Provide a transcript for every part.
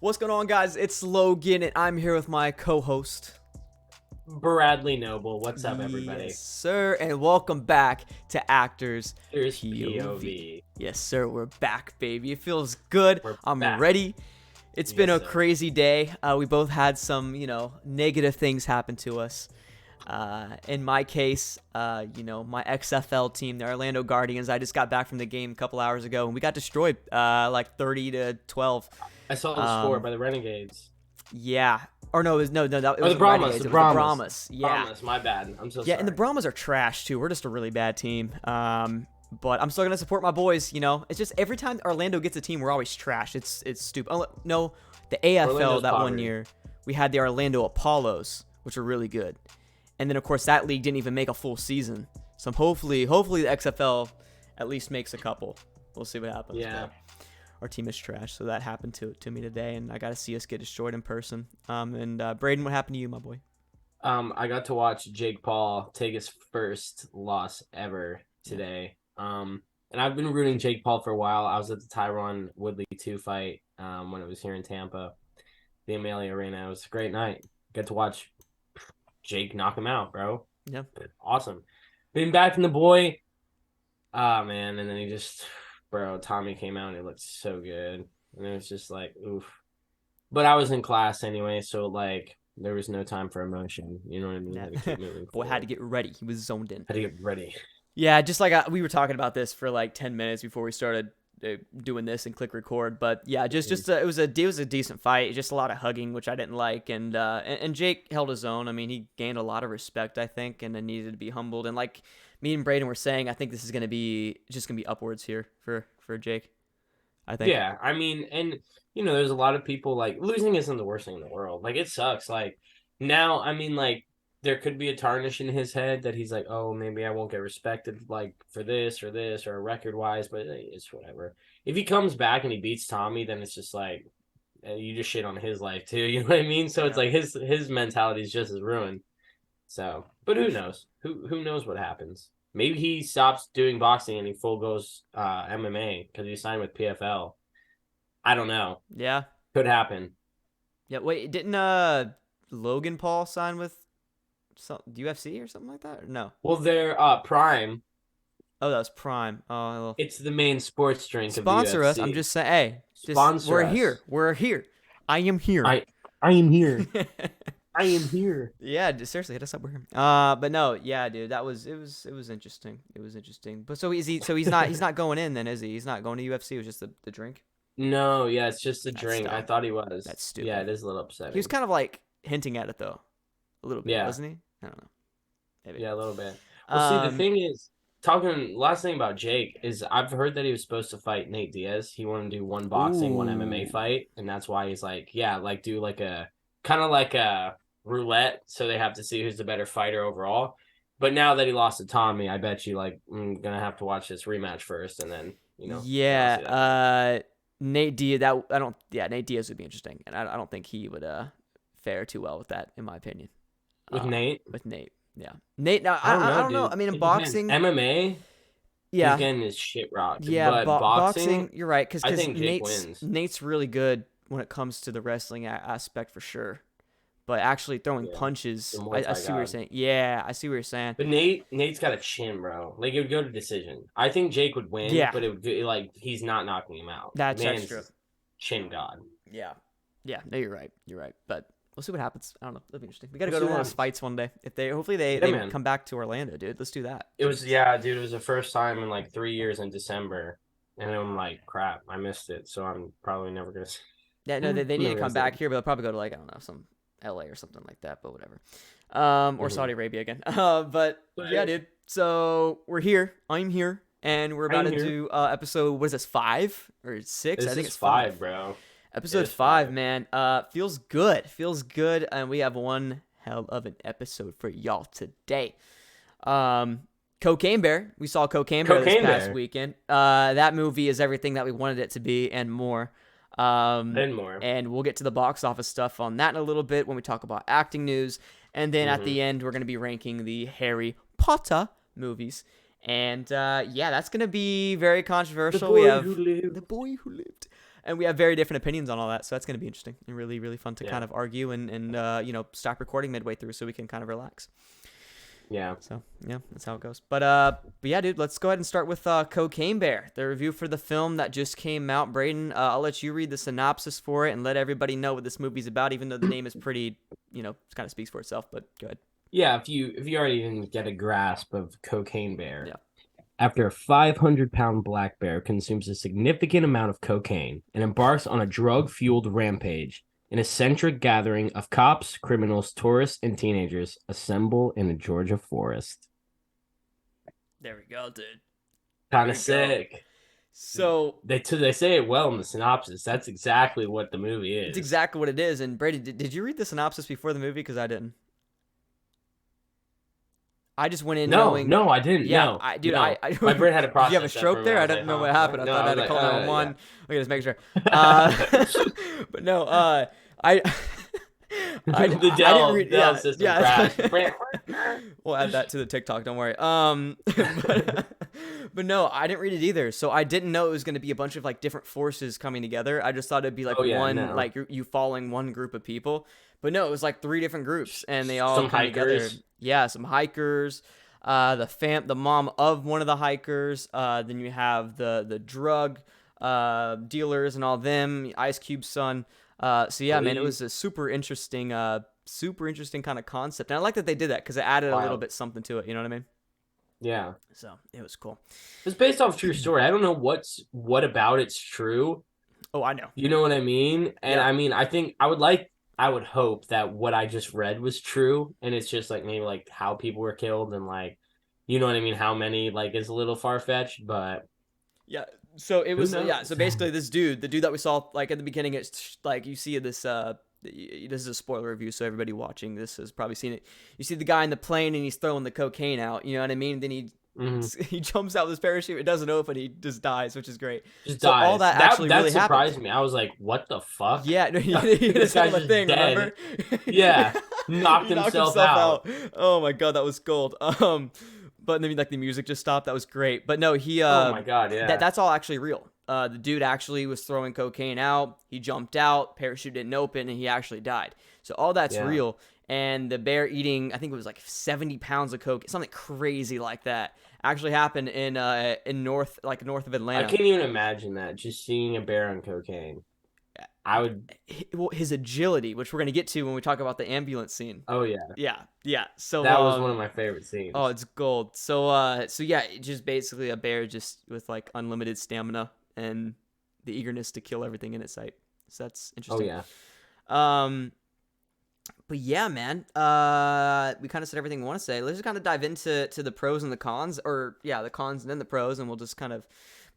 What's going on, guys? It's Logan, and I'm here with my co-host, Bradley Noble. What's up, everybody? Yes, sir, and welcome back to Actors Here's POV. POV. Yes, sir, we're back, baby. It feels good. I'm back. ready. It's been a sir. crazy day. We both had some, negative things happen to us. In my case, my XFL team, the Orlando Guardians, I just got back from the game a couple hours ago, and we got destroyed, like 30-12. I saw the score by the Renegades. Yeah. Or no, it was the Brahmas. Renegades. The It was Brahmas. the Brahmas. Yeah. Brahmas, my bad. I'm so sorry. Yeah, and the Brahmas are trash too. We're just a really bad team. But I'm still gonna support my boys. It's just every time Orlando gets a team, we're always trash. It's stupid. Oh, no, the AFL Orlando's that one poverty. year, we had the Orlando Apollos, which are really good. And then of course that league didn't even make a full season. So hopefully the XFL at least makes a couple. We'll see what happens. Yeah. But our team is trash, so that happened to me today, and I got to see us get destroyed in person. And Brayden, what happened to you, my boy? I got to watch Jake Paul take his first loss ever today. And I've been rooting Jake Paul for a while. I was at the Tyron Woodley 2 fight when it was here in Tampa, the Amalie Arena. It was a great night. Get to watch Jake knock him out, bro. Yeah. Awesome. Been back from the boy. Ah, man. And then he just, bro, Tommy came out and it looked so good. And it was just like, oof. But I was in class anyway, so like there was no time for emotion. You know what I mean? Had to keep moving Boy had to get ready. He was zoned in. Had to get ready. Yeah, just like we were talking about this for like 10 minutes before we started doing this and click record. But yeah, it was a decent fight. Just a lot of hugging, which I didn't like. And Jake held his own. I mean, he gained a lot of respect, I think, and then needed to be humbled. And like me and Brayden were saying, I think this is gonna be upwards here for Jake. I think. Yeah, I mean, and there's a lot of people like losing isn't the worst thing in the world. Like it sucks. Like now, I mean, like there could be a tarnish in his head that he's like, oh, maybe I won't get respected like for this or record wise, but it's whatever. If he comes back and he beats Tommy, then it's just like you just shit on his life too. You know what I mean? So it's like his mentality is just as ruined. So, but who knows? Who knows what happens? Maybe he stops doing boxing and he full goes MMA because he signed with PFL. I don't know. Yeah. Could happen. Yeah. Wait, didn't Logan Paul sign with UFC or something like that? Or no. Well, they're Prime. Oh, that was Prime. Oh, well. It's the main sports drink Sponsor of the UFC. us. I'm just saying. Hey, Sponsor us. Here. We're here. I am here. I am here. I am here. Yeah, seriously, hit us up. We're here. But no, yeah, dude, it was interesting. It was interesting. But he's not going in then, is he? He's not going to UFC. It was just the drink. No, yeah, it's just a drink. dumb. I thought he was. That's stupid. Yeah, it is a little upsetting. He was kind of like hinting at it though, a little bit, wasn't he? I don't know. Maybe. Yeah, a little bit. Well, see, the thing is, last thing about Jake is I've heard that he was supposed to fight Nate Diaz. He wanted to do one boxing, one MMA fight, and that's why he's like, yeah, like do like a kind of like a roulette, so they have to see who's the better fighter overall. But now that he lost to Tommy, I bet you like I'm gonna have to watch this rematch first, and then Yeah, Nate Diaz. Nate Diaz would be interesting, and I don't think he would fare too well with that, in my opinion. With Nate. Yeah. Nate. Now I don't know. I mean, in boxing, MMA. Yeah. He's getting his shit rocked. Yeah, but boxing, you're right, because I think Jake wins. Nate's really good when it comes to the wrestling aspect for sure. But actually throwing punches, I see what you're saying. Yeah, I see what you're saying. But Nate's got a chin, bro. Like, it would go to decision. I think Jake would win, but it would be like he's not knocking him out. That's true. Chin god. Yeah. No, you're right. But we'll see what happens. I don't know. It'll be interesting. We got to go to one of those fights one day. Hopefully they come back to Orlando, dude. Let's do that. It was the first time in like 3 years in December, and I'm like, crap, I missed it. So I'm probably never gonna. Yeah, no, they need to come back here, but they'll probably go to like I don't know some LA or something like that, but whatever. Or Saudi Arabia again. But yeah, dude. So we're here. I'm here, and we're about to do episode. What is this? 5 or 6? I think it's 5, bro. Episode 5, man. Feels good. And we have one hell of an episode for y'all today. Cocaine Bear. We saw Cocaine Bear this past weekend. That movie is everything that we wanted it to be and more. And we'll get to the box office stuff on that in a little bit when we talk about acting news. And then at the end, we're going to be ranking the Harry Potter movies. And that's going to be very controversial. The Boy Who Lived. The Boy Who Lived. and we have very different opinions on all that. So that's going to be interesting and really, really fun to Yeah. kind of argue and stop recording midway through so we can kind of relax. Yeah. So yeah, that's how it goes. But yeah, dude, let's go ahead and start with Cocaine Bear, the review for the film that just came out. Brayden, I'll let you read the synopsis for it and let everybody know what this movie's about, even though the name is pretty, it kind of speaks for itself. But go ahead. Yeah, if you already didn't get a grasp of Cocaine Bear. Yeah. After a 500-pound black bear consumes a significant amount of cocaine and embarks on a drug-fueled rampage, an eccentric gathering of cops, criminals, tourists, and teenagers assemble in a Georgia forest. There we go, dude. Kind of sick. So they say it well in the synopsis. That's exactly what the movie is. It's exactly what it is. And Brady, did you read the synopsis before the movie? Because I didn't. I just went in knowing. No, I didn't. Yeah, no, my brain had to process. Did you have a stroke there? I didn't know what happened. I thought I had to call 911. Okay, just make sure. But no, I didn't read. Yeah. We'll add that to the TikTok. Don't worry. But no, I didn't read it either. So I didn't know it was going to be a bunch of like different forces coming together. I just thought it'd be like like you following one group of people. But no, it was like 3 different groups, and they all come together. Yeah, some hikers. The mom of one of the hikers. Then you have the drug dealers and all them. Ice Cube's son. So yeah, man, it was a super interesting kind of concept, and I like that they did that because it added a little bit something to it. You know what I mean? Yeah. So it was cool. It's based off true story. I don't know what about it's true. Oh, I know. You know what I mean? And I mean, I would hope that what I just read was true, and it's just like maybe like how people were killed and like, you know what I mean? How many like is a little far fetched, but yeah. So it was So basically, the dude that we saw like at the beginning, it's like you see this. This is a spoiler review, so everybody watching this has probably seen it. You see the guy in the plane, and he's throwing the cocaine out. You know what I mean? Then he jumps out with his parachute. It doesn't open. He just dies, which is great. Dies. All that actually really surprised happened. me. I was like, "What the fuck?" Yeah, no, he this guy's just thing, dead. Remember? Yeah, knocked himself out. Oh my god, that was gold. But then like the music just stopped. That was great. But no, he. Oh my god, yeah. That's all actually real. The dude actually was throwing cocaine out. He jumped out. Parachute didn't open, and he actually died. So all that's real. And the bear eating, I think it was like 70 pounds of coke, something crazy like that, actually happened in north of Atlanta. I can't even imagine that. Just seeing a bear on cocaine. I would. Well, his agility, which we're gonna get to when we talk about the ambulance scene. Oh yeah. Yeah. So that was one of my favorite scenes. Oh, it's gold. So yeah, just basically a bear just with like unlimited stamina and the eagerness to kill everything in its sight. So that's interesting. Oh yeah. But yeah, man. We kind of said everything we want to say. Let's just kind of dive into the pros and the cons, or the cons and then the pros, and we'll just kind of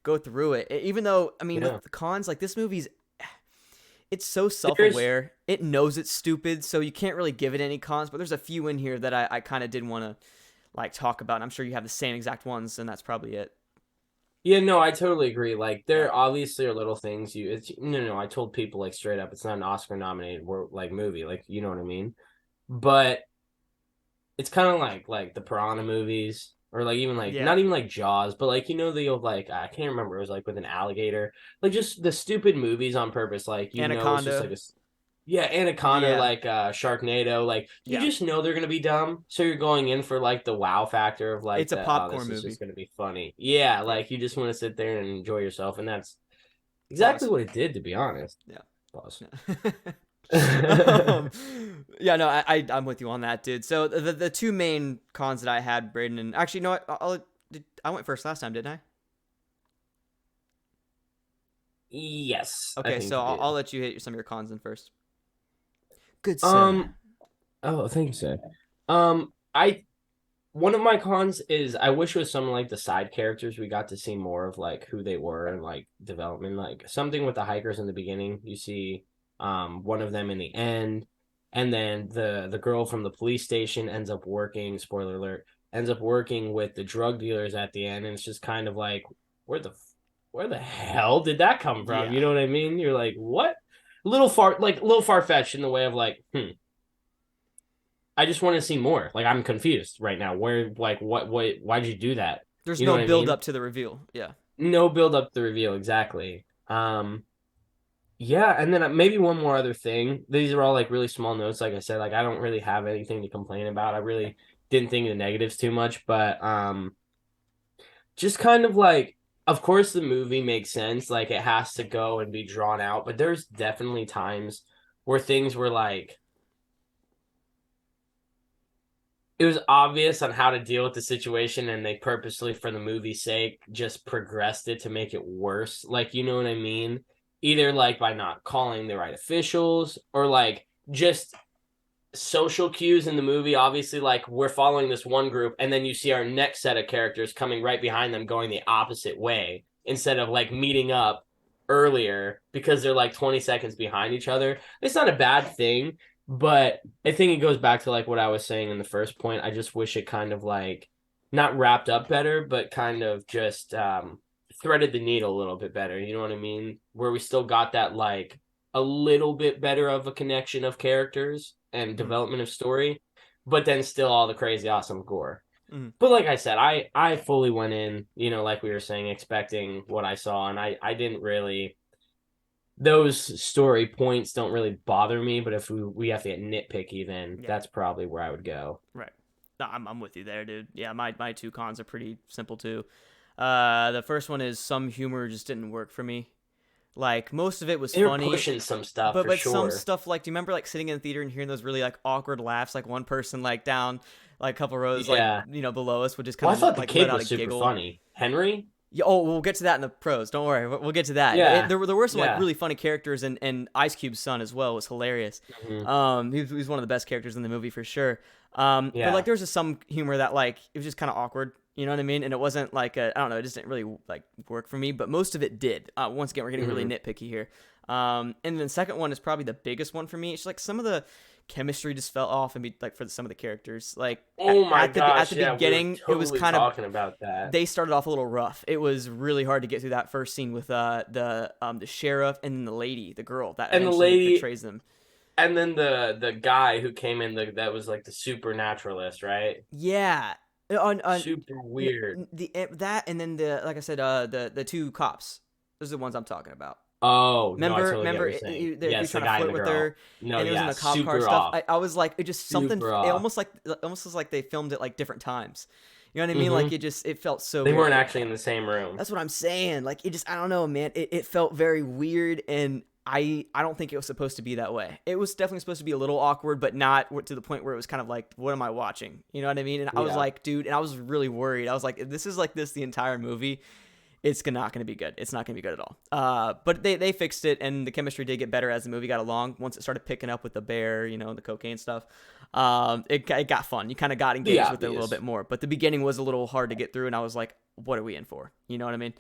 go through it. Even though, I mean, with the cons, like this movie's. It's so self-aware. It knows it's stupid, so you can't really give it any cons. But there's a few in here that I kind of did want to like talk about. And I'm sure you have the same exact ones, and that's probably it. Yeah, no, I totally agree. Like, there obviously are little things I told people like straight up, it's not an Oscar-nominated like movie, like you know what I mean. But it's kind of like the Piranha movies, or like even like not even like Jaws, but like the old like I can't remember, it was like with an alligator, like just the stupid movies on purpose, like Anaconda. It's just like Anaconda, like Sharknado, like you just know they're gonna be dumb, so you're going in for like the wow factor of like it's a popcorn movie. It's just gonna be funny. Yeah, like you just want to sit there and enjoy yourself, and that's exactly what it did, to be honest. Yeah. Pause. No, I'm with you on that, dude. So the 2 main cons that I had, Brayden, and actually, you know what? I went first last time, didn't I? Yes. Okay, so I'll let you hit some of your cons in first. Good. Sir. Oh, thank you, sir. One of my cons is I wish with some like the side characters we got to see more of like who they were and like development, like something with the hikers in the beginning. You see one of them in the end, and then the girl from the police station ends up working, spoiler alert, ends up working with the drug dealers at the end, and it's just kind of like where the hell did that come from? You know what I mean? You're like, what? A little far-fetched in the way of like, I just want to see more. Like, I'm confused right now. Where, like, why'd you do that? There's no build up to the reveal. Yeah. No build up to the reveal, exactly. Yeah, and then maybe one more other thing. These are all like really small notes. Like I said, like I don't really have anything to complain about. I really didn't think of the negatives too much, but just kind of like, of course the movie makes sense. Like it has to go and be drawn out, but there's definitely times where things were like it was obvious on how to deal with the situation, and they purposely, for the movie's sake, just progressed it to make it worse. Like, you know what I mean? Either like by not calling the right officials, or like just social cues in the movie. Obviously, like we're following this one group, and then you see our next set of characters coming right behind them going the opposite way, instead of like meeting up earlier because they're like 20 seconds behind each other. It's not a bad thing, but I think it goes back to like what I was saying in the first point. I just wish it kind of like not wrapped up better, but kind of just threaded the needle a little bit better. You know what I mean? Where we still got that like a little bit better of a connection of characters and development of story, but then still all the crazy awesome gore. But like I said, I fully went in, you know, like we were saying, expecting what I saw, and I didn't really, those story points don't really bother me, but if we have to get nitpicky, then that's probably where I would go. Right. No, I'm with you there, dude. Yeah, my two cons are pretty simple too. The first one is some humor just didn't work for me. Like most of it was They're funny, pushing some stuff but for but sure. some stuff, like, do you remember like sitting in the theater and hearing those really like awkward laughs, like one person like down like a couple rows like below us would just kind I of thought the like kid let out was a super giggle. funny. Henry? Yeah, oh, we'll get to that in the pros. Don't worry, we'll get to that. Yeah. There were some like really funny characters, and Ice Cube's son as well was hilarious. He was one of the best characters in the movie for sure. But like there was just some humor that like it was just kind of awkward. You know what I mean? And it wasn't like I don't know, it just didn't really like work for me. But most of it did. Once again, we're getting really nitpicky here. And then the second one is probably the biggest one for me. It's like some of the chemistry just fell off and be like for some of the characters. Like at the beginning, totally it was kind talking about that. They started off a little rough. It was really hard to get through that first scene with the sheriff and then the lady, the girl that and eventually the lady betrays them. And then the guy who came in that was like the supernaturalist, right? Yeah. Super weird. That and then like I said, the two cops. Those are the ones I'm talking about. Oh, Remember, no, I totally remember, get what you're saying. he was trying to flirt with her, No, and it was in the cop car stuff. I was like, it just something. It almost was like they filmed it like different times. You know what I mean? Like it felt so. They weird. weren't actually in the same room. That's what I'm saying. Like it just, I don't know, man. It felt very weird, and I don't think it was supposed to be that way. It was definitely supposed to be a little awkward, but not to the point where it was kind of like, what am I watching? You know what I mean? And I was like, dude, and I was really worried. I was like, if this is like this the entire movie, it's not going to be good. It's not going to be good at all. But they fixed it, and the chemistry did get better as the movie got along. Once it started picking up with the bear, you know, and the cocaine stuff, it got fun. You kind of got engaged with it a little bit more. But the beginning was a little hard to get through, and I was like, what are we in for? You know what I mean?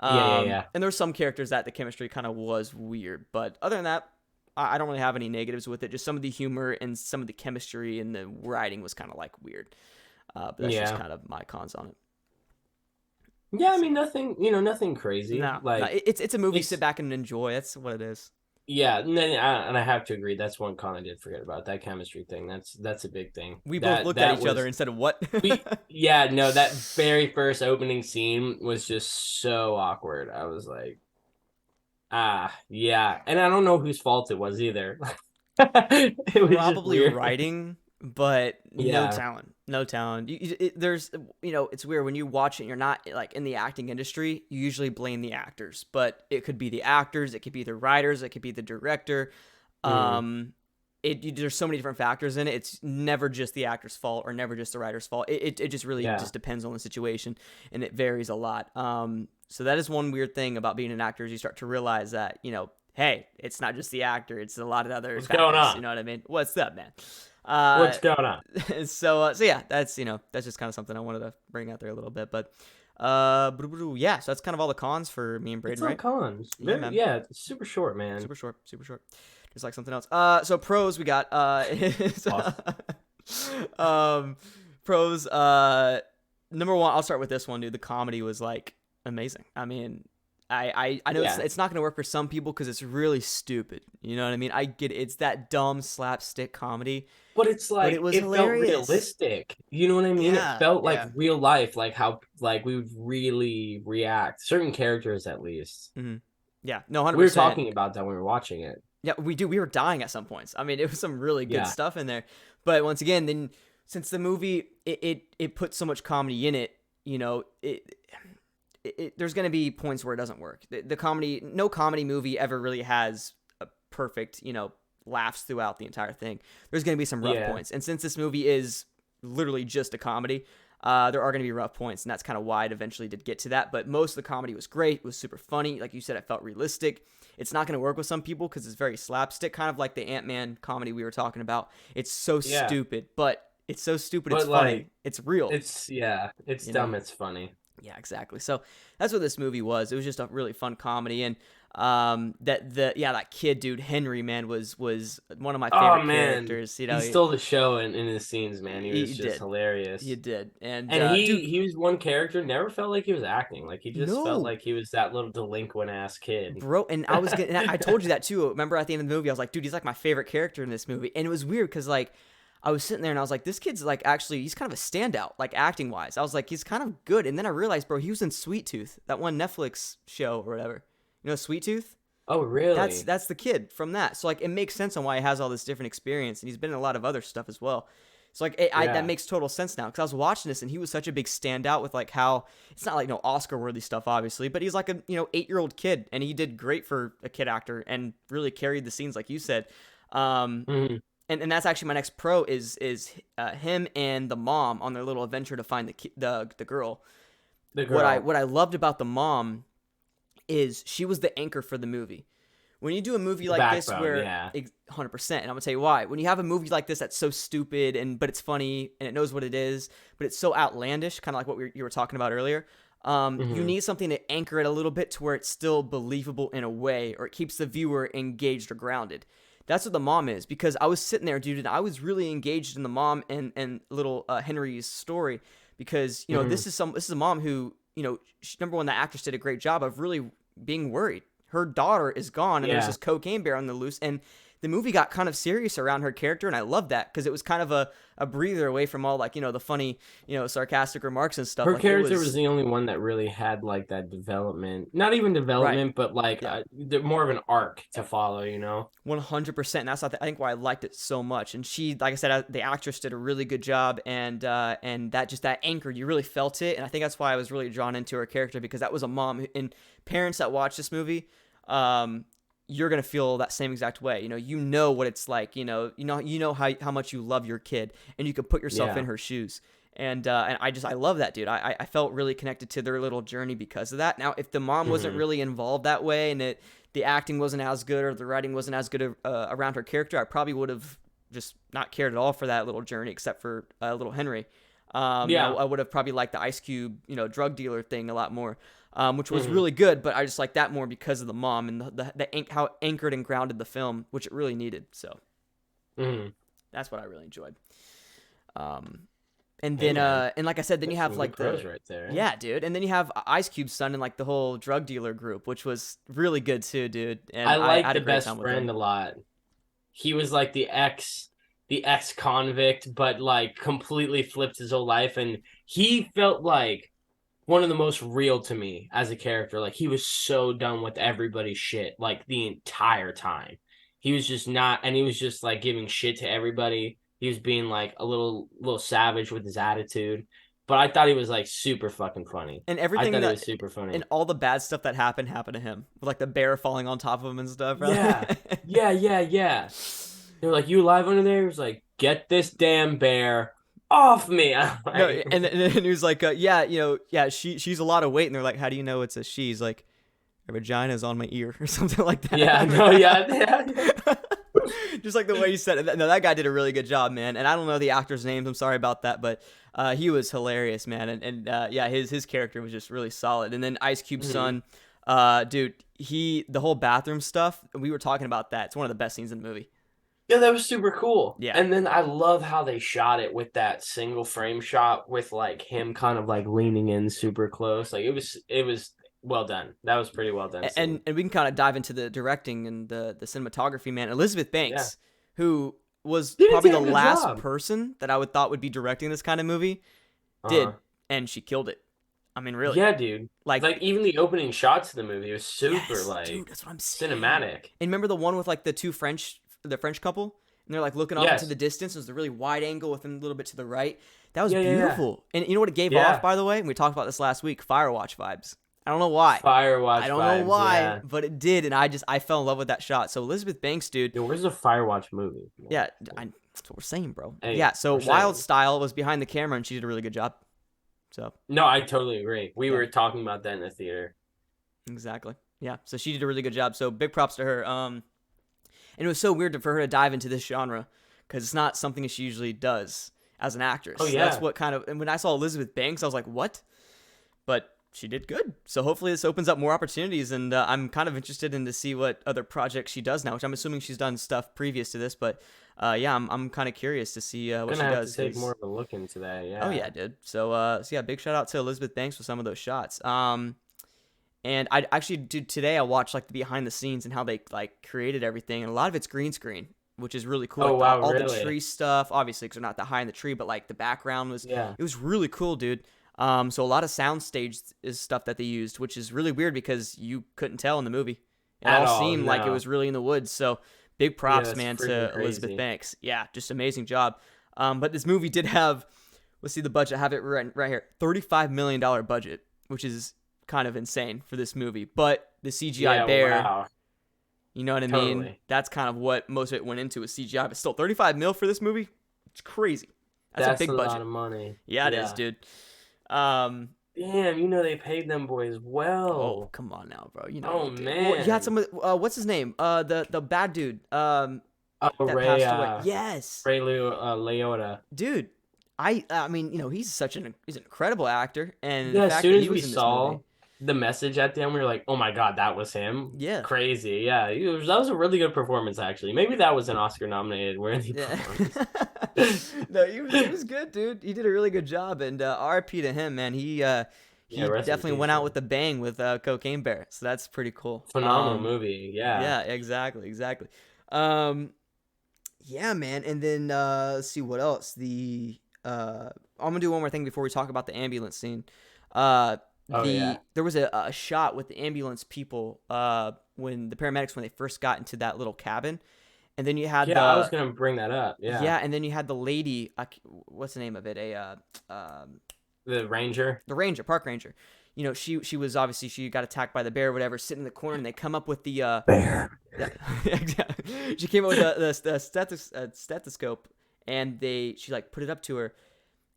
Yeah. And there were some characters that the chemistry kind of was weird. But other than that, I don't really have any negatives with it. Just some of the humor and some of the chemistry and the writing was kind of like weird. But that's just kind of my cons on it. Yeah, I mean nothing crazy. No, it's a movie. Sit back and enjoy. That's what it is. Yeah, and I have to agree. That's one con I did forget about, that chemistry thing. That's a big thing. We both looked at each other and said, "What?" That very first opening scene was just so awkward. I was like, yeah, and I don't know whose fault it was either. It was probably writing, but no talent. There's, it's weird when you watch it. You're not like in the acting industry. You usually blame the actors, but it could be the actors, it could be the writers, it could be the director. There's so many different factors in it. It's never just the actor's fault or never just the writer's fault. It just really just depends on the situation, and it varies a lot. So that is one weird thing about being an actor, is you start to realize that, hey, it's not just the actor, it's a lot of other factors. Going on? You know what I mean? What's up, man? What's going on? So yeah, that's just kind of something I wanted to bring out there a little bit, but yeah, so that's kind of all the cons for me and Brayden, right? Cons. Yeah, super short, man. Super short. Just like something else. So pros we got pros. Number one, I'll start with this one, dude. The comedy was like amazing. I mean, I know it's not going to work for some people because it's really stupid. You know what I mean? I get it. It's that dumb slapstick comedy. But it's like, it felt realistic. You know what I mean? Yeah, it felt like real life, like how like we would really react. Certain characters, at least. Mm-hmm. Yeah, no, 100%. We were talking about that when we were watching it. Yeah, we do. We were dying at some points. I mean, it was some really good Yeah. stuff in there. But once again, then since the movie it put so much comedy in it, you know, there's going to be points where it doesn't work. The comedy, no comedy movie ever really has a perfect, you know, laughs throughout the entire thing. There's going to be some rough points. And since this movie is literally just a comedy, there are going to be rough points, and that's kind of why it eventually did get to that. But most of the comedy was great. It was super funny. Like you said, it felt realistic. It's not going to work with some people because it's very slapstick, kind of like the Ant-Man comedy we were talking about. It's so stupid, but it's so stupid it's funny. Like, it's real. It's dumb, it's funny. Yeah, exactly. So that's what this movie was. It was just a really fun comedy, and that kid, dude, Henry, man, was one of my favorite characters. You know, he stole the show in his scenes, man. He was just hilarious. He did, and he was one character. Never felt like he was acting. Like he just felt like he was that little delinquent ass kid, bro. And I told you that too. Remember at the end of the movie, I was like, dude, he's like my favorite character in this movie, and it was weird because like, I was sitting there and I was like, this kid's like actually, he's kind of a standout, like acting wise. I was like, he's kind of good. And then I realized, bro, he was in Sweet Tooth, that one Netflix show or whatever. You know, Sweet Tooth? Oh, really? That's the kid from that. So like, it makes sense on why he has all this different experience, and he's been in a lot of other stuff as well. So like, that makes total sense now because I was watching this and he was such a big standout with like how it's not like no Oscar worthy stuff obviously, but he's like a 8-year-old kid and he did great for a kid actor and really carried the scenes like you said. And that's actually my next pro is him and the mom on their little adventure to find the girl. The girl. What I loved about the mom is she was the anchor for the movie. When you do a movie like this where 100%, and I'm gonna tell you why. When you have a movie like this that's so stupid but it's funny and it knows what it is, but it's so outlandish, kind of like what you were talking about earlier. You need something to anchor it a little bit to where it's still believable in a way, or it keeps the viewer engaged or grounded. That's what the mom is, because I was sitting there, dude, and I was really engaged in the mom and little Henry's story, because this is a mom who number one, the actress did a great job of really being worried. Her daughter is gone, and there's this cocaine bear on the loose, and the movie got kind of serious around her character, and I love that because it was kind of a breather away from all like the funny sarcastic remarks and stuff. Her character was the only one that really had like that development, not even development, but like more of an arc to follow. 100%. And that's I think why I liked it so much. And she, like I said, the actress did a really good job, and that anchored. You really felt it, and I think that's why I was really drawn into her character, because that was a mom and parents that watch this movie. You're gonna feel that same exact way. You know what it's like. You know how much you love your kid, and you can put yourself in her shoes. And I love that, dude. I felt really connected to their little journey because of that. Now, if the mom wasn't really involved that way, and the acting wasn't as good or the writing wasn't as good around her character, I probably would have just not cared at all for that little journey, except for little Henry. I would have probably liked the Ice Cube, drug dealer thing a lot more. Which was really good, but I just like that more because of the mom and how anchored and grounded the film, which it really needed. So that's what I really enjoyed. And then and like I said, then you have like pros right there. Yeah, dude. And then you have Ice Cube's son and like the whole drug dealer group, which was really good too, dude. And I had the best friend a lot. He was like the ex convict, but like completely flipped his whole life, and he felt like one of the most real to me as a character. Like, he was so done with everybody's shit, like, the entire time. He was just not, and he was just, like, giving shit to everybody. He was being, like, a little savage with his attitude. But I thought he was, like, super fucking funny. And everything I thought it was super funny. And all the bad stuff that happened to him. With, like, the bear falling on top of him and stuff. Right? Yeah. They were like, you alive under there? He was like, get this damn bear off me. No, and he was like, she's a lot of weight, and they're like, how do you know it's a she? He's like, her vagina's on my ear or something like that. Just like the way you said it. No, that guy did a really good job, man. And I don't know the actors' names. I'm sorry about that, but he was hilarious, man. And his character was just really solid. And then Ice Cube's son, dude, the whole bathroom stuff. We were talking about that. It's one of the best scenes in the movie. Yeah, that was super cool. Yeah. And then I love how they shot it with that single frame shot with like him kind of like leaning in super close. Like it was well done. That was pretty well done. And we can kind of dive into the directing and the cinematography, man. Elizabeth Banks, who was probably the last person that I would thought would be directing this kind of movie, did, and she killed it. I mean, really. Yeah, dude. Like, Like even the opening shots of the movie was super yes, like dude, that's what I'm saying. cinematic. And remember the one with like the French couple, and they're like looking off into Yes. the distance. It was a really wide angle with them a little bit to the right. That was Yeah, yeah, yeah. beautiful. And you know what it gave off, Yeah. by the way? And we talked about this last week. Firewatch vibes. I don't know why. I Firewatch don't know vibes, why, yeah. but it did, and I fell in love with that shot. So Elizabeth Banks, dude. Yo, where's the Firewatch movie? Yeah, that's what we're saying, bro. Hey, Yeah, so we're Wild saying. Style was behind the camera, and she did a really good job. So No, I totally agree. We yeah, were talking about that in the theater. exactly. Yeah, so she did a really good job. So big props to her. And it was so weird for her to dive into this genre because it's not something that she usually does as an actress. Oh So that's yeah. what kind of. And when I saw Elizabeth Banks, I was like, what? But she did good. So hopefully this opens up more opportunities, and I'm kind of interested in to see what other projects she does now, which I'm assuming she's done stuff previous to this. But yeah, I'm kind of curious to see what she Gonna have does. to take 'Cause more of a look into that, oh yeah. yeah, dude. So yeah, big shout out to Elizabeth Banks for some of those shots. And I actually did today. I watched like the behind the scenes and how they like created everything, and a lot of it's green screen, which is really cool. Oh Like wow, all the really? tree stuff, obviously, because they're not that high in the tree, but like the background was Yeah. it was really cool, dude. So a lot of soundstage is stuff that they used, which is really weird because you couldn't tell in the movie. It At all all, seemed like it no. was really in the woods. So big Yeah, props, that's man, freaking to Elizabeth crazy. Banks. Yeah, just amazing job. But this movie did have, let's see the budget. I have it right here, $35 million budget, which is kind of insane for this movie. But the CGI Yeah, bear, wow. you know what I mean? Totally. That's kind of what most of it went into, is CGI. But still, 35 mil for this movie, it's crazy. That's a That's a big lot budget. of money. Yeah, it is, Yeah. dude. Um, Damn, they paid them boys oh, well. come on now, bro. You know Oh they did. Well, you had man. some. What's his name? The bad dude. Oh, That passed away. Yes, Ray Liotta. dude. I mean, he's an incredible actor, and the Yeah, as fact soon that as he we was in this movie. saw the message at the end, we were like, "Oh my god, that was him!" Yeah. Crazy, yeah. That was a really good performance, actually. Maybe that was an Oscar-nominated worthy Yeah. performance. No, he was good, dude. He did a really good job, and RP to him, man. Yeah, He rest in definitely peace, went out man. with a bang with Cocaine Bear, so that's pretty cool. Phenomenal movie. Yeah. Yeah, exactly. Um, yeah, man. And then let's see what else. I'm gonna do one more thing before we talk about the ambulance scene. Oh yeah. There was a shot with the ambulance people when the paramedics when they first got into that little cabin, and then you had Yeah, I was gonna bring that up. Yeah. yeah, and then you had the lady. What's the name of it? The Ranger. The ranger, park ranger. She was obviously she got attacked by the bear or whatever, sitting in the corner, and they come up with the Bear. yeah, exactly. She came up with the stethoscope, and she like put it up to her,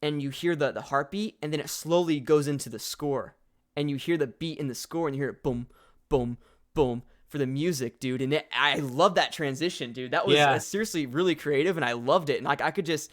and you hear the heartbeat, and then it slowly goes into the score, and you hear the beat in the score, and you hear it boom, boom, boom for the music, dude. And I love that transition, dude. That was Yeah. seriously really creative, and I loved it. And like I could just,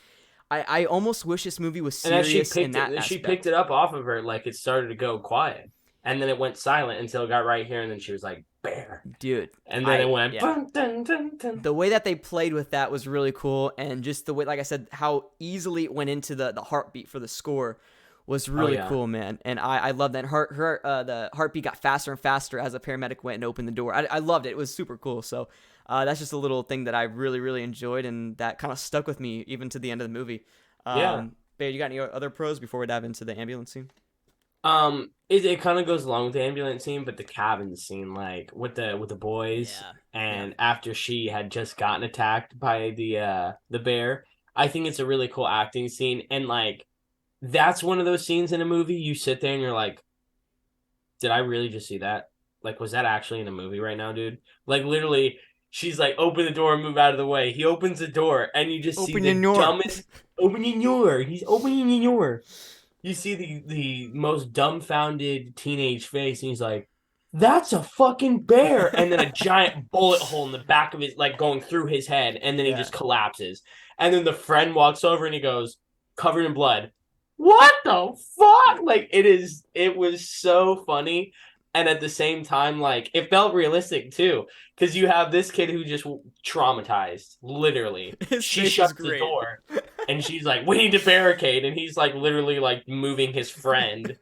I almost wish this movie was And then serious in that she aspect. picked it up off of her, like it started to go quiet, and then it went silent until it got right here, and then she was like bear, Dude. and then it went Yeah. dun, dun, dun, dun. The way that they played with that was really cool, and just the way, like I said, how easily it went into the heartbeat for the score was really yeah. cool, man. And I love that. The heartbeat got faster and faster as a paramedic went and opened the door. I loved it. It was super cool. So that's just a little thing that I really, really enjoyed, and that kind of stuck with me even to the end of the movie. Yeah. Babe, you got any other pros before we dive into the ambulance scene? It kind of goes along with the ambulance scene, but the cabin scene, like with the boys, Yeah. and after she had just gotten attacked by the bear, I think it's a really cool acting scene, and like that's one of those scenes in a movie you sit there and you're like, did I really just see that? Like, was that actually in a movie right now, dude? Like, literally, she's like, open the door and move out of the way. He opens the door, and you just see Open your the door. dumbest. Opening your. He's opening your. You see the most dumbfounded teenage face, and he's like, "That's a fucking bear!" And then a giant bullet hole in the back of his, like going through his head, and then he Yeah. just collapses. And then the friend walks over, and he goes, covered in blood. What the fuck? Like it was so funny, and at the same time, like it felt realistic too, because you have this kid who just traumatized, literally. His She face is shuts the great. door, and she's like, "We need to barricade," and he's like literally like moving his friend,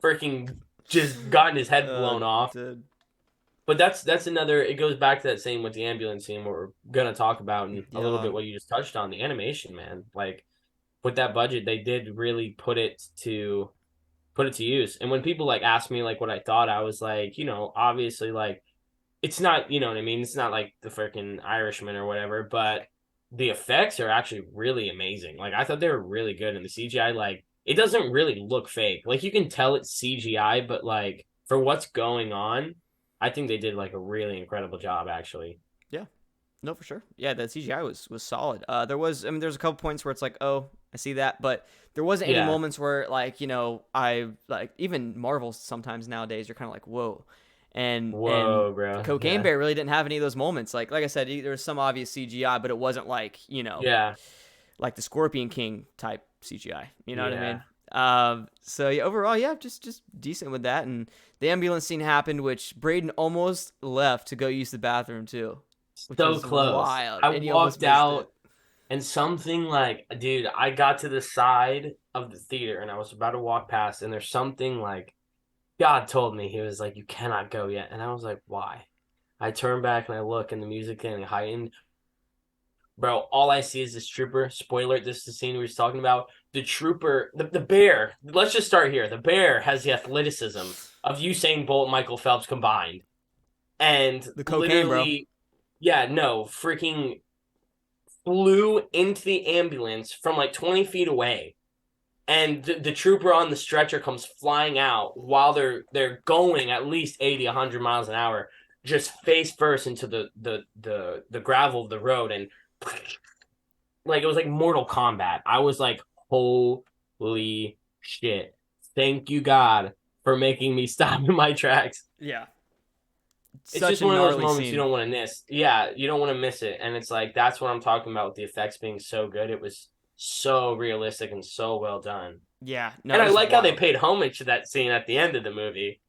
freaking just gotten his head blown off. Dude. But that's another. It goes back to that same with the ambulance scene, what we're gonna talk about, and a little Yeah. bit what you just touched on, the animation, man. Like with that budget, they did really put it to put it to use. And when people like ask me like what I thought, I was like, obviously like it's not, you know what I mean? It's not like the freaking Irishman or whatever, but the effects are actually really amazing. Like I thought they were really good, and the CGI, like it doesn't really look fake. Like you can tell it's CGI, but like for what's going on, I think they did like a really incredible job actually. Yeah. No, for sure. Yeah, the CGI was solid. There's a couple points where it's like, oh, I see that, but there wasn't any Yeah. moments where like, I like even Marvel sometimes nowadays you're kind of like, whoa, and Whoa, bro. Cocaine Yeah. Bear really didn't have any of those moments. Like I said, there was some obvious CGI, but it wasn't like Yeah. like the Scorpion King type CGI. You know what I Yeah. mean? So yeah, overall, yeah, just decent with that. And the ambulance scene happened, which Brayden almost left to go use the bathroom too, which So was close. wild, I and he almost walked missed it. out and something like, dude, I got to the side of the theater and I was about to walk past, and there's something like God told me, he was like, you cannot go yet. And I was like, why? I turn back and I look, and the music getting heightened. Bro, all I see is this trooper. Spoiler, this is the scene we were talking about. The trooper, the bear, let's just start here. The bear has the athleticism of Usain Bolt and Michael Phelps combined. And The cocaine, bro. literally, yeah, no, freaking flew into the ambulance from like 20 feet away. And the trooper on the stretcher comes flying out while they're going at least 80, 100 miles an hour, just face first into the gravel of the road. And like it was like Mortal Kombat. I was like, holy shit. Thank you, God, for making me stop in my tracks. Yeah, It's such just a one of those gnarly moments you scene. don't want to miss. Yeah, you don't want to miss it. And it's like that's what I'm talking about with the effects being so good. It was so realistic and so well done. Yeah, no, And it I was like how they wild. paid homage to that scene at the end of the movie.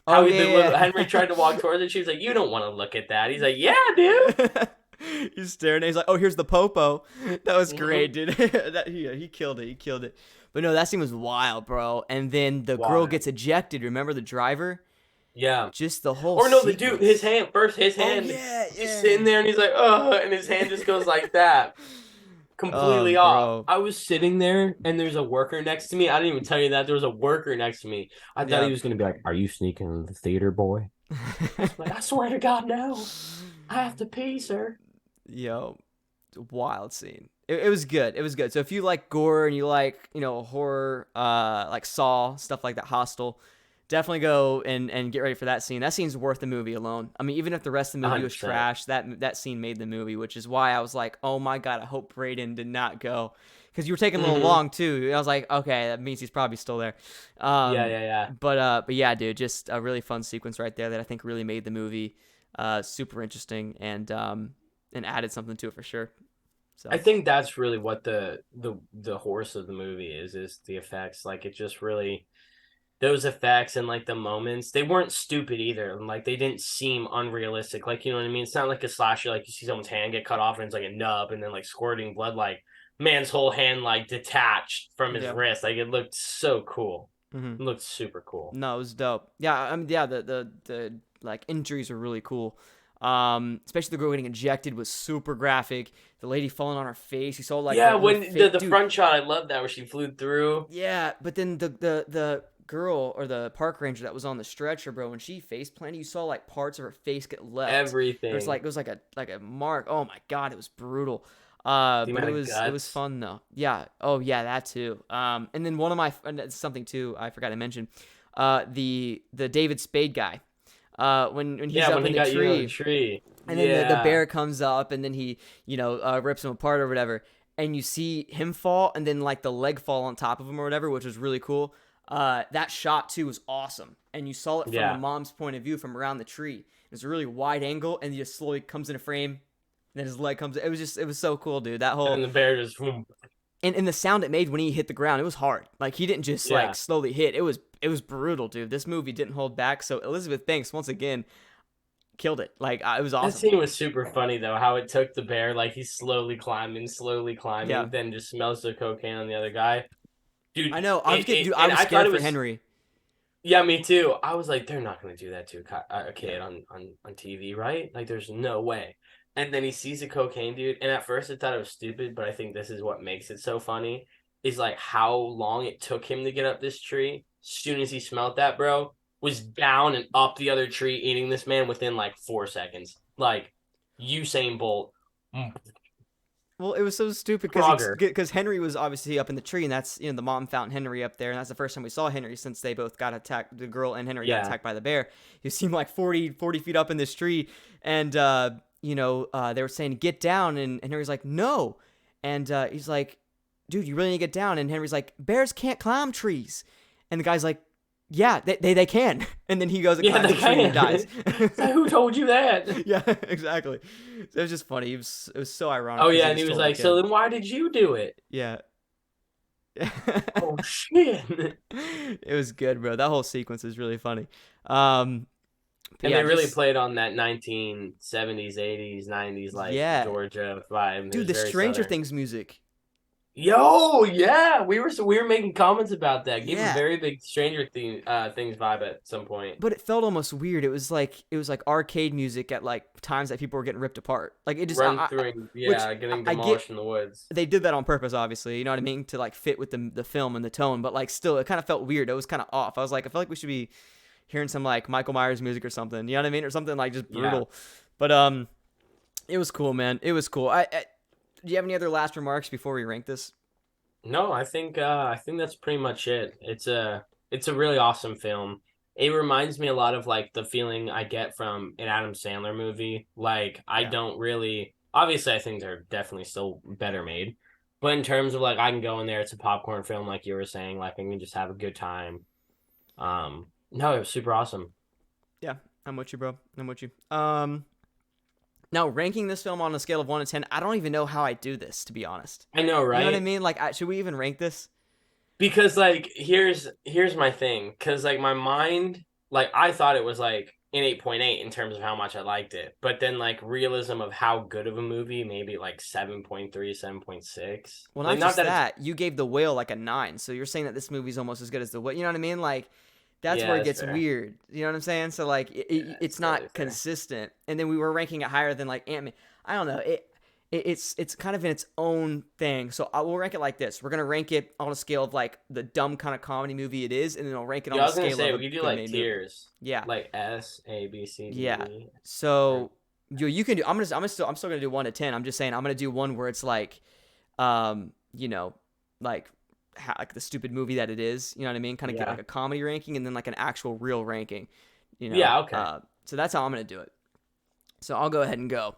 Oh How the little yeah, Henry tried to walk towards it. She was like, "You don't want to look at that." He's like, "Yeah, dude." yeah. He's staring. He's like, "Oh, here's the popo." That was Mm-hmm. great, dude. He killed it. He killed it. But no, that scene was wild, bro. And then the girl Wild. gets ejected. Remember the driver? Yeah. Just the whole Or no, the dude, his sequence. hand first, his Oh hand, yeah, he's yeah. sitting there and he's like, "Oh," and his hand just goes like that, Oh, completely off. bro. I was sitting there and there's a worker next to me. I didn't even tell you that there was a worker next to me. I thought he Yeah. was gonna be like, "Are you sneaking in the theater, boy?" I was like, "I swear to God, no. I have to pee, sir." Yo, wild scene. It was good. It was good. So if you like gore and you like, horror, like Saw, stuff like that, Hostel, definitely go and get ready for that scene. That scene's worth the movie alone. I mean, even if the rest of the movie was 100%. trash, that scene made the movie, which is why I was like, oh my God, I hope Brayden did not go. Because you were taking a little Mm-hmm. long too. I was like, okay, that means he's probably still there. Yeah, Um, yeah, yeah. but yeah, dude, just a really fun sequence right there that I think really made the movie super interesting and added something to it for sure. I So think that's really what the horse of the movie is the effects. Like it just really those effects and like the moments, they weren't stupid either. And like they didn't seem unrealistic. Like you know what I mean? It's not like a slasher like you see someone's hand get cut off and it's like a nub and then like squirting blood like man's whole hand like detached from his yeah. wrist. Like it looked so cool. hmm It looked super cool. No, it was dope. Yeah, I mean, yeah, the like injuries are really cool. Especially the girl getting injected was super graphic. The lady falling on her face. You saw like Yeah, her when face, the dude. front shot, I love that where she flew through Yeah, but then the girl or the park ranger that was on the stretcher, bro, when she face planted, you saw like parts of her face get left. everything. It was like a mark. Oh my god, it was brutal. The But amount of it was guts. fun though. Yeah. Oh yeah, that too. And then one of my and that's something too I forgot to mention. The David Spade guy. When he's Yeah, up when in he the got you on the tree, tree. and then the Yeah. bear comes up, and then he rips him apart or whatever, and you see him fall, and then like the leg fall on top of him or whatever, which was really cool. That shot too was awesome, and you saw it from the Yeah. mom's point of view from around the tree. It's a really wide angle, and he just slowly comes into frame. And then his leg comes. It was so cool, dude. That And whole the bear just boom. and the sound it made when he hit the ground, it was hard. Like he didn't just like Yeah. slowly hit. It was brutal, dude. This movie didn't hold back. So Elizabeth Banks once again killed it. Like it was That awesome. scene was super funny though, how it took the bear, like he's slowly Yeah, climbing, then just smells the cocaine on the other guy. Dude, I know. I was getting, dude. I and was I thought scared it for was Henry. yeah, me too. I was like, they're not gonna do that to a kid on TV, right? Like there's no way. And then he sees the cocaine dude, and at first I thought it was stupid, but I think this is what makes it so funny. is like how long it took him to get up this tree. As soon as he smelled that, bro, was down and up the other tree eating this man within like 4 seconds. Like Usain Bolt. Well, it was so stupid because Henry was obviously up in the tree, and that's, the mom found Henry up there, and that's the first time we saw Henry since they both got attacked. The girl and Henry got attacked by the bear. He seemed like 40 feet up in this tree, and they were saying get down, and Henry's like no, and he's like, dude, you really need to get down, and Henry's like, bears can't climb trees, and the guy's like, yeah, they can. And then he goes and climbs the tree and dies. Who told you that? Yeah, exactly. It was just funny. It was so ironic. Oh, yeah, and he was like, so then why did you do it? Yeah. Oh, shit. It was good, bro. That whole sequence is really funny. And they really played on that 1970s, 80s, 90s, Georgia vibe. Dude, the Stranger Things music. Yo, yeah, we were making comments about that. Give a very big Stranger Things vibe at some point. But it felt almost weird. It was like arcade music at like times that people were getting ripped apart. Like it just getting demolished in the woods. They did that on purpose, obviously. You know what I mean, to like fit with the film and the tone. But like still, it kind of felt weird. It was kind of off. I feel like we should be hearing some like Michael Myers music or something. You know what I mean, or something like just brutal. Yeah. But it was cool, man. It was cool. Do you have any other last remarks before we rank this? No, I think that's pretty much it. It's a really awesome film. It reminds me a lot of like the feeling I get from an Adam Sandler movie. Like I don't really, obviously I think they're definitely still better made, but in terms of like I can go in there, it's a popcorn film like you were saying, like I can just have a good time. No, it was super awesome. Yeah, I'm with you, bro. I'm with you. Now, ranking this film on a scale of 1 to 10, I don't even know how I do this, to be honest. I know, right? You know what I mean? Like, should we even rank this? Because, like, here's my thing. Because, like, my mind, like, I thought it was, like, an 8.8 in terms of how much I liked it. But then, like, realism of how good of a movie, maybe, like, 7.3, 7.6. Well, not just that. You gave The Whale, like, a 9. So you're saying that this movie's almost as good as The Whale. You know what I mean? Like... That's where it gets weird. You know what I'm saying? So, like, it's not consistent. And then we were ranking it higher than, like, Ant-Man. I don't know. It's kind of in its own thing. So we'll rank it like this. We're going to rank it on a scale of, like, the dumb kind of comedy movie it is, and then we'll rank it on a scale of... we could do, like, tiers. Yeah. Like S, A, B, C, D. Yeah. So, you can do... I'm still going to do 1 to 10. I'm just saying I'm going to do one where it's, like, like... like the stupid movie that it is, you know what I mean? Kind of get like a comedy ranking and then like an actual real ranking, you know? Yeah, okay. So that's how I'm going to do it. So I'll go ahead and go.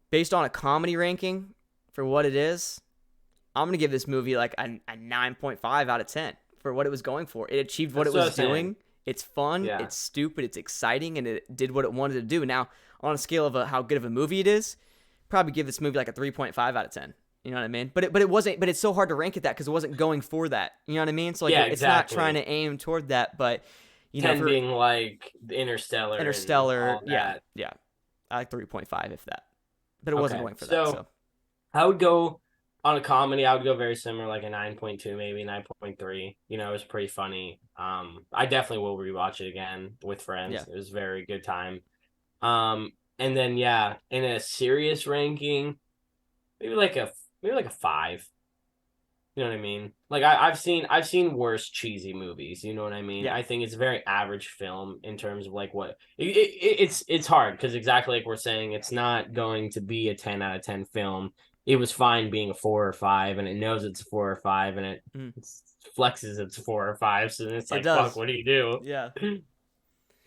Based on a comedy ranking for what it is, I'm going to give this movie like a 9.5 out of 10 for what it was going for. It achieved what it was doing. It's fun, it's stupid, it's exciting, and it did what it wanted to do. Now, on a scale of how good of a movie it is, probably give this movie like a 3.5 out of 10. You know what I mean? But it wasn't. But it's so hard to rank it that because it wasn't going for that. You know what I mean? So like, it's not trying to aim toward that. But 10 being like Interstellar. Yeah. I like 3.5 if that. But it wasn't going for that. So I would go on a comedy. I would go very similar, like a 9.2, maybe 9.3. You know, it was pretty funny. I definitely will rewatch it again with friends. Yeah. It was a very good time. And then in a serious ranking, maybe like a 5. You know what I mean? Like I've seen worse cheesy movies. You know what I mean? Yeah. I think it's a very average film in terms of like what it's hard because exactly like we're saying, it's not going to be a 10 out of 10 film. It was fine being a 4 or 5, and it knows it's a 4 or 5, and it flexes it's 4 or 5. So it's like, fuck, what do you do? Yeah.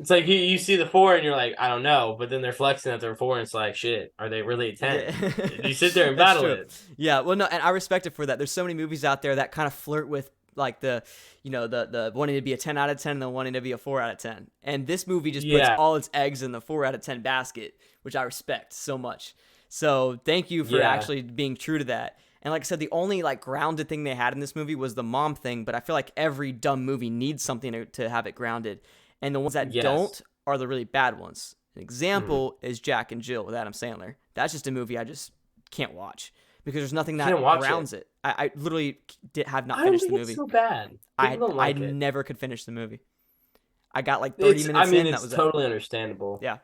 It's like you see the 4 and you're like, I don't know, but then they're flexing at their 4 and it's like, shit, are they really a 10? You sit there and battle it. Yeah, well, no, and I respect it for that. There's so many movies out there that kind of flirt with like the wanting to be a 10 out of 10 and the wanting to be a 4 out of 10. And this movie just puts all its eggs in the 4 out of 10 basket, which I respect so much. So thank you for actually being true to that. And like I said, the only like grounded thing they had in this movie was the mom thing, but I feel like every dumb movie needs something to have it grounded. And the ones that don't are the really bad ones. An example is Jack and Jill with Adam Sandler. That's just a movie I just can't watch because there's nothing that grounds it. I literally have not finished the movie. It's so bad. I never could finish the movie. I got like 30 minutes in. That was totally understandable. Yeah.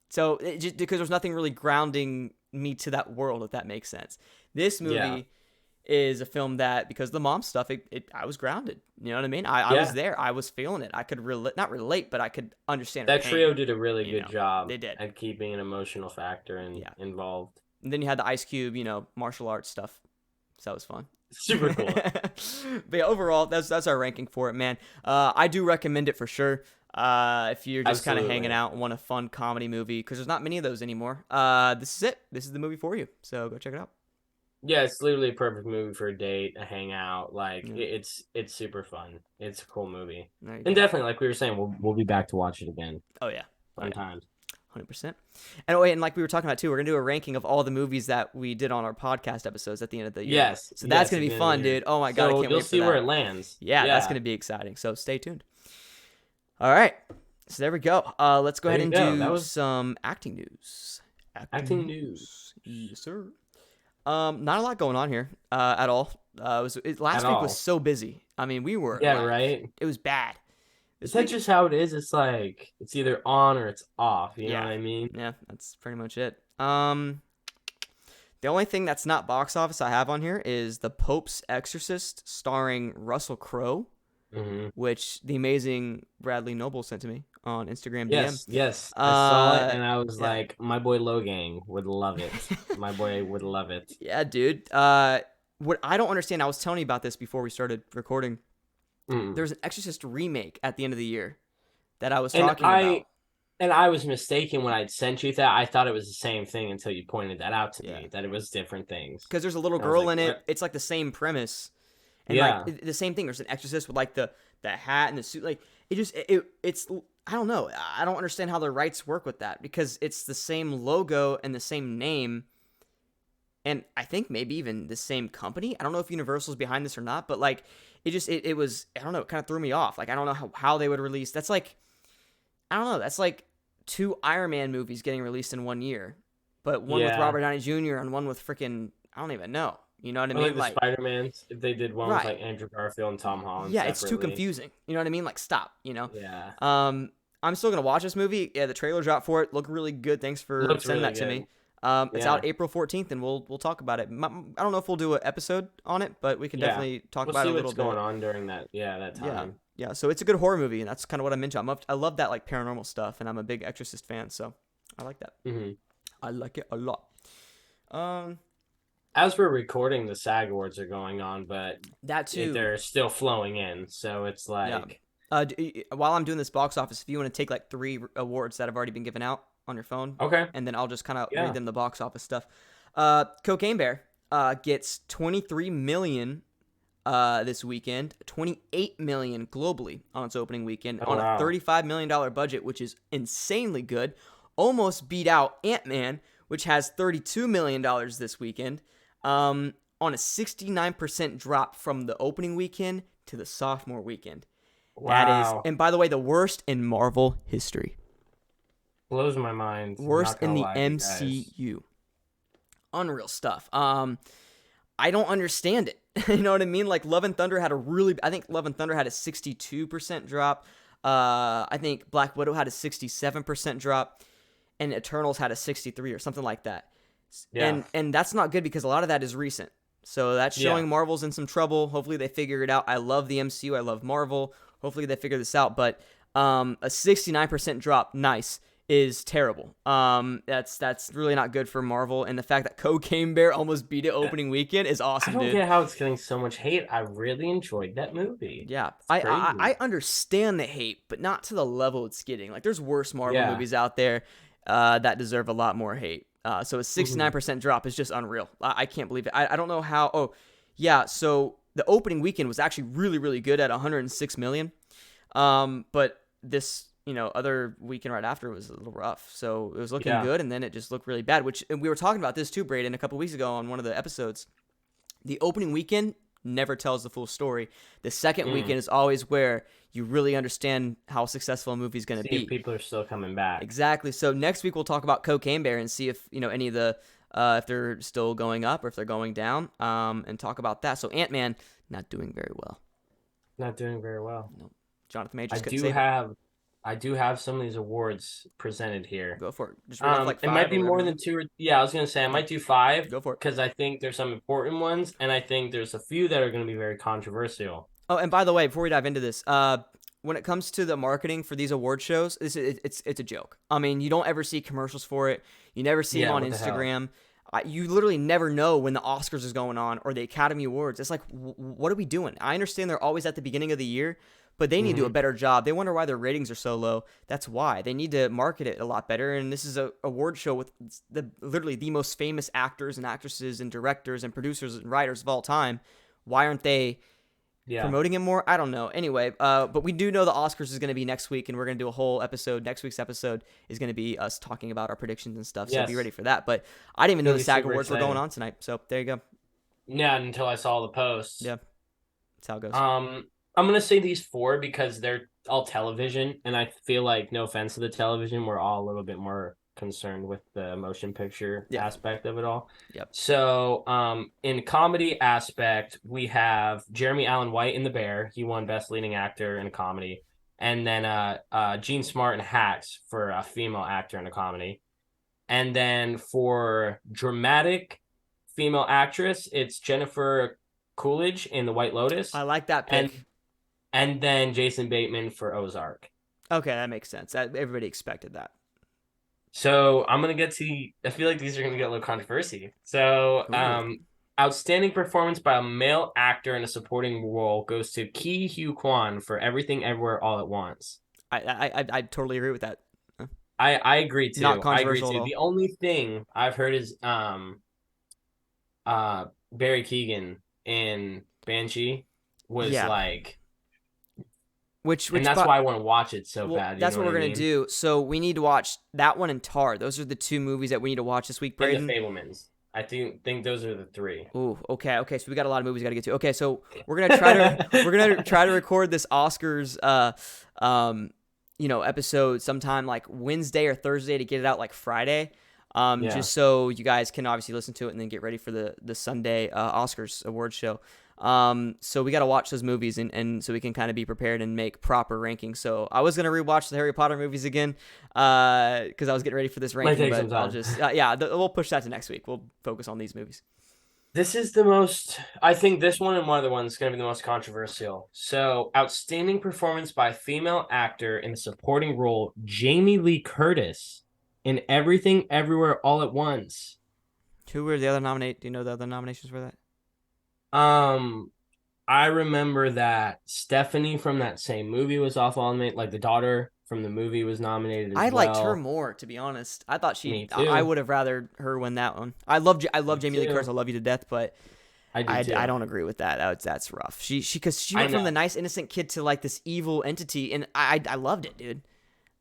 So just because there's nothing really grounding me to that world, if that makes sense. This movie, is a film that, because of the mom stuff, I was grounded. You know what I mean? I was there. I was feeling it. I could not relate, but I could understand her That pain. trio did a really good job. They did at keeping an emotional factor involved. And then you had the Ice Cube, martial arts stuff. So that was fun. Super cool. But yeah, overall, that's our ranking for it, man. I do recommend it for sure. If you're just kind of hanging out and want a fun comedy movie, because there's not many of those anymore. This is it. This is the movie for you. So go check it out. Yeah, it's literally a perfect movie for a date, a hangout. Like it's super fun. It's a cool movie, and definitely, like we were saying, we'll be back to watch it again. Oh yeah, fun times. 100%. And like we were talking about too, we're gonna do a ranking of all the movies that we did on our podcast episodes at the end of the year. Yes. So that's gonna be fun, dude. Oh my god, I can't wait for that. You'll see where it lands. Yeah, that's gonna be exciting. So stay tuned. All right. So there we go. Let's go ahead and do some acting news. Acting news. Yes, sir. Not a lot going on here at all. Last week was so busy. I mean, we were. Yeah, right. It was bad. Is that just how it is? It's like it's either on or it's off. You know what I mean? Yeah, that's pretty much it. The only thing that's not box office I have on here is The Pope's Exorcist, starring Russell Crowe, which the amazing Bradley Noble sent to me on Instagram DM. Yes. I saw it and I was like, my boy Logan would love it. My boy would love it. Yeah, dude. What I don't understand, I was telling you about this before we started recording. There's an Exorcist remake at the end of the year that I was talking about. And I was mistaken when I'd sent you that. I thought it was the same thing until you pointed that out to me, that it was different things. Because there's a little girl in it. What? It's like the same premise. And like the same thing. There's an Exorcist with like the hat and the suit. Like it's I don't know. I don't understand how the rights work with that, because it's the same logo and the same name. And I think maybe even the same company. I don't know if Universal's behind this or not, but like it was, I don't know, it kind of threw me off. Like I don't know how they would release. That's like, I don't know. That's like 2 Iron Man movies getting released in 1 year, but one with Robert Downey Jr. and one with freaking, I don't even know. You know what I mean? Like the Spider-Mans, if they did one with like Andrew Garfield and Tom Holland. Yeah, it's too confusing. You know what I mean? Like stop. Yeah. I'm still gonna watch this movie. Yeah, the trailer dropped for it. Looked really good. Thanks for sending that to me. It's out April 14th, and we'll talk about it. I don't know if we'll do an episode on it, but we can definitely talk about it a little bit. We'll see what's going on during that time. Yeah. So it's a good horror movie, and that's kind of what I'm into. I love that like paranormal stuff, and I'm a big Exorcist fan, so I like that. I like it a lot. As we're recording, the SAG Awards are going on, but that too, they're still flowing in, so it's like. While I'm doing this box office, if you want to take like 3 awards that have already been given out on your phone, okay, and then I'll just kind of read them the box office stuff. Cocaine Bear gets $23 million this weekend, $28 million globally on its opening weekend on a $35 million budget, which is insanely good. Almost beat out Ant-Man, which has $32 million this weekend, on a 69% drop from the opening weekend to the sophomore weekend. Wow. That is, and by the way, the worst in Marvel history. Blows my mind. Worst in the MCU. Unreal stuff. I don't understand it. You know what I mean? Like Love and Thunder had I think Love and Thunder had a 62% drop. I think Black Widow had a 67% drop, and Eternals had a 63 or something like that. Yeah. And that's not good, because a lot of that is recent. So that's showing Marvel's in some trouble. Hopefully they figure it out. I love the MCU. I love Marvel. Hopefully they figure this out. But a 69% drop, is terrible. That's really not good for Marvel. And the fact that Cocaine Bear almost beat it opening weekend is awesome, dude. I don't get how it's getting so much hate. I really enjoyed that movie. Yeah, I understand the hate, but not to the level it's getting. Like there's worse Marvel movies out there that deserve a lot more hate. So a 69% drop is just unreal. I can't believe it. I don't know how. Oh, yeah. So the opening weekend was actually really, really good at 106 million. But this, other weekend right after was a little rough. So it was looking good, and then it just looked really bad. And we were talking about this too, Brayden, a couple weeks ago on one of the episodes. The opening weekend never tells the full story. The second weekend is always where you really understand how successful a movie is going to be. If people are still coming back. Exactly. So next week we'll talk about Cocaine Bear and see if any of the if they're still going up or if they're going down, and talk about that. So Ant-Man not doing very well. Not doing very well. No. Jonathan Majors. I do have some of these awards presented here. Go for it. Just read off like It 5 might or be whatever more you than want. two. Yeah, I was gonna say I Yeah, might do five go for it. because I think there's some important ones, and I think there's a few that are gonna be very controversial. Oh, and by the way, before we dive into this, when it comes to the marketing for these award shows, it's a joke. I mean, you don't ever see commercials for it. You never see them Yeah, on what the hell? Instagram. You literally never know when the Oscars is going on or the Academy Awards. It's like, what are we doing? I understand they're always at the beginning of the year, but they need to do a better job. They wonder why their ratings are so low. That's why they need to market it a lot better. And this is a award show with literally the most famous actors and actresses and directors and producers and writers of all time. Why aren't they Yeah. promoting it more? I don't know. Anyway, but we do know the Oscars is going to be next week, and we're going to do a whole episode. Next week's episode is going to be us talking about our predictions and stuff, so be ready Yes. for that. But I didn't even know Gonna the be SAG super Awards were going exciting. on tonight, so there you go. Yeah, until I saw the posts. Yeah, that's how it goes. I'm gonna say these four because they're all television, and I feel like, no offense to the television, we're all a little bit more concerned with the motion picture Yeah, aspect of it all. yep. So, in comedy aspect, we have Jeremy Allen White in The Bear. He won Best Leading Actor in a Comedy, and then Gene Smart in Hacks for a female actor in a comedy. And then for dramatic female actress, it's Jennifer Coolidge in The White Lotus, I like that and pick. and then Jason Bateman for Ozark. Okay, that makes sense. Everybody expected that. So I'm gonna get to. I feel like these are gonna get a little controversy. So, Ooh, outstanding performance by a male actor in a supporting role goes to Ki Hugh Kwan for Everything Everywhere All at Once. I totally agree with that. I agree Not too. I agree controversial at too. all. The only thing I've heard is Barry Keoghan in Banshee was Yeah, like, which and which that's but why I want to watch it so well, bad. You that's know what what I we're gonna mean? do. So we need to watch that one and Tar. Those are the two movies that we need to watch this week, And The Brayden. Fablemans. I think those are the three. Ooh, okay. So we got a lot of movies we got to get to. Okay, so we're gonna try to record this Oscars episode sometime like Wednesday or Thursday to get it out like Friday. Yeah. Just so you guys can obviously listen to it and then get ready for the Sunday Oscars award show. So we got to watch those movies and so we can kind of be prepared and make proper rankings. So I was going to rewatch the Harry Potter movies again, cause I was getting ready for this Might ranking, take but some I'll time. just, we'll push that to next week. We'll focus on these movies. This is the most, I think this one and one of the ones is going to be the most controversial. So, outstanding performance by a female actor in a supporting role, Jamie Lee Curtis in Everything Everywhere All at Once. Who were the other nominate? Do you know the other nominations for that? Um, I remember that Stephanie from that same movie was off on it. Like the daughter from the movie was nominated as I liked her well. more, to be honest. I thought Me I too. would have rather her win that one. I love Me Jamie Lee Curtis. too. I love you to death, but I do I too. don't agree with that. That's rough. Because she I went from the know. nice innocent kid to like this evil entity, and I loved it, dude.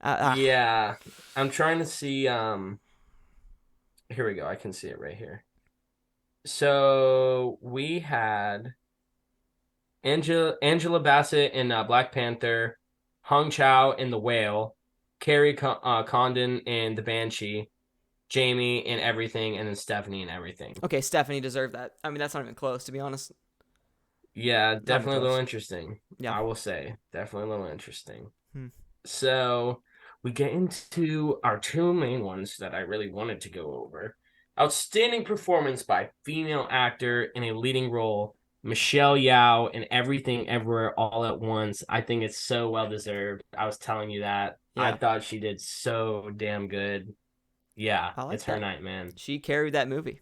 Yeah. I'm trying to see. Here we go. I can see it right here. So we had Angela Bassett in Black Panther, Hong Chow in The Whale, Condon in The Banshee, Jamie in Everything, and then Stephanie in Everything. Okay, Stephanie deserved that. I mean, that's not even close, to be honest. Yeah, Not even definitely a little close. interesting. Yeah. I will say, definitely a little interesting. Hmm. So we get into our two main ones that I really wanted to go over. Outstanding performance by female actor in a leading role, Michelle Yeoh in Everything Everywhere All at Once. I think it's so well deserved. I was telling you that. I Yeah, thought she did so damn good. Yeah, I like it's her that. night, man. She carried that movie.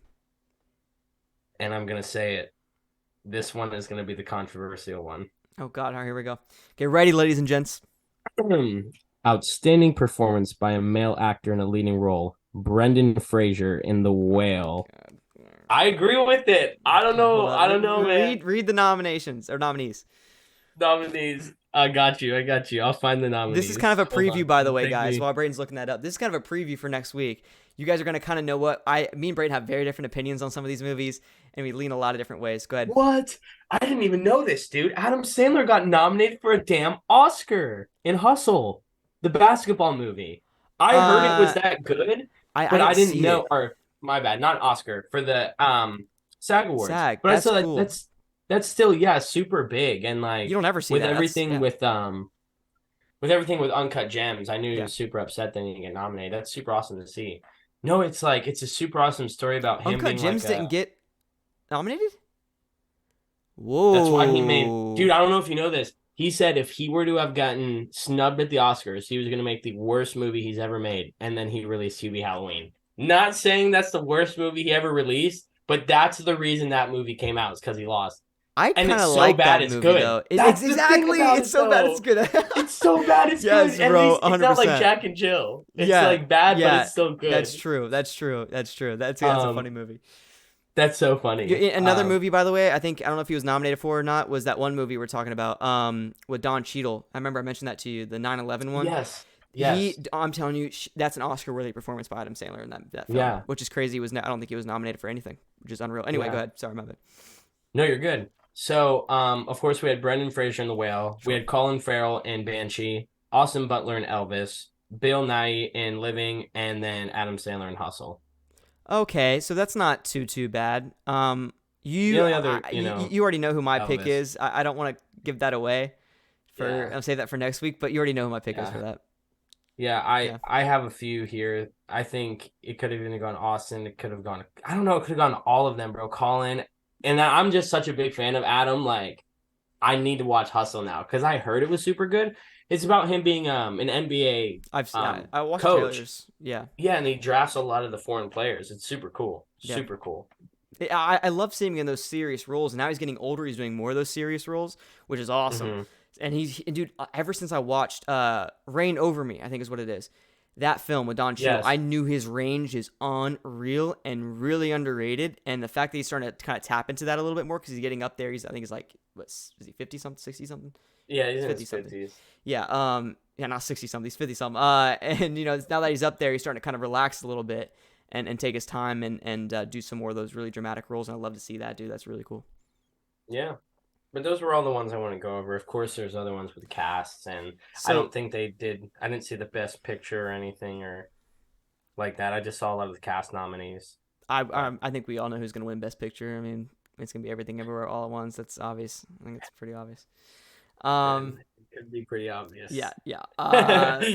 And I'm gonna say it. This one is gonna be the controversial one. Oh God, all right, here we go. Get ready, ladies and gents. Outstanding performance by a male actor in a leading role, Brendan Fraser in The Whale. God. I agree with it. I don't Okay, hold know. I on. don't know, man. Read the nominations or nominees. Nominees. I got you. I got you. I'll find the This is nominees. kind of a Hold preview, on. by the It'll way, take guys. me. While Braden's looking that up, this is kind of a preview for next week. You guys are gonna kind of know me and Braden have very different opinions on some of these movies, and we lean a lot of different ways. Go ahead. What? I didn't even know this, dude. Adam Sandler got nominated for a damn Oscar in Hustle, the basketball movie. I heard it was Uh, that good, I but I didn't didn't see know. it. Or my bad, not Oscar for the SAG Awards. SAG, But I that's saw that cool. that's still, yeah, super big, and You like don't ever see with that. That's everything yeah. with with everything with Uncut Gems, I knew he Yeah. was super upset that he didn't get nominated. That's super awesome to see. No, it's like it's a super awesome story about him Uncut being like Gems a. didn't get nominated? That's why he made. Whoa. Dude, I don't know if you know this. He said if he were to have gotten snubbed at the Oscars, he was going to make the worst movie he's ever made, and then he released Hubie Halloween. Not saying that's the worst movie he ever released, but that's the reason that movie came out is because he lost. I And kind it's of so like bad that it's movie good. though. That's the thing Exactly. about It's it, so bad it's though. good. It's so bad it's Yes, good. At bro. least it's not like 100%. Jack and Jill. It's Yeah. like bad, but Yeah. it's still That's good. true. That's true. That's true. That's a funny movie. That's so funny. Another movie, by the way, I don't know if he was nominated for or not, was that one movie we're talking about, with Don Cheadle. I remember I mentioned that to you, the 9/11 one. Yes. Yes. I'm telling you, that's an Oscar-worthy performance by Adam Sandler in that film, Yeah. which is crazy. I don't think he was nominated for anything, which is unreal. Anyway, Go ahead. Sorry, my bad. No, you're good. So, of course, we had Brendan Fraser in The Whale. Sure. We had Colin Farrell in Banshee, Austin Butler in Elvis, Bill Nighy in Living, and then Adam Sandler in Hustle. Okay, so that's not too bad. The only other, you already know who my pick Elvis. is. I don't want to give that away. Yeah. I'll save that for next week, but you already know who my pick is for that. Yeah, I have a few here. I think it could have even gone Austin. It could have gone. I don't know. It could have gone all of them, bro. Colin, and I'm just such a big fan of Adam. Like, I need to watch Hustle now because I heard it was super good. It's about him being an NBA I watched coach. trailers. Yeah. Yeah, and he drafts a lot of the foreign players. It's super cool. Yeah. Super cool. I love seeing him in those serious roles. And now he's getting older. He's doing more of those serious roles, which is awesome. Mm-hmm. And dude, ever since I watched Reign Over Me, I think is what it is, that film with Don Cheadle, Yes. I knew his range is unreal and really underrated. And the fact that he's starting to kind of tap into that a little bit more because he's getting up there. I think he's like, is he 50 something, 60 something? Yeah, he's in 50 his something. 50s. Yeah, yeah, not 60 something, he's 50 something. And now that he's up there, he's starting to kind of relax a little bit and take his time and do some more of those really dramatic roles. And I love to see that, dude. That's really cool. Yeah. But those were all the ones I want to go over. Of course, there's other ones with casts, and I don't think they did. I didn't see the best picture or anything or like that. I just saw a lot of the cast nominees. I think we all know who's going to win Best Picture. I mean, it's going to be Everything Everywhere All at Once. That's obvious. I think it's pretty obvious. It could be pretty obvious. Yeah.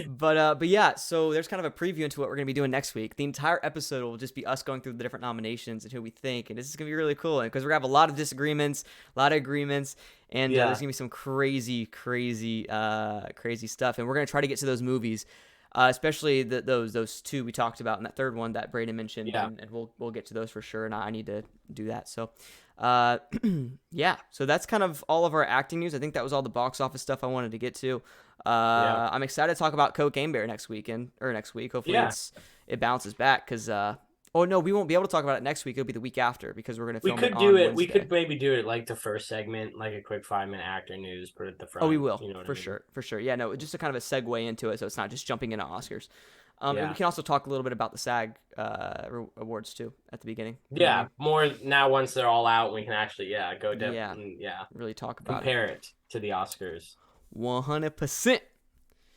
But yeah, so there's kind of a preview into what we're going to be doing next week. The entire episode will just be us going through the different nominations and who we think, and this is going to be really cool because we're going to have a lot of disagreements, a lot of agreements, and there's going to be some crazy stuff, and we're going to try to get to those movies, especially those two we talked about, and that third one that Brayden mentioned, and we'll get to those for sure, and I need to do that, so... yeah, so that's kind of all of our acting news. I think that was all the box office stuff I wanted to get to. I'm excited to talk about Cocaine Bear next week. Hopefully it bounces back because oh no, we won't be able to talk about it next week. It'll be the week after because we're gonna film it on Wednesday. We could maybe do it like the first segment, like a quick 5-minute actor news, put it at the front. Oh, we will, you know what for I mean? sure, for sure. Yeah, no, just a kind of a segue into it, so it's not just jumping into Oscars. And Yeah. we can also talk a little bit about the SAG awards too at the beginning. Yeah, more now once they're all out, we can actually go really talk about compare it to the Oscars. 100%.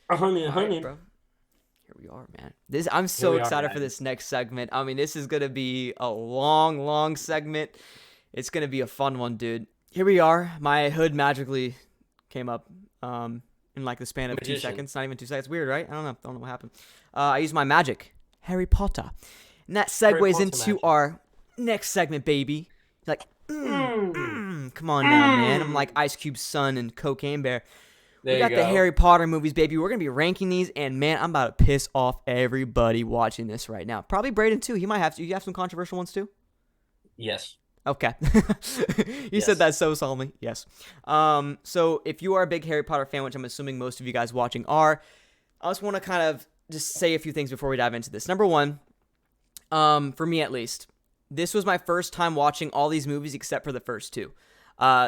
100. Bro. Here we are, man. I'm so excited for this next segment. I mean, this is gonna be a long segment. It's gonna be a fun one, dude. Here we are. My hood magically came up in like the span of 2 seconds. Not even 2 seconds. Weird, right? I don't know what happened. I used my magic, Harry Potter, and that segues into our next segment, baby. Like, come on now, man. I'm like Ice Cube's son and Cocaine Bear. We got the Harry Potter movies, baby. We're going to be ranking these, and man, I'm about to piss off everybody watching this right now. Probably Brayden, too. He might have to. You have some controversial ones, too? Yes. Okay. You said that so solemnly. Yes. So if you are a big Harry Potter fan, which I'm assuming most of you guys watching are, I just want to kind of just say a few things before we dive into this. Number one, for me at least, this was my first time watching all these movies except for the first two.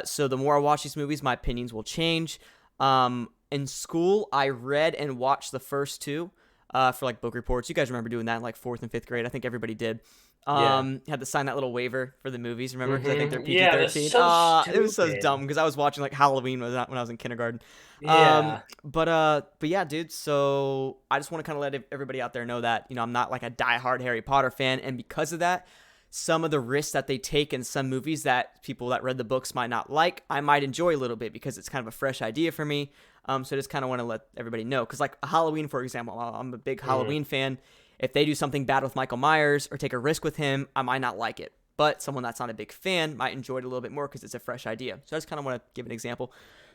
So the more I watch these movies, my opinions will change. In school, I read and watched the first two for like book reports. You guys remember doing that in like 4th and 5th grade? I think everybody did. Had to sign that little waiver for the movies, remember? Because I think they're PG-13. It was so dumb because I was watching like Halloween when I was in kindergarten. But yeah, dude. So I just want to kind of let everybody out there know that I'm not like a diehard Harry Potter fan, and because of that, some of the risks that they take in some movies that people that read the books might not like, I might enjoy a little bit because it's kind of a fresh idea for me. So I just kind of want to let everybody know, because like Halloween, for example, I'm a big Halloween fan. If they do something bad with Michael Myers or take a risk with him, I might not like it. But someone that's not a big fan might enjoy it a little bit more because it's a fresh idea. So I just kind of want to give an example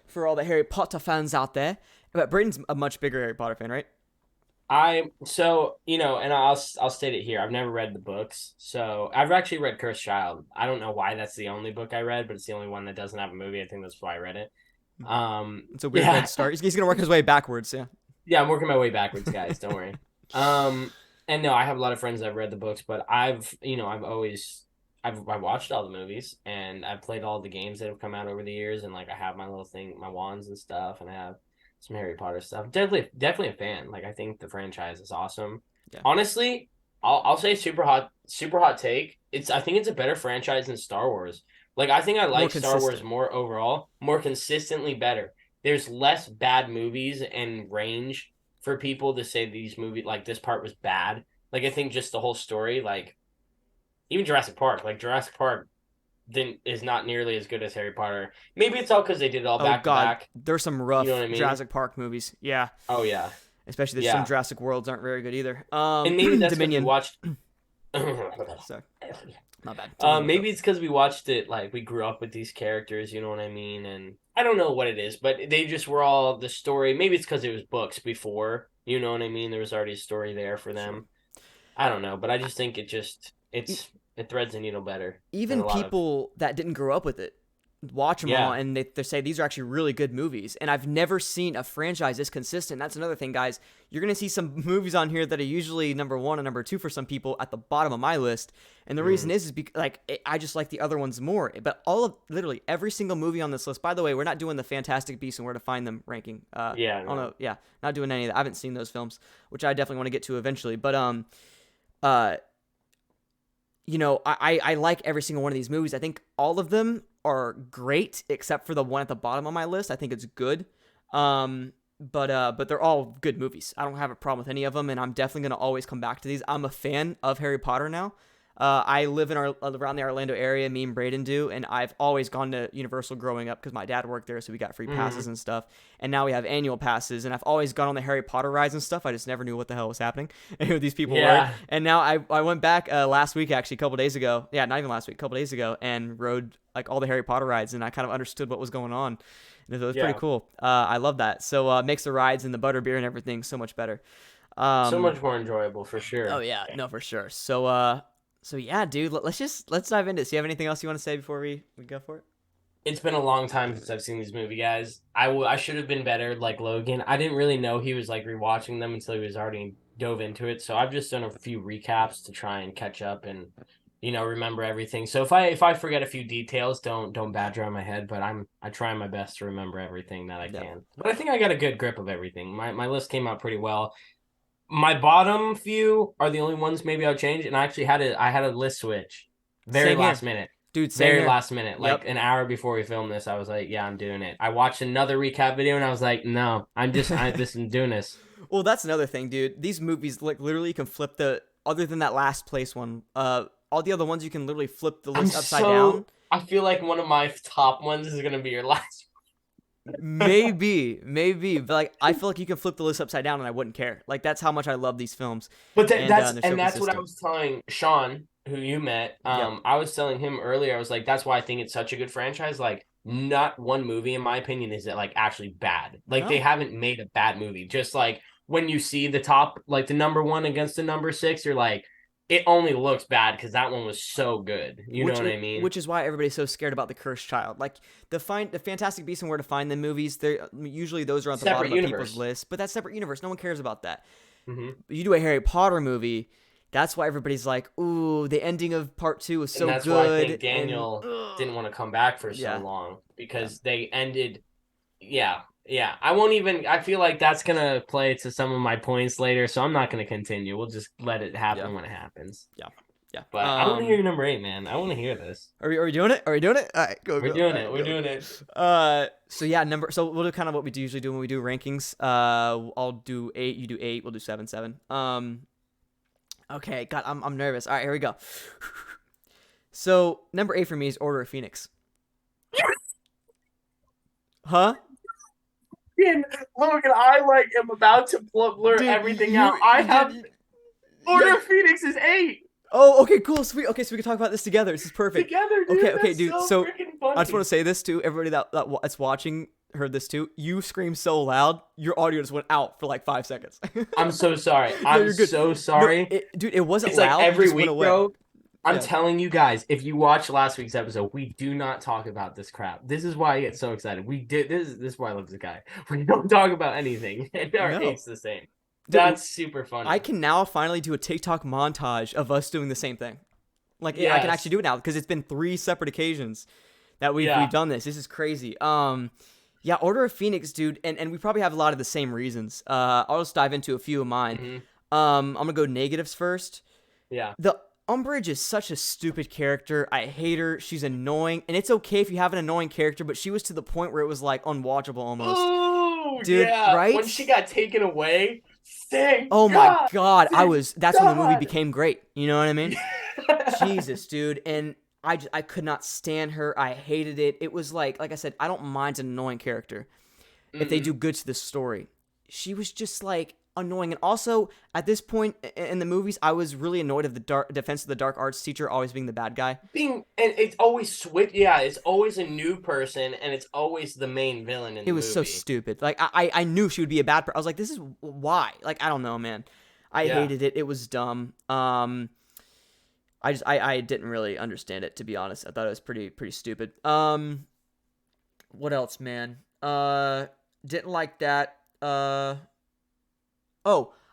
for all the Harry Potter fans out there. But Brayden's a much bigger Harry Potter fan, right? And I'll state it here. I've never read the books, so I've actually read Cursed Child. I don't know why that's the only book I read, but it's the only one that doesn't have a movie. I think that's why I read it. It's a weird way to start. He's gonna work his way backwards. Yeah. Yeah, I'm working my way backwards, guys. Don't worry. And no, I have a lot of friends that have read the books, but I've watched all the movies and I've played all the games that have come out over the years, and like I have my little thing, my wands and stuff, and I have some Harry Potter stuff. Definitely a fan. Like I think the franchise is awesome. Yeah. Honestly, I'll say super hot take. I think it's a better franchise than Star Wars. Like I think I like Star Wars more overall, more consistently better. There's less bad movies and range for people to say these movies like this part was bad. Like I think just the whole story, like even Jurassic Park is not nearly as good as Harry Potter. Maybe it's all because they did it all back to back. There's some rough Jurassic Park movies. Yeah. Oh yeah. Especially some Jurassic Worlds aren't very good either. And maybe that's Dominion. We watched. Sorry. Not bad. Maybe it's because we watched it, like we grew up with these characters, you know what I mean? And I don't know what it is, but they just were all the story. Maybe it's because it was books before, you know what I mean? There was already a story there for them. I don't know, but I just think it threads the needle better. Even people that didn't grow up with it watch them all, and they say these are actually really good movies. And I've never seen a franchise this consistent. That's another thing, guys. You're going to see some movies on here that are usually number 1 and number 2 for some people at the bottom of my list. And the reason is because I just like the other ones more. But literally every single movie on this list, by the way, we're not doing the Fantastic Beasts and Where to Find Them ranking. Not doing any of that. I haven't seen those films, which I definitely want to get to eventually. But, I like every single one of these movies. I think all of them are great, except for the one at the bottom of my list. I think it's good. But they're all good movies. I don't have a problem with any of them, and I'm definitely going to always come back to these. I'm a fan of Harry Potter now. I live around the Orlando area, me and Brayden do, and I've always gone to Universal growing up because my dad worked there, so we got free passes and stuff. And now we have annual passes, and I've always gone on the Harry Potter rides and stuff. I just never knew what the hell was happening and who these people were. And now I went back last week, actually, a couple days ago. Yeah, not even last week, a couple days ago, and rode like all the Harry Potter rides, and I kind of understood what was going on. And it was pretty cool. I love that. So it makes the rides and the butterbeer and everything so much better. So much more enjoyable, for sure. Oh, yeah. No, for sure. So yeah, dude, let's dive into it. Do you have anything else you want to say before we go for it? It's been a long time since I've seen these movie guys. I should have been better like Logan. I didn't really know he was like rewatching them until he was already dove into it. So I've just done a few recaps to try and catch up and remember everything. So if I forget a few details, don't badger on my head, but I try my best to remember everything that I can. But I think I got a good grip of everything. My list came out pretty well. My bottom few are the only ones maybe I'll change, and I actually had a list switch very last minute. Dude, very last minute. Like an hour before we filmed this, I was like, yeah, I'm doing it. I watched another recap video and I was like, no, I'm doing this. Well, that's another thing, dude. These movies, like, literally you can flip other than that last place one, all the other ones you can literally flip the list upside down. I feel like one of my top ones is going to be your last Maybe, but like I feel like you can flip the list upside down and I wouldn't care. Like that's how much I love these films. But that's what I was telling Sean, who you met. I was telling him earlier. I was like, that's why I think it's such a good franchise. Like, not one movie, in my opinion, is like actually bad. Like they haven't made a bad movie. Just like when you see the top, like the number 1 against the number 6, you're like, it only looks bad because that one was so good. You know what I mean? Which is why everybody's so scared about The Cursed Child. Like, the Fantastic Beasts and Where to Find Them movies, usually those are on the bottom of people's list. But that's separate universe. No one cares about that. Mm-hmm. You do a Harry Potter movie, that's why everybody's like, ooh, the ending of part 2 was so good. And that's why I think Daniel didn't want to come back for so long. Because they ended... Yeah, I feel like that's going to play to some of my points later, so I'm not going to continue. We'll just let it happen when it happens. Yeah. But I want to hear your number 8, man. I want to hear this. Are we doing it? All right, go. We're doing it. So we'll do kind of what we usually do when we do rankings. I'll do 8, you do 8, we'll do 7. Okay, God, I'm nervous. All right, here we go. So, number 8 for me is Order of Phoenix. Huh? Logan, I like am about to blur everything out. I have Order of Phoenix is 8. Oh, okay, cool, sweet. Okay, so we can talk about this together. This is perfect. Together, dude. Okay, dude. So freaking funny. I just want to say this too. Everybody that's watching heard this too. You screamed so loud, your audio just went out for like 5 seconds. I'm so sorry. I'm so sorry, dude. It wasn't it's loud. Like every week, went away. bro. I'm telling you guys, if you watch last week's episode, we do not talk about this crap. This is why I get so excited. We did this is why I love this guy. We don't talk about anything, and our hate's the same. That's super funny. I can now finally do a TikTok montage of us doing the same thing. Like, I can actually do it now because it's been 3 separate occasions that we've done this. This is crazy. Order of Phoenix, dude, and we probably have a lot of the same reasons. I'll just dive into a few of mine. Mm-hmm. I'm gonna go negatives first. Yeah. The Umbridge is such a stupid character. I hate her. She's annoying, and it's okay if you have an annoying character, but she was to the point where it was like unwatchable almost. Oh, dude, yeah. Right? When she got taken away. My God. That's when the movie became great. You know what I mean? Jesus, dude. And I could not stand her. I hated it. It was like I said, I don't mind an annoying character if they do good to the story. She was just like annoying. And also at this point in the movies, I was really annoyed of the Defense of the Dark Arts teacher always being the bad guy. And it's always switch. Yeah, it's always a new person, and it's always the main villain in the movie. It was so stupid. Like I knew she would be a bad person. I was like, this is why. Like, I don't know, man. I hated it. It was dumb. I didn't really understand it, to be honest. I thought it was pretty stupid. What else, man? Didn't like that.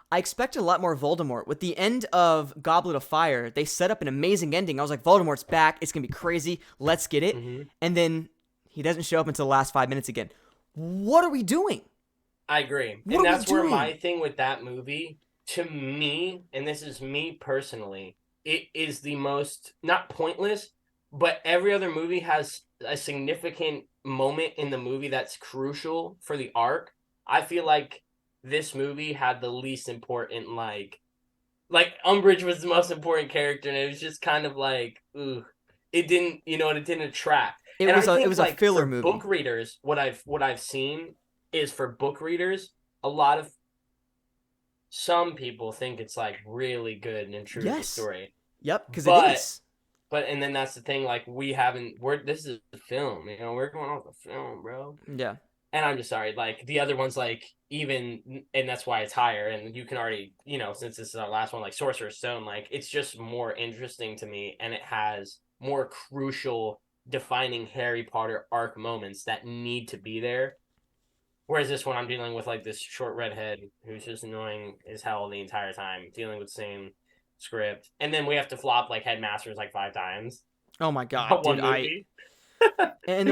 I expected a lot more Voldemort. With the end of Goblet of Fire, they set up an amazing ending. I was like, Voldemort's back. It's going to be crazy. Let's get it. Mm-hmm. And then he doesn't show up until the last 5 minutes again. What are we doing? I agree. And that's where my thing with that movie, to me, and this is me personally, it is the most, not pointless, but every other movie has a significant moment in the movie that's crucial for the arc. I feel like this movie had the least important, like Umbridge was the most important character, and it was just kind of like, ooh, it didn't attract. It was a filler movie. Book readers, what I've seen is for book readers, some people think it's like really good and true to the story. Yep, because it is. But and then that's the thing, like this is a film, we're going off the film, bro. Yeah. And I'm just sorry, like the other ones, like even, and that's why it's higher. And you can already, since this is our last one, like Sorcerer's Stone, like it's just more interesting to me, and it has more crucial, defining Harry Potter arc moments that need to be there. Whereas this one, I'm dealing with like this short redhead who's just annoying as hell the entire time, dealing with the same script, and then we have to flop like Headmasters like 5 times. Oh my God, dude! And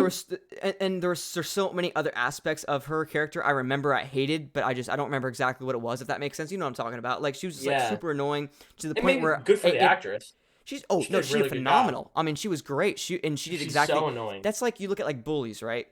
there's so many other aspects of her character I remember I hated, but I don't remember exactly what it was, if that makes sense. You know what I'm talking about? Like, she was just like super annoying to the point where good for the actress. She's really phenomenal. I mean, she was great. She did exactly. So annoying. That's like, you look at like bullies, right?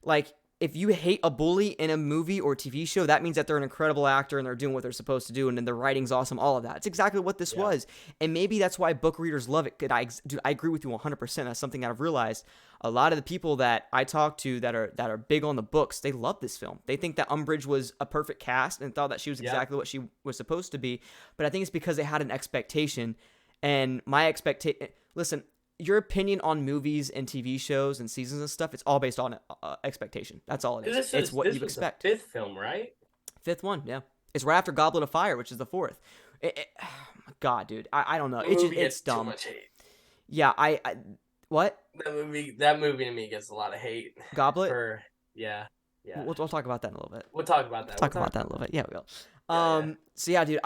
Like, if you hate a bully in a movie or TV show, that means that they're an incredible actor and they're doing what they're supposed to do, and then the writing's awesome, all of that. It's exactly what this was. And maybe that's why book readers love it. I agree with you 100%. That's something I've realized. A lot of the people that I talk to that are big on the books, they love this film. They think that Umbridge was a perfect cast and thought that she was exactly what she was supposed to be. But I think it's because they had an expectation. And my expectation... Listen, your opinion on movies and TV shows and seasons and stuff, it's all based on expectation. That's all it is. It's what you expect. This was the 5th film, right? 5th one, yeah. It's right after Goblet of Fire, which is the 4th. Oh my God, dude. I don't know. It's dumb. Too much hate. Yeah, what? That movie to me gets a lot of hate. Goblet? Yeah. We'll talk about that in a little bit. We'll talk about that. Talk about that in a little bit. Yeah, we will. So yeah, dude,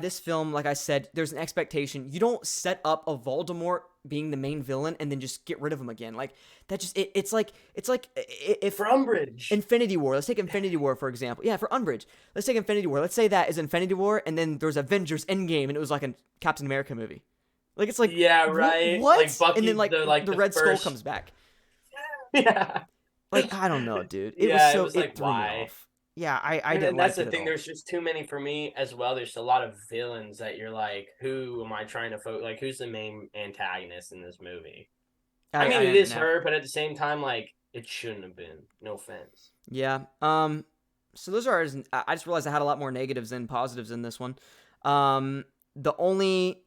this film, like I said, there's an expectation. You don't set up a Voldemort being the main villain and then just get rid of him again. Like, that just it's like if for Umbridge, Infinity War. Let's take Infinity War for example. Yeah, for Umbridge. Let's take Infinity War. Let's say that is Infinity War, and then there's Avengers Endgame, and it was like a Captain America movie. Like, it's like, yeah, right. What? Like Bucky, and then the Red Skull comes back. Yeah. Like, I don't know, dude. It was like, threw why? me off. Yeah, I didn't. That's like the thing. There's just too many for me as well. There's a lot of villains that you're like, who am I trying to focus? Like, who's the main antagonist in this movie? I mean, it is her, but at the same time, like, it shouldn't have been. No offense. Yeah. So those are. I just realized I had a lot more negatives than positives in this one. The only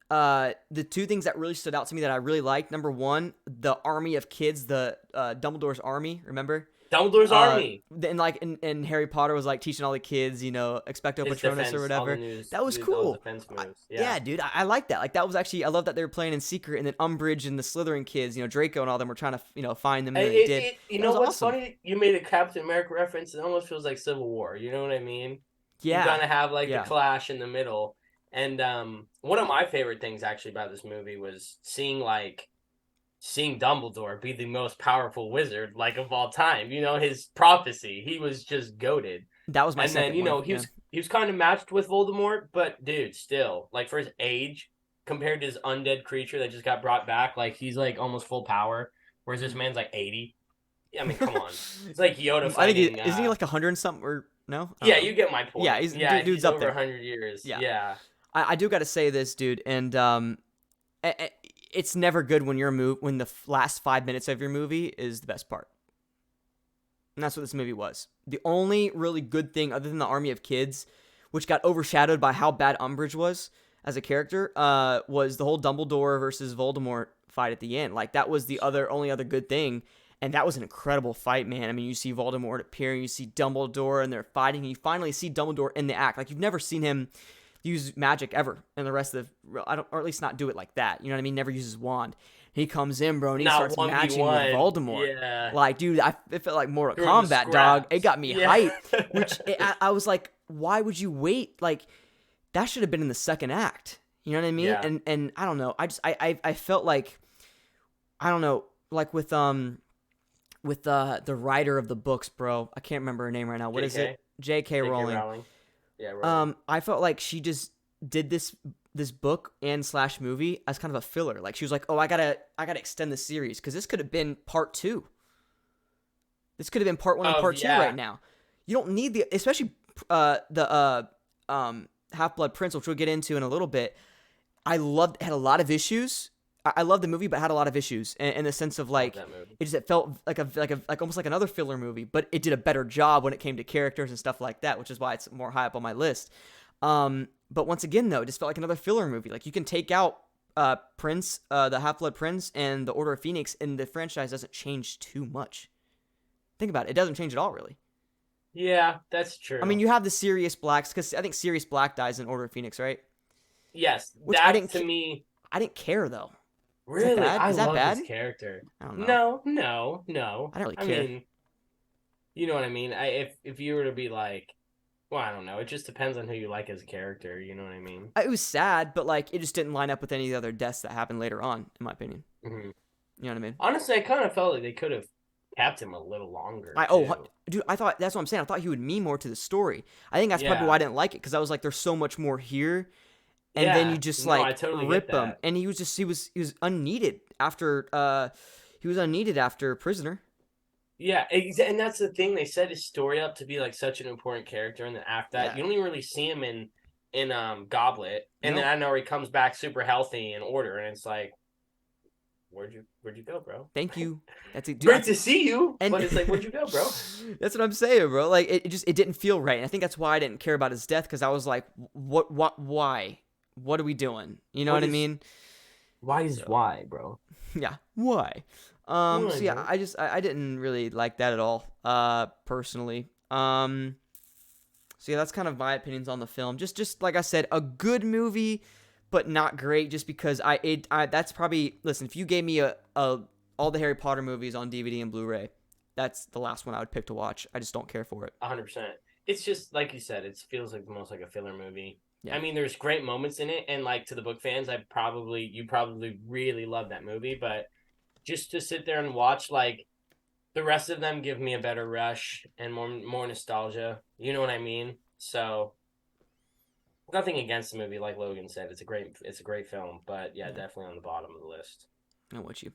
the two things that really stood out to me that I really liked. Number one, the army of kids, the Dumbledore's army. Remember? Dumbledore's army. And like in Harry Potter was like teaching all the kids, Expecto His Patronus defense, or whatever. That was all cool. defense moves. Yeah, dude, I like that. Like that was actually, I love that they were playing in secret, and then Umbridge and the Slytherin kids, Draco and all them were trying to And find them. And they did. You know what's funny? You made a Captain America reference. It almost feels like Civil War. You know what I mean? Yeah. You kind of have like the clash in the middle. And one of my favorite things actually about this movie was seeing Dumbledore be the most powerful wizard of all time. His prophecy. He was just goated. That was my second one. He was kind of matched with Voldemort, but dude, still, for his age compared to his undead creature that just got brought back, he's almost full power, whereas this man's 80. I mean, come on. It's like Yoda fighting. I think isn't he 100 and something or no? Yeah, you get my point. Yeah, dude's he's up over there. 100 years. Yeah. Yeah. I do got to say this, dude, and it's never good when when the last 5 minutes of your movie is the best part. And that's what this movie was. The only really good thing, other than the army of kids, which got overshadowed by how bad Umbridge was as a character, was the whole Dumbledore versus Voldemort fight at the end. That was the only other good thing. And that was an incredible fight, man. I mean, you see Voldemort appearing, you see Dumbledore, and they're fighting, and you finally see Dumbledore in the act. You've never seen him use magic ever in the rest of or at least not do it like that. You know what I mean? Never uses wand. He comes in, bro, and he starts matching with Voldemort. Yeah. Dude, it felt like Mortal Kombat, dog. It got me hyped. Which I was like, why would you wait? That should have been in the second act. You know what I mean? Yeah. And I don't know. I felt like, I don't know, with the writer of the books, bro. I can't remember her name right now. What is it? J.K. Rowling. Yeah, Rowling. I felt like she just did this book and / movie as kind of a filler. She was like, oh, I gotta extend the series because this could have been part 2. This could have been part 1 and part 2 right now. You don't need especially the Half-Blood Prince, which we'll get into in a little bit. Had a lot of issues. I love the movie, but had a lot of issues in the sense of it felt like almost like another filler movie, but it did a better job when it came to characters and stuff like that, which is why it's more high up on my list. But once again, though, it just felt like another filler movie. You can take out Prince, the Half-Blood Prince, and the Order of Phoenix, and the franchise doesn't change too much. Think about it; it doesn't change at all, really. Yeah, that's true. I mean, you have the Sirius Blacks because I think Sirius Black dies in Order of Phoenix, right? Yes, which I didn't care though. Really? I love bad? His character. I don't know. No. I don't really care. Mean, you know what I mean? If you were to be well, I don't know. It just depends on who you like as a character. You know what I mean? It was sad, but it just didn't line up with any of the other deaths that happened later on, in my opinion. Mm-hmm. You know what I mean? Honestly, I kind of felt like they could have kept him a little longer. Dude, I thought that's what I'm saying. I thought he would mean more to the story. I think that's probably why I didn't like it because I was like, there's so much more here. And then you just totally rip him, and he was unneeded after Prisoner. Yeah, and that's the thing. They set his story up to be such an important character, and then after that, you don't even really see him in Goblet. And then I know he comes back super healthy in Order, and it's where'd you go, bro? Thank you. That's great to see you. But it's where'd you go, bro? That's what I'm saying, bro. It didn't feel right, and I think that's why I didn't care about his death because I was like, why? What are we doing? You know what I mean? Why, bro? Yeah, why? So yeah, I didn't really like that at all, personally. So yeah, that's kind of my opinions on the film. Just like I said, a good movie, but not great. Just because that's probably, listen, if you gave me all the Harry Potter movies on DVD and Blu-ray, that's the last one I would pick to watch. I just don't care for it. 100%. It's just like you said. It feels the most like a filler movie. Yeah. I mean, there's great moments in it, and to the book fans, you probably really love that movie, but just to sit there and watch, the rest of them give me a better rush and more nostalgia. You know what I mean? So, nothing against the movie, like Logan said. It's a great film, but yeah, definitely on the bottom of the list. I'm with you.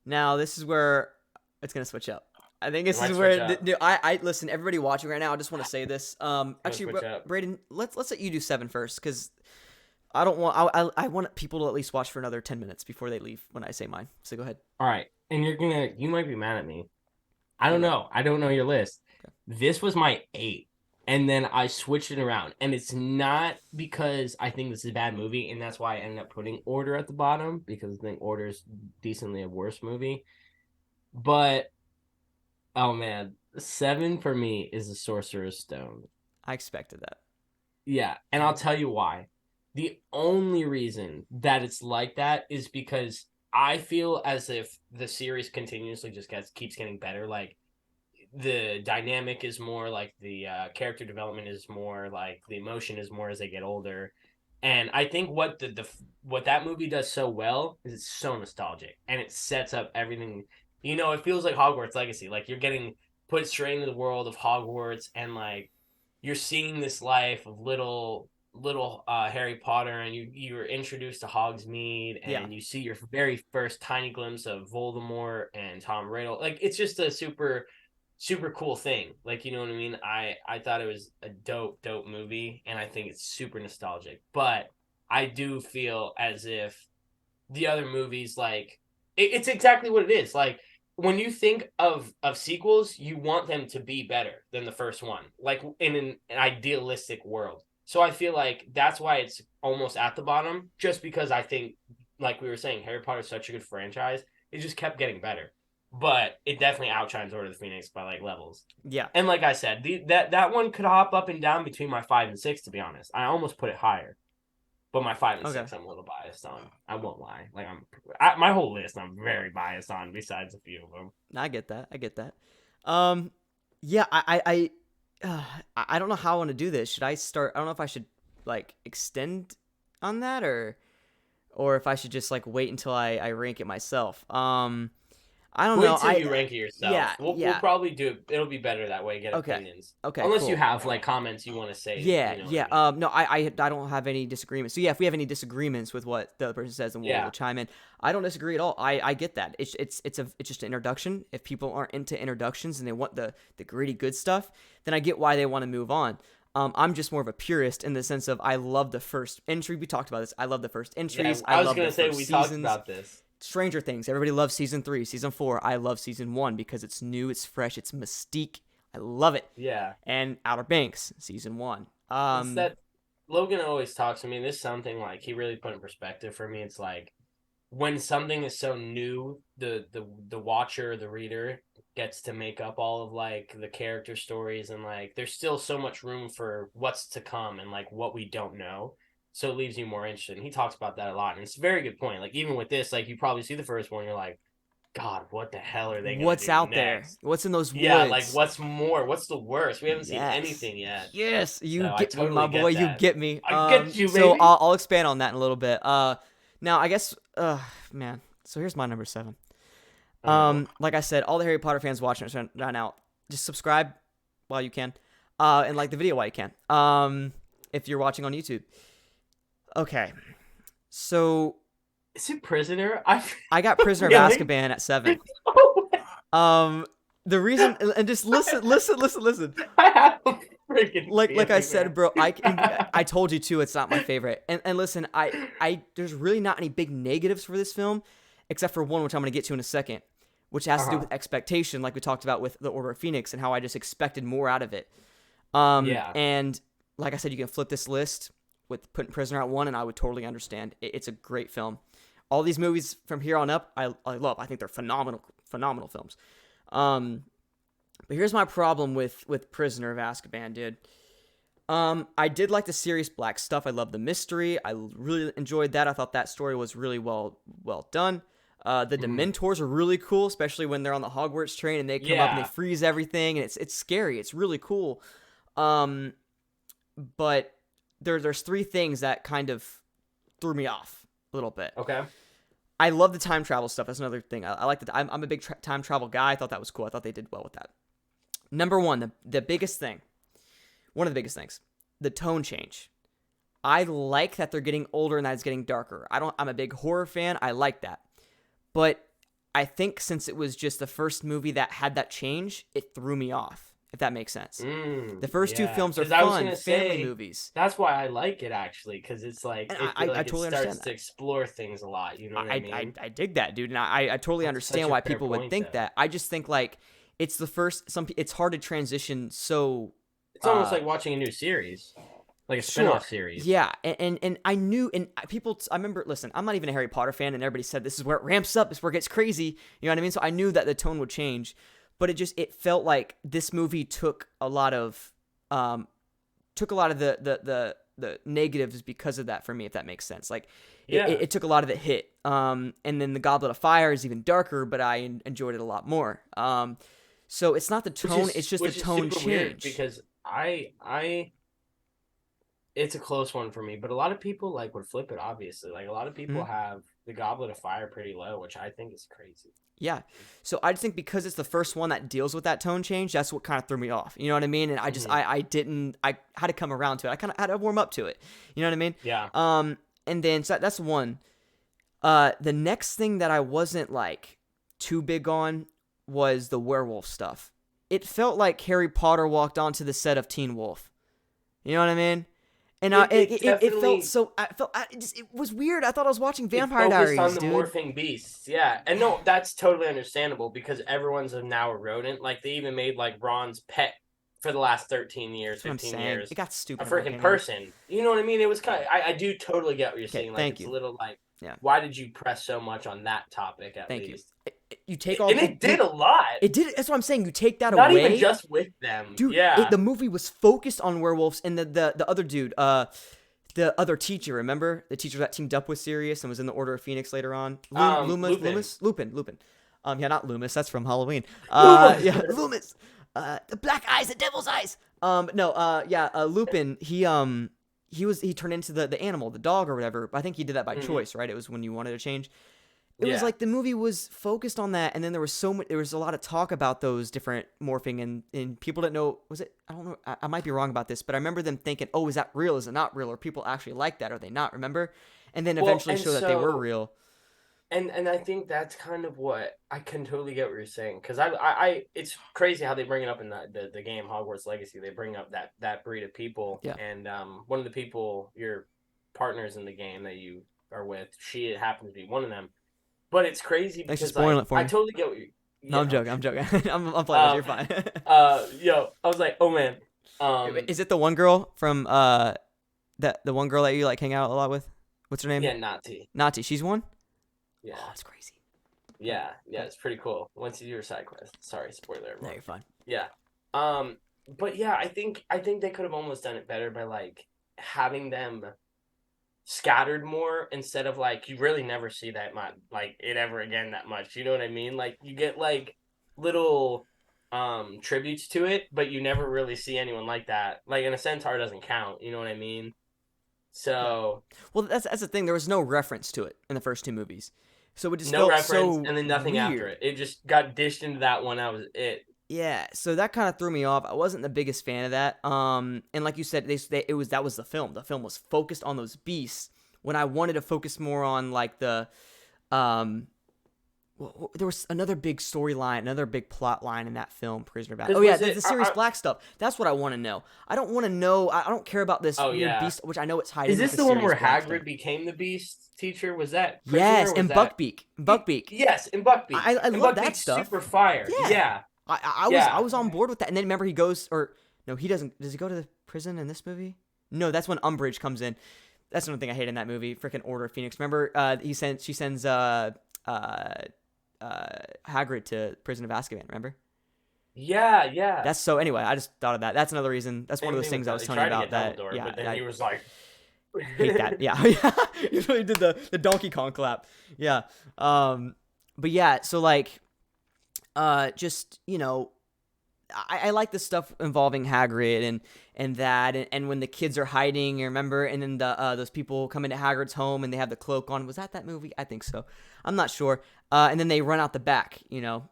Now, this is where it's gonna switch up. I think this is where I listen. Everybody watching right now, I just want to say this. Actually, Brayden, let's let you do 7 first, because I don't want. I want people to at least watch for another 10 minutes before they leave when I say mine. So go ahead. All right, and you might be mad at me. I don't know. I don't know your list. This was my 8. And then I switched it around. And it's not because I think this is a bad movie, and that's why I ended up putting Order at the bottom, because I think Order is decently a worse movie. But, oh man, 7 for me is The Sorcerer's Stone. I expected that. Yeah, and I'll tell you why. The only reason that it's like that is because I feel as if the series continuously just keeps getting better. Like, the dynamic is more, like the character development is more, like the emotion is more as they get older. And I think what what that movie does so well is it's so nostalgic, and it sets up everything. It feels like Hogwarts Legacy. Like, you're getting put straight into the world of Hogwarts, and like you're seeing this life of little Harry Potter, and you're introduced to Hogsmeade, and you see your very first tiny glimpse of Voldemort and Tom Riddle. Like, it's just a super cool thing. Like, you know what I mean? I thought it was a dope movie, and I think it's super nostalgic. But I do feel as if the other movies, like, it's exactly what it is. Like, when you think of sequels, you want them to be better than the first one, like in an idealistic world. So I feel like that's why it's almost at the bottom, just because I think, like we were saying, Harry Potter is such a good franchise. It just kept getting better. But it definitely outshines Order of the Phoenix by, like, levels. Yeah. And like I said, that one could hop up and down between my 5 and 6, to be honest. I almost put it higher. But my 5 and 6, I'm a little biased on. I won't lie. Like, my whole list, I'm very biased on, besides a few of them. I get that. Yeah, I don't know how I want to do this. Should I start? I don't know if I should, like, extend on that, or if I should just, like, wait until I rank it myself. I don't know. Wait till you rank it yourself. Yeah, we'll probably do it. It'll be better that way. Get opinions. Okay. Unless cool. you have, like, comments you want to say. Yeah. I mean? No, I don't have any disagreements. So yeah, if we have any disagreements with what the other person says, then we'll chime in. I don't disagree at all. I get that. It's just an introduction. If people aren't into introductions and they want the gritty good stuff, then I get why they want to move on. I'm just more of a purist in the sense of I love the first entry. We talked about this. I love the first entries. Yeah, I was going to say we talked about this. Stranger Things. Everybody loves season 3, season 4. I love season 1 because it's new, it's fresh, it's mystique. I love it. Yeah. And Outer Banks, season 1. It's that Logan always talks to me. This is something, like, he really put in perspective for me. It's like, when something is so new, the watcher, the reader, gets to make up all of, like, the character stories, and, like, there's still so much room for what's to come and, like, what we don't know. So it leaves you more interested. And he talks about that a lot. And it's a very good point. Like, even with this, like, you probably see the first one, you're like, God, what the hell are they going to do What's out next? there? What's in those woods? Yeah, like, what's more? What's the worst? We haven't seen anything yet. Yes, you so get me, my boy. You get me. I get you, baby. So I'll expand on that in a little bit. Now, I guess, man. So here's my number 7. Like I said, all the Harry Potter fans watching us right now, just subscribe while you can, and like the video while you can. If you're watching on YouTube. Okay, so is it Prisoner? I got Prisoner of Azkaban at 7. The reason, and just listen. I have a freaking like I said, bro. I told you too. It's not my favorite. And listen, I there's really not any big negatives for this film, except for one, which I'm gonna get to in a second, which has to do with expectation, like we talked about with the Order of Phoenix, and how I just expected more out of it. And like I said, you can flip this list with putting Prisoner at 1, and I would totally understand. It's a great film. All these movies from here on up, I love. I think they're phenomenal films. But here's my problem with Prisoner of Azkaban, dude. I did like the serious black stuff. I love the mystery. I really enjoyed that. I thought that story was really well done. The Dementors are really cool, especially when they're on the Hogwarts train and they come up and they freeze everything, and it's scary. It's really cool. But there's 3 things that kind of threw me off a little bit. Okay. I love the time travel stuff. That's another thing. I like that. I'm a big time travel guy. I thought that was cool. I thought they did well with that. Number 1, the biggest thing, one of the biggest things, the tone change. I like that they're getting older and that it's getting darker. I'm a big horror fan. I like that. But I think since it was just the first movie that had that change, it threw me off, if that makes sense. The first 2 films are fun, family movies. That's why I like it, actually, because it's like, I totally it starts to explore things a lot. You know what I mean? I dig that, dude. And I totally understand why people would think that. I just think, like, it's the first. It's hard to transition. So it's almost like watching a new series, like a spinoff series. Yeah, and I knew, and people. I remember. Listen, I'm not even a Harry Potter fan, and everybody said this is where it ramps up. This is where it gets crazy. You know what I mean? So I knew that the tone would change, but it felt like this movie took a lot of the negatives because of that for me, if that makes sense. Like, it took a lot of the hit. And then the Goblet of Fire is even darker, but I enjoyed it a lot more. So it's not the tone; it's just the tone change. Because it's a close one for me, but a lot of people like would flip it. Obviously, like a lot of people have the Goblet of Fire pretty low, which I think is crazy. Yeah. So I just think because it's the first one that deals with that tone change, that's what kind of threw me off. You know what I mean? And I just, I had to come around to it. I kind of had to warm up to it. You know what I mean? Yeah. And then, so that's one. The next thing that I wasn't like too big on was the werewolf stuff. It felt like Harry Potter walked onto the set of Teen Wolf. You know what I mean? And it felt so. It was weird. I thought I was watching Vampire Diaries, on the dude. morphing beasts, yeah. And no, that's totally understandable because everyone's now a rodent. Like they even made like Ron's pet for the last 13 years, 15 years. It got stupid. A freaking person. You know what I mean? It was kind of. I do totally get what you're saying. Like thank it's you. a little like. Yeah. Why did you press so much on that topic? At Thank least? you. You take all, and it did a lot. It did. That's what I'm saying. You take that Not away. Not even just with them, dude. Yeah. The movie was focused on werewolves, and the other dude, the other teacher. Remember the teacher that teamed up with Sirius and was in the Order of Phoenix later on. Lupin. Yeah, not Loomis. That's from Halloween. Yeah, Loomis. The black eyes, the devil's eyes. Lupin. He turned into the animal, the dog or whatever. I think he did that by choice, right? It was when you wanted to change. It was like the movie was focused on that, and then there was a lot of talk about those different morphing, and people didn't know. Was it? I don't know. I might be wrong about this, but I remember them thinking, "Oh, is that real? Is it not real? Or people actually like that? Or they not?" Remember? And then eventually show that they were real. And I think that's kind of what I can totally get what you're saying, because I it's crazy how they bring it up in the game Hogwarts Legacy. They bring up that breed of people, and one of the people, your partners in the game that you are with, she happens to be one of them. But it's crazy because thanks for spoiling it for me. I totally get what you. No, I'm joking. I'm playing. You're fine. Yo, I was like, oh man. Is it the one girl from the one girl that you like hang out a lot with? What's her name? Yeah, Nati. Nati. She's one. Yeah, that's crazy. Yeah, it's pretty cool. Once you do your side quest. Sorry, spoiler. Everyone. No, you're fine. Yeah. But yeah, I think they could have almost done it better by like having them scattered more instead of like you really never see that much like it ever again that much. You know what I mean? Like you get like little tributes to it, but you never really see anyone like that. Like in a centaur doesn't count. You know what I mean? So well, that's the thing. There was no reference to it in the first two movies, so it just no felt reference, so and then nothing weird. after it. It just got dished into that one. That was it. Yeah, so that kind of threw me off. I wasn't the biggest fan of that. And like you said, that was the film. The film was focused on those beasts. When I wanted to focus more on like there was another big storyline, another big plot line in that film, Prisoner of Azkaban. Oh yeah, the Sirius Black stuff. That's what I want to know. I don't want to know. I don't care about this weird beast, which I know it's hiding. Is this the one where Hagrid became the beast teacher? Was that Prisoner, yes? And Buckbeak. Yes, and Buckbeak. I love that stuff. Super fire. Yeah. I was on board with that. And then remember he goes, or no, he doesn't. Does he go to the prison in this movie? No, that's when Umbridge comes in. That's another thing I hate in that movie. Freaking Order of Phoenix. Remember, she sends Hagrid to Prison of Azkaban. Remember? Yeah. That's so. Anyway, I just thought of that. That's another reason. That's one of those things I was telling you about. That but then he was like, hate that. Yeah. He really did the Donkey Kong clap. Yeah. But yeah. So like, just I like the stuff involving Hagrid and that and when the kids are hiding, you remember, and then those people come into Hagrid's home and they have the cloak on. Was that movie? I think so. I'm not sure. And then they run out the back,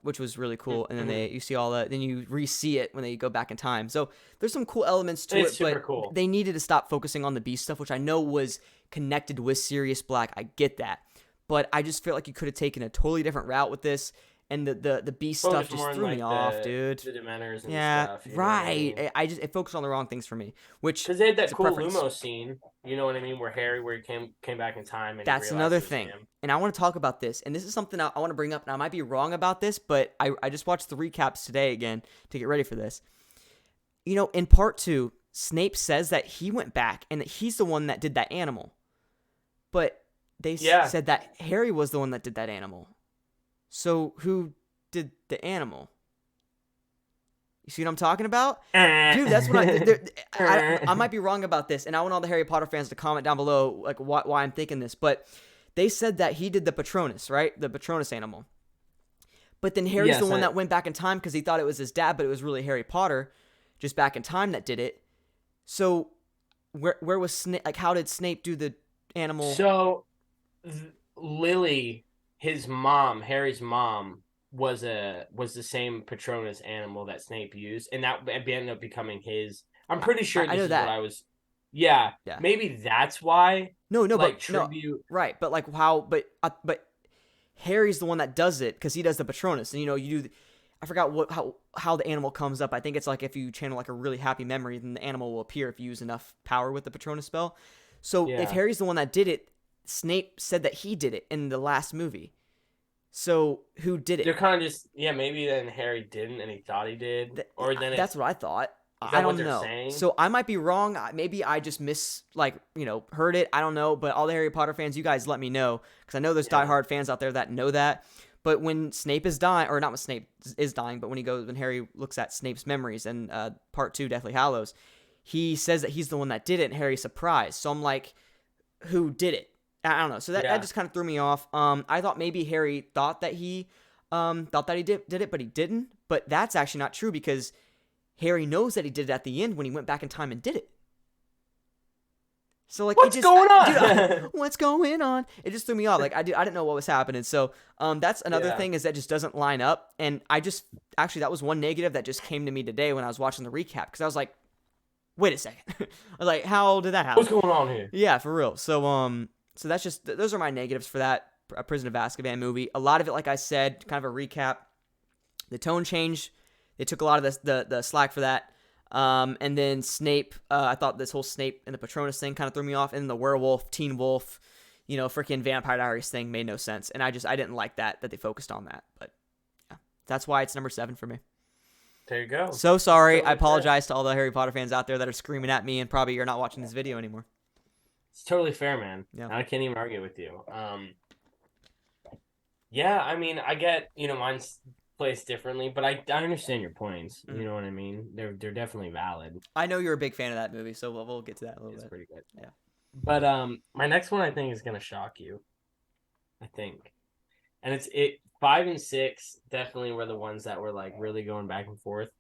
which was really cool. And then you see all that. Then you re-see it when they go back in time. So there's some cool elements to it, but cool. They needed to stop focusing on the beast stuff, which I know was connected with Sirius Black. I get that, but I just feel like you could have taken a totally different route with this. and the beast Focus stuff more just on threw me like off, dude. the Dementors and Yeah, stuff. You know what I right. mean? It focused on the wrong things for me, which Because they had is that a cool preference. Lumos scene. You know what I mean? Where he came back in time and he That's realized another it was thing. him. And I want to talk about this. And this is something I want to bring up. And I might be wrong about this, but I just watched the recaps today again to get ready for this. You know, in part 2, Snape says that he went back and that he's the one that did that animal. But they said that Harry was the one that did that animal. So who did the animal? You see what I'm talking about? Dude, that's what I might be wrong about this, and I want all the Harry Potter fans to comment down below like why I'm thinking this, but they said that he did the Patronus, right? The Patronus animal. But then Harry's the one that went back in time because he thought it was his dad, but it was really Harry Potter, just back in time, that did it. So where was Snape? Like, how did Snape do the animal? So Lily, his mom, Harry's mom, was the same Patronus animal that Snape used, and that ended up becoming his. I'm pretty sure I this know is that. what I was. Yeah, Yeah. maybe that's why. No, like but tribute. no, right? But like how? But Harry's the one that does it because he does the Patronus, and you do. I forgot how the animal comes up. I think it's like if you channel like a really happy memory, then the animal will appear if you use enough power with the Patronus spell. So if Harry's the one that did it, Snape said that he did it in the last movie. So who did it? They're kind of just maybe then Harry didn't and he thought he did, or then that's what I thought. Is I that don't what they're know. saying? So I might be wrong. Maybe I just heard it. I don't know. But all the Harry Potter fans, you guys let me know because I know there's diehard fans out there that know that. But when Snape is dying, or not when Snape is dying, but when Harry looks at Snape's memories in part 2, Deathly Hallows, he says that he's the one that did it, and Harry's surprised. So I'm like, who did it? I don't know. So that just kind of threw me off. I thought maybe Harry thought that he did it, but he didn't. But that's actually not true because Harry knows that he did it at the end when he went back in time and did it. So like, what's going on? Dude, what's going on? It just threw me off. Like I didn't know what was happening. So that's another thing is that just doesn't line up. And that was one negative that just came to me today when I was watching the recap because I was like, wait a second, I was like, how did that happen? What's going on here? Yeah, for real. So that's just those are my negatives for that Prison of Azkaban movie. A lot of it, like I said, kind of a recap. The tone change, they took a lot of the slack for that. And then Snape, I thought this whole Snape and the Patronus thing kind of threw me off. And the werewolf, Teen Wolf, freaking Vampire Diaries thing made no sense. And I didn't like that they focused on that. But yeah, that's why it's number 7 for me. There you go. So sorry. I apologize to all the Harry Potter fans out there that are screaming at me and probably you're not watching this video anymore. It's totally fair, man. Yeah. I can't even argue with you. Yeah, I mean, I get, mine's placed differently, but I understand your points. You know what I mean? They're definitely valid. I know you're a big fan of that movie, so we'll get to that a little bit. It's pretty good. Yeah. But my next one I think is gonna shock you. I think. And it's 5 and 6 definitely were the ones that were like really going back and forth.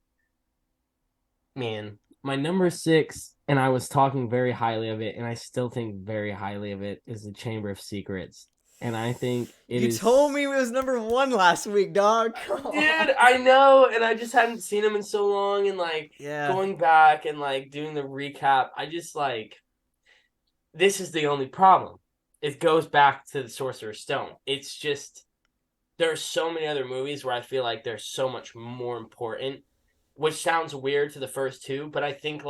Man, my number 6, and I was talking very highly of it, and I still think very highly of it, is the Chamber of Secrets. And I think you told me it was number 1 last week, dog. Dude, I know, and I just hadn't seen him in so long, and going back and doing the recap, I just this is the only problem. It goes back to the Sorcerer's Stone. It's just there are so many other movies where I feel like they're so much more important, which sounds weird to the first 2, but I think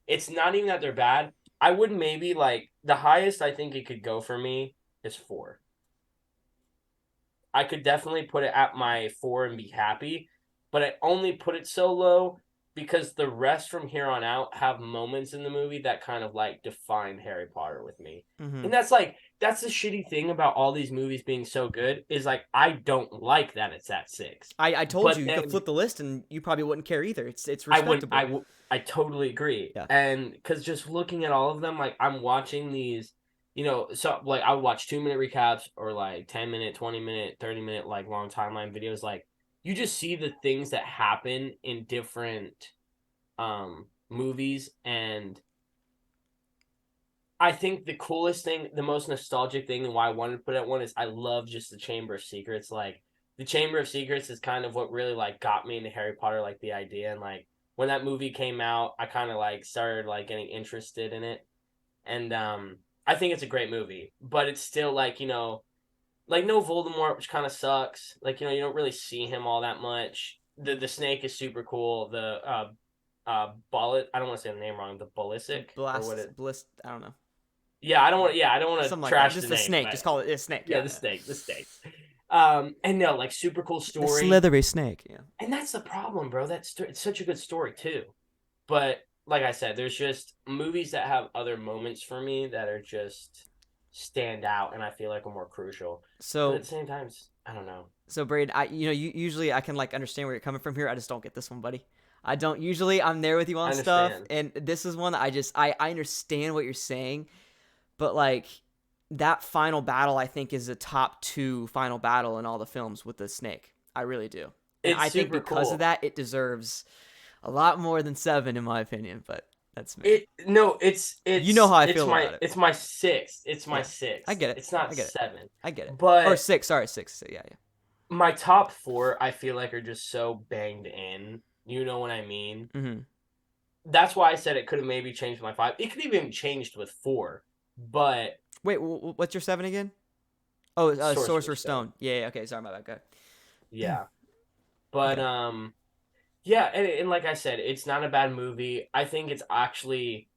it's not even that they're bad. I would maybe the highest I think it could go for me is 4. I could definitely put it at my 4 and be happy, but I only put it so low because the rest from here on out have moments in the movie that kind of define Harry Potter with me. Mm-hmm. And that's the shitty thing about all these movies being so good is I don't like that it's at 6. I told you could flip the list and you probably wouldn't care either. It's respectable. I totally agree. Yeah. And because just looking at all of them, I'm watching these. So I would watch 2-minute recaps or 10-minute, 20-minute, 30-minute long timeline videos. You just see the things that happen in different movies, and I think the coolest thing, the most nostalgic thing, and why I wanted to put it at 1 is I love just the Chamber of Secrets. The Chamber of Secrets is kind of what really got me into Harry Potter, the idea, and when that movie came out, I kind of started getting interested in it, and I think it's a great movie, but it's still Like no Voldemort, which kind of sucks. Like you don't really see him all that much. The snake is super cool. The bullet. I don't want to say the name wrong. The Ballistic or what it? I don't know. Yeah, I don't want. Yeah, I don't want to Something like that. trash Just the the name, snake. but Just call it a snake. yeah, Yeah. the snake. And no, like super cool The story. slithery snake. Yeah. And that's the problem, bro. It's such a good story too. But like I said, there's just movies that have other moments for me that are just stand out, and I feel like are more crucial. But at So the same time, I don't know. So Brayden, usually I can like understand where you're coming from here. I just don't get this one, buddy. I don't usually. I'm there with you I on stuff, understand. and this is one that I understand what you're saying, but like that final battle, I think is a top 2 final battle in all the films with the snake. I really do, and It's I think super because cool. of that, it deserves a lot more than 7 in my opinion. But that's me. You know how I feel about it. It's my sixth. It's my Yeah, I sixth. get it. It's not I get it. seven. I get it. Or But 6. Sorry, 6. So, yeah, yeah. my top four, I feel like, are just so banged in. You know what I mean? Mm-hmm. That's why I said it could have maybe changed my five. It could even changed with four, but Wait, what's your 7 again? Oh, Sorcerer's Sorcerer's Stone. Stone. Yeah, yeah, okay, sorry, my bad. Go ahead. Yeah. But Okay. yeah, and like I said, it's not a bad movie. I think it's actually,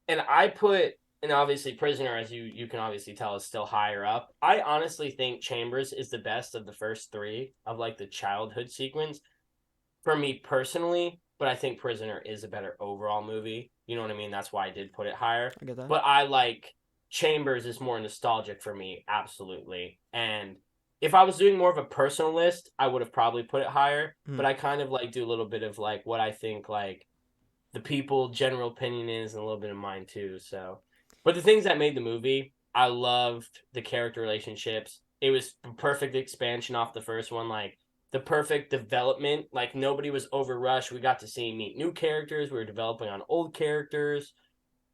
and I put, and obviously Prisoner, as you can obviously tell, is still higher up. I honestly think Chambers is the best of the first three of like the childhood sequence for me personally. But I think Prisoner is a better overall movie. You know what I mean? That's why I did put it higher. I get that. But I like Chambers is more nostalgic for me, absolutely. And if I was doing more of a personal list, I would have probably put it higher. Hmm. But I kind of like do a little bit of like what I think like the people general opinion is and a little bit of mine too. So, but the things that made the movie, I loved the character relationships. It was a perfect expansion off the first one, like the perfect development. Like nobody was overrushed. We got to see meet new characters. We were developing on old characters.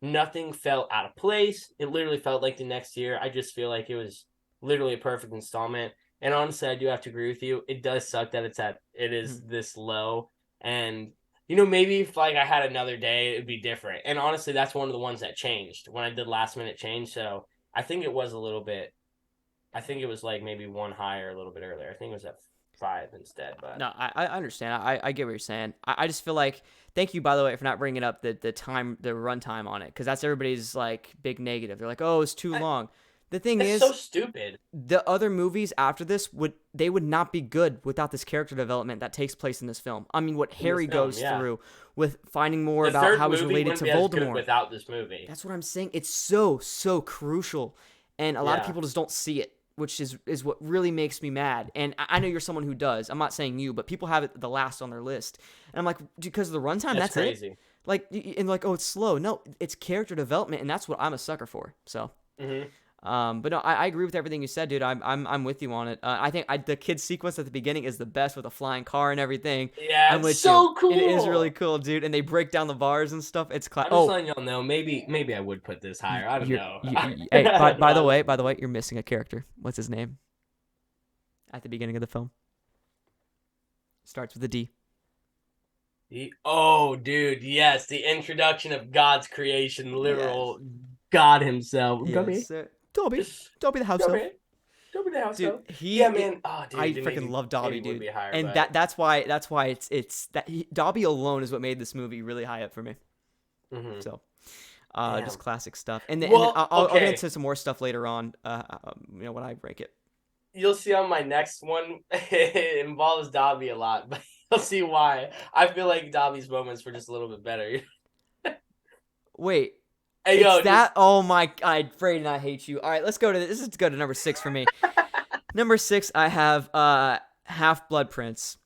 Nothing felt out of place. It literally felt like the next year. I just feel like it was literally a perfect installment. And honestly, I do have to agree with you. It does suck that it is Hmm. this low. And maybe if like I had another day, it'd be different. And honestly, that's one of the ones that changed when I did last minute change. So I think it was a little bit. I think it was like maybe one higher a little bit earlier. I think it was at 5 instead. But No, I understand. I get what you're saying. I just feel like, thank you, by the way, for not bringing up the runtime on it, because that's everybody's like big negative. They're like, oh, it's too long. The thing it's so is, stupid. the other movies after this would not be good without this character development that takes place in this film. I mean, what Harry goes through with finding more The about third how he's movie related wouldn't to be as good Voldemort. without this movie. That's what I'm saying. It's so crucial, and a lot of Yeah. people just don't see it, which is what really makes me mad. And I know you're someone who does. I'm not saying you, but people have it the last on their list, and I'm like, because of the runtime, that's crazy. it. Like, and like, oh, it's slow. No, it's character development, and that's what I'm a sucker for. So. Mm-hmm. But no, I agree with everything you said, dude. I'm with you on it. I think the kid sequence at the beginning is the best with a flying car and everything. Yeah, I'm it's with you. so cool. It is really cool, dude. And they break down the bars and stuff. It's I'm just oh, letting y'all know. Maybe I would put this higher. I don't know. hey, by the way, you're missing a character. What's his name? At the beginning of the film, starts with a D. Oh, dude, yes, the introduction of God's creation, literal Yes. God Himself. Yes, Dobby the house elf. Dobby the house Dude, elf. Yeah, it, man. Oh, dude, I freaking love Dobby, would dude. be higher, And but that's why it's that Dobby alone is what made this movie really high up for me. mm-hmm. So, Damn. just classic stuff. And then, Well, I'll get okay. into some more stuff later on. When I rank it. You'll see on my next one, it involves Dobby a lot, but you'll see why. I feel like Dobby's moments were just a little bit better. Wait. Hey, It's yo, that. Oh my God, Brayden, I hate you. All right, let's go to this. Is to go to number 6 for me. Number 6, I have Half-Blood Prince.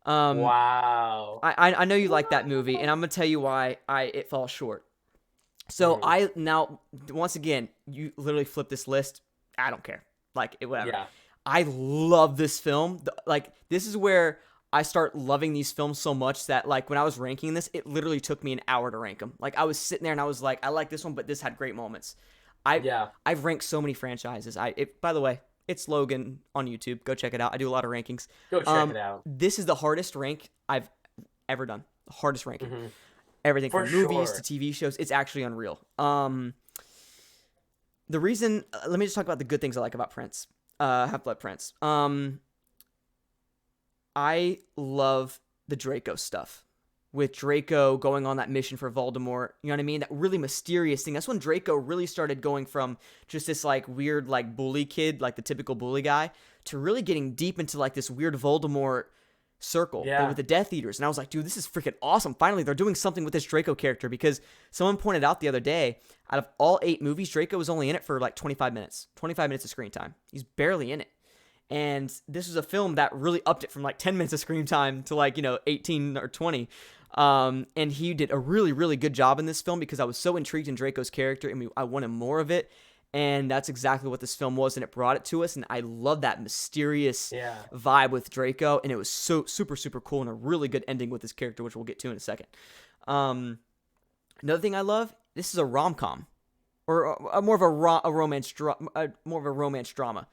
Wow. I know you like that movie, and I'm gonna tell you why it falls short. So I now once again, you literally flip this list. I don't care. Like whatever. Yeah. I love this film. Like this is where I start loving these films so much that like when I was ranking this, it literally took me an hour to rank them. Like I was sitting there and I was like, I like this one, but this had great moments. I've ranked so many franchises. By the way, it's Logan on YouTube. Go check it out. I do a lot of rankings. Go check it out. This is the hardest rank I've ever done. The hardest ranking. Everything For from movies sure. to TV shows. It's actually unreal. the reason, let me just talk about the good things I like about Prince, Half-Blood Prince. I love the Draco stuff. With Draco going on that mission for Voldemort, you know what I mean? That really mysterious thing. That's when Draco really started going from just this like weird like bully kid, like the typical bully guy, to really getting deep into like this weird Voldemort circle, but with the Death Eaters. And I was like, dude, this is freaking awesome. Finally, they're doing something with this Draco character, because someone pointed out the other day, out of all 8 movies, Draco was only in it for like 25 minutes. 25 minutes of screen time. He's barely in it. And this was a film that really upped it from like 10 minutes of screen time to like, 18 or 20. And he did a really, really good job in this film, because I was so intrigued in Draco's character and I wanted more of it. And that's exactly what this film was, and it brought it to us. And I love that mysterious vibe with Draco, and it was so super, super cool, and a really good ending with this character, which we'll get to in a second. Another thing I love, this is a rom-com, or more of a romance drama.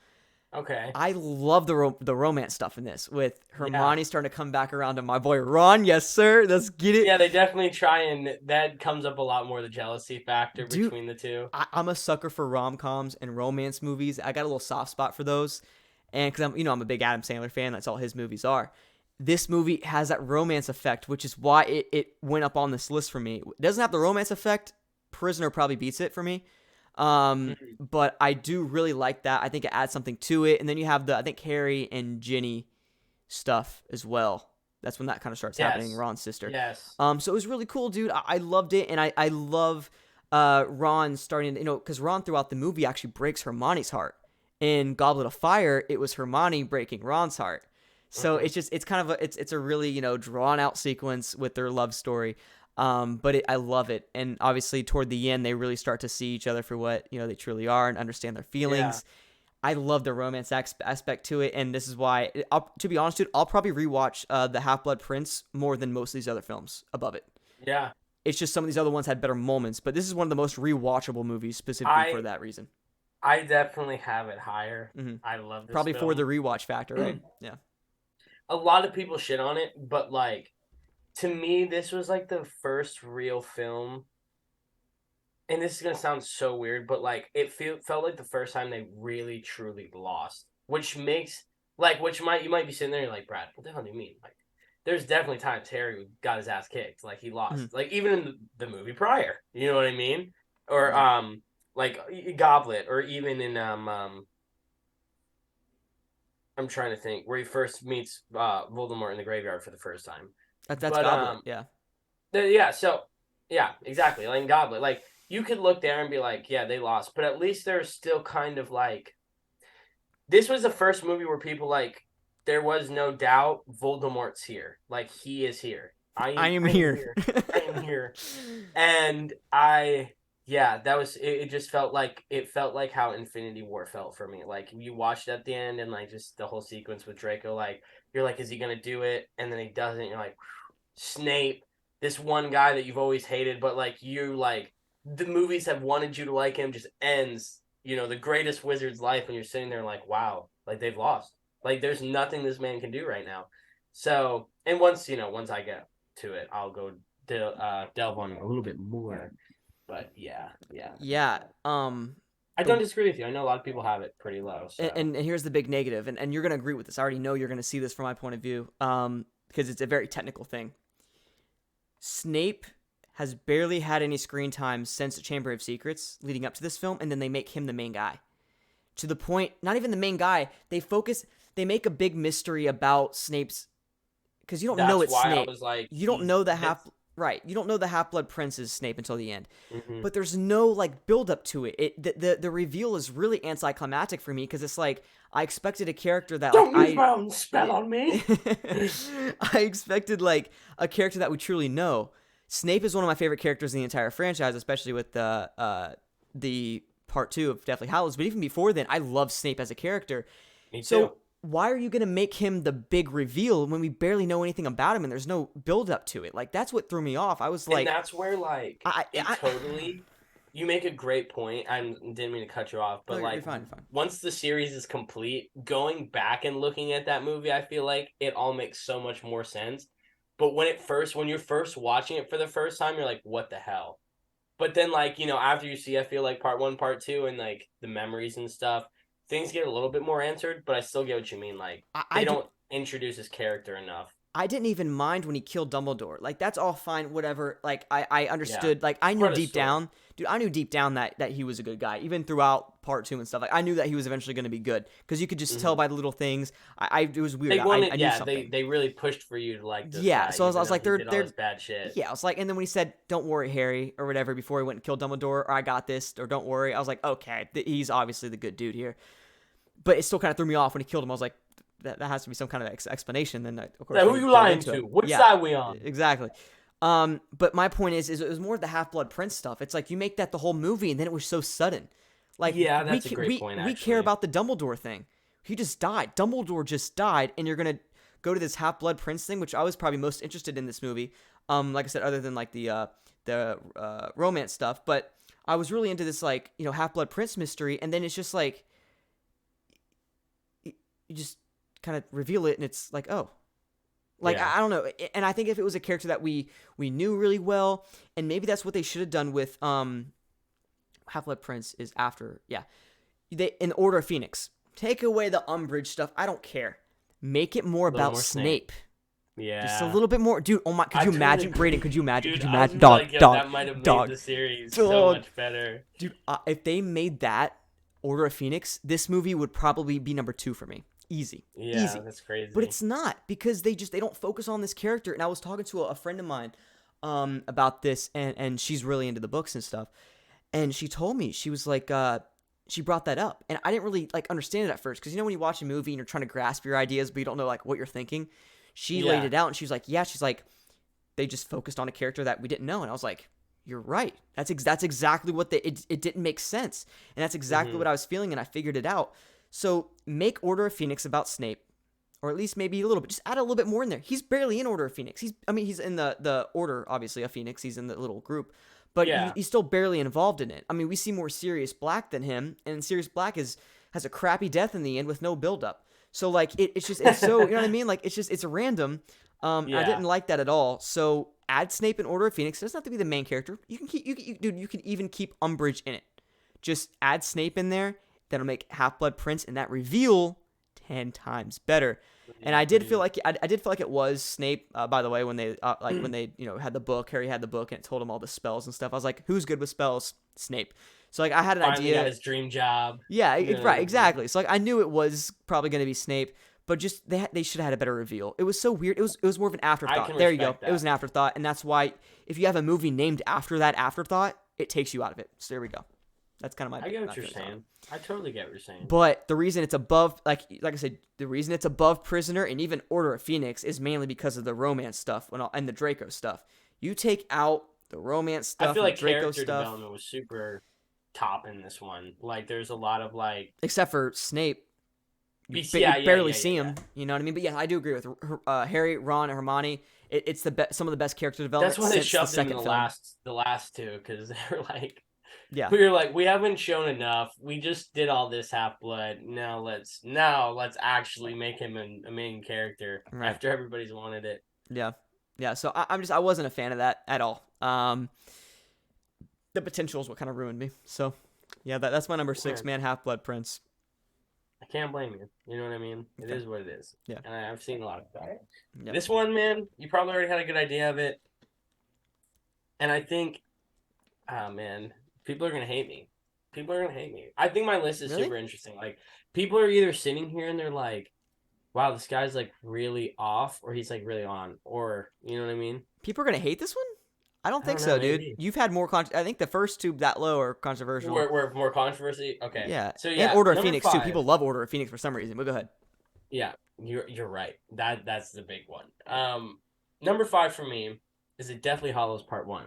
Okay. I love the romance stuff in this, with Hermione starting to come back around to my boy Ron. Yes, sir. Let's get it. Yeah, they definitely try, and that comes up a lot more, the jealousy factor between the two. I'm a sucker for rom-coms and romance movies. I got a little soft spot for those, and because I'm a big Adam Sandler fan. That's all his movies are. This movie has that romance effect, which is why it went up on this list for me. It doesn't have the romance effect. Prisoner probably beats it for me. But I do really like that. I think it adds something to it. And then you have I think Harry and Ginny stuff as well. That's when that kind of starts happening. Ron's sister. Yes. So it was really cool, dude. I loved it. And I love, Ron starting, because Ron throughout the movie actually breaks Hermione's heart. In Goblet of Fire, it was Hermione breaking Ron's heart. So it's kind of it's a really, drawn out sequence with their love story. But I love it. And obviously toward the end, they really start to see each other for what, they truly are and understand their feelings. Yeah. I love the romance aspect to it. And this is why, to be honest, dude, I'll probably rewatch the Half-Blood Prince more than most of these other films above it. Yeah. It's just some of these other ones had better moments, but this is one of the most rewatchable movies specifically for that reason. I definitely have it higher. Mm-hmm. I love this probably film. For the rewatch factor, right? Yeah. A lot of people shit on it, but like, to me, this was like the first real film, and this is gonna sound so weird, but like felt like the first time they really truly lost, which you might be sitting there and you're like, Brad, what the hell do you mean? Like, there's definitely times Harry got his ass kicked, like he lost, like even in the movie prior, you know what I mean? Or like Goblet, or even in I'm trying to think, where he first meets Voldemort in the graveyard for the first time. That's Goblet, yeah. Yeah, exactly. Like in Goblet, like you could look there and be like, yeah, they lost, but at least there's still kind of like, this was the first movie where people like, there was no doubt Voldemort's here. Like, he is here. I am here. I am here. And that was it. Just felt like how Infinity War felt for me. Like, you watched at the end, and like just the whole sequence with Draco, like you're like, is he gonna do it? And then he doesn't. You're like, Snape, this one guy that you've always hated, but like the movies have wanted you to like him, just ends, the greatest wizard's life, and you're sitting there like, wow, like they've lost. Like, there's nothing this man can do right now. So, and once I get to it, I'll go delve on it a little bit more. But yeah. I don't disagree with you. I know a lot of people have it pretty low. So. And here's the big negative, and you're gonna agree with this. I already know you're gonna see this from my point of view, because it's a very technical thing. Snape has barely had any screen time since the Chamber of Secrets leading up to this film, and then they make him the main guy. To the point, not even the main guy, they make a big mystery about Snape's, because you don't know it's Snape. You don't know the you don't know the Half-Blood Prince is Snape until the end. Mm-hmm. But there's no like build up to it. The reveal is really anticlimactic for me, because it's like, I expected a character that don't use my own spell on me. I expected like a character that we truly know. Snape is one of my favorite characters in the entire franchise, especially with the part 2 of Deathly Hallows. But even before then, I love Snape as a character. Me too. So why are you going to make him the big reveal when we barely know anything about him and there's no build up to it? Like, that's what threw me off. I was like, and that's where like totally. You make a great point. I didn't mean to cut you off, but you're fine. Once the series is complete, going back and looking at that movie, I feel like it all makes so much more sense. But when you're first watching it for the first time, you're like, what the hell? But then, like, after you see, I feel like part 1, part 2, and like the memories and stuff, things get a little bit more answered. But I still get what you mean. Like, they don't introduce his character enough. I didn't even mind when he killed Dumbledore. Like, that's all fine, whatever. Like, I understood. Like, I knew deep down, dude, I knew deep down that he was a good guy, even throughout part 2 and stuff. Like, I knew that he was eventually going to be good because you could just tell by the little things. It was weird. I knew something. They really pushed for you to like this guy, so I was like, they're bad shit. Yeah, I was like, and then when he said, "Don't worry, Harry," or whatever, before he went and killed Dumbledore, or "I got this," or "Don't worry," I was like, okay, he's obviously the good dude here. But it still kind of threw me off when he killed him. I was like, that has to be some kind of explanation. Then, of course, who you lying to? Which side we on? Exactly. But my point is it was more of the Half-Blood Prince stuff. It's like you make that the whole movie, and then it was so sudden. Like, yeah, that's a great point. We care about the Dumbledore thing. He just died. Dumbledore just died, and you're gonna go to this Half-Blood Prince thing, which I was probably most interested in this movie. Like I said, other than like the romance stuff, but I was really into this like Half-Blood Prince mystery, and then it's just like you just kind of reveal it, and it's like, oh, like I don't know. And I think if it was a character that we knew really well, and maybe that's what they should have done with Half-Blood Prince is after, they in Order of Phoenix. Take away the Umbridge stuff. I don't care. Make it more about Snape. Yeah, just a little bit more, dude. Oh my! Could you imagine, Brayden? Could you imagine? Dude, could you imagine? Dog. That might have made the series so much better, dude. If they made that Order of Phoenix, this movie would probably be number 2 for me. Easy. That's crazy. But it's not, because they don't focus on this character. And I was talking to a friend of mine about this, and she's really into the books and stuff. And she told me, she was like, she brought that up, and I didn't really like understand it at first, because when you watch a movie and you're trying to grasp your ideas, but you don't know like what you're thinking. She laid it out, and she was like, she's like, they just focused on a character that we didn't know. And I was like, you're right. That's exactly what it didn't make sense. And that's exactly what I was feeling, and I figured it out. So make Order of Phoenix about Snape, or at least maybe a little bit. Just add a little bit more in there. He's barely in Order of Phoenix. He's in the Order, obviously, of Phoenix. He's in the little group. But he's still barely involved in it. I mean, we see more Sirius Black than him, and Sirius Black has a crappy death in the end with no build-up. So, like, it's so, you know what I mean? Like, it's random. I didn't like that at all. So, add Snape in Order of Phoenix. It doesn't have to be the main character. You can you can even keep Umbridge in it. Just add Snape in there. That'll make Half-Blood Prince and that reveal 10 times better. And I did feel like it was Snape. By the way, when they had the book, Harry had the book, and it told him all the spells and stuff. I was like, who's good with spells? Snape. So like I had an idea. Got his dream job. Yeah, right, exactly. So like I knew it was probably going to be Snape, but just they should have had a better reveal. It was so weird. It was more of an afterthought. There you go. That. It was an afterthought, and that's why if you have a movie named after that afterthought, it takes you out of it. So there we go. That's kind of my. I get what you're saying. I totally get what you're saying. But the reason it's above, like I said, the reason it's above Prisoner and even Order of Phoenix is mainly because of the romance stuff and the Draco stuff. You take out the romance stuff, I feel like Draco character stuff, development was super top in this one. Like, there's a lot of like, except for Snape. You barely see him. You know what I mean? But yeah, I do agree with Harry, Ron, and Hermione. It's some of the best character development. That's why they shoved him in the last two, because they're like. Yeah. We were like, we haven't shown enough. We just did all this Half-Blood. Now let's actually make him a main character after everybody's wanted it. Yeah. Yeah. So I wasn't a fan of that at all. The potential is what kind of ruined me. So yeah, that's my number 6, man. Half-Blood Prince. I can't blame you. You know what I mean? It is what it is. Yeah. And I've seen a lot of that. Yep. This one, man, you probably already had a good idea of it. And I think, man, people are going to hate me. I think my list is super interesting. Like, people are either sitting here and they're like, wow, this guy's like really off, or he's like really on, or, you know what I mean? People are going to hate this one? I don't think so, dude. You've had more I think the first two that low are controversial. We're more controversy? Okay. Yeah. So yeah, and Order of Phoenix, 5. Too. People love Order of Phoenix for some reason. But go ahead. Yeah, you're right. That's the big one. Number 5 for me is It Deathly Hallows Part 1.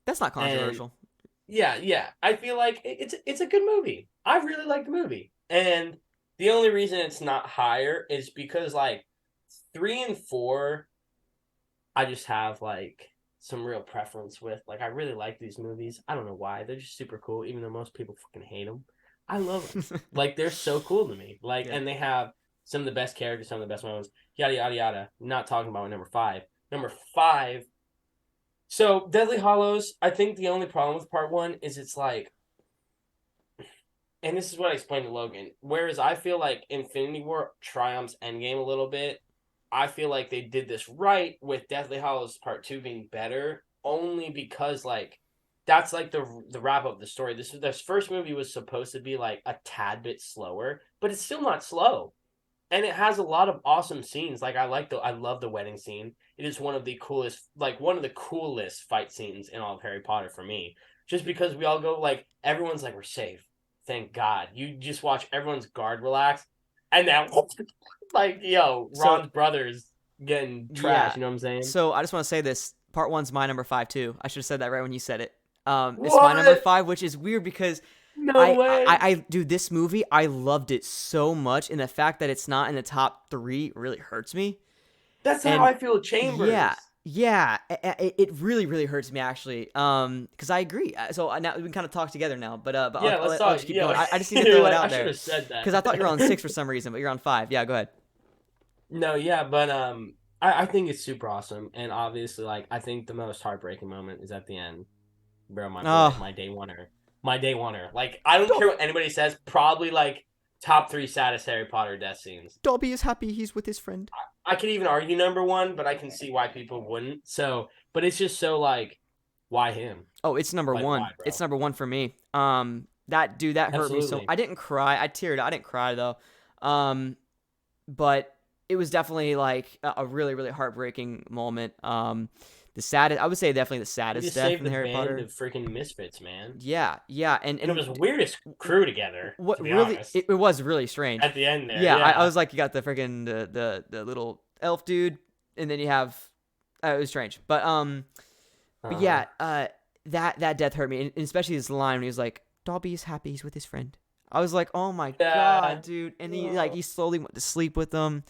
That's not controversial. Yeah. I feel like it's a good movie. I really like the movie. And the only reason it's not higher is because, like, 3 and 4, I just have, like, some real preference with. Like, I really like these movies. I don't know why. They're just super cool, even though most people fucking hate them. I love them. Like, they're so cool to me. Like, and they have some of the best characters, some of the best moments, yada, yada, yada. Not talking about number 5. Number 5 So Deathly Hollows, I think the only problem with part one is it's like, and this is what I explained to Logan. Whereas I feel like Infinity War triumphs Endgame a little bit. I feel like they did this right with Deathly Hollows Part Two being better, only because like that's like the wrap up of the story. This first movie was supposed to be like a tad bit slower, but it's still not slow, and it has a lot of awesome scenes. Like I love the wedding scene. It is one of the coolest fight scenes in all of Harry Potter for me. Just because we all go like everyone's like we're safe, thank God. You just watch everyone's guard relax, and then like Ron's brother's getting trashed. Yeah. You know what I'm saying? So I just want to say this. Part one's my number 5 too. I should have said that right when you said it. It's my number What? 5, which is weird because No way. dude, this movie, I loved it so much, and the fact that it's not in the top 3 really hurts me. That's how And I feel. Chambers. yeah, it really, really hurts me actually. Because I agree. So now we can kind of talk together now. But Yeah, I'll let's let talk. you keep Yeah, going. I just need to throw it like, out I should there have said that because I thought you were on 6 for some reason, but you're on 5. Yeah, go ahead. No, yeah, but I think it's super awesome, and obviously, like, I think the most heartbreaking moment is at the end, bro. My boy, Oh, my day oneer. Like, I don't care what anybody says. Probably like top 3 saddest Harry Potter death scenes. Dobby is happy he's with his friend. I could even argue number 1, but I can see why people wouldn't. So, but it's just so like, why him? Oh, it's number Like, 1. why, bro? It's number 1 for me. That hurt me so. Absolutely. I didn't cry. I teared. I didn't cry though. But it was definitely like a really, really heartbreaking moment. The saddest, I would say, definitely the You saddest just death saved in the Harry band Potter. of freaking misfits, man. Yeah, and And it was the weirdest crew together, what to be really honest. it was really strange. At the end there, Yeah, I yeah. was like, you got the freaking the little elf dude, and then you have it was strange, but Uh-huh. yeah, that death hurt me, and especially his line when he was like, "Dobby is happy he's with his friend." I was like, "Oh my god, Yeah. dude!" And he Oh. slowly went to sleep with them.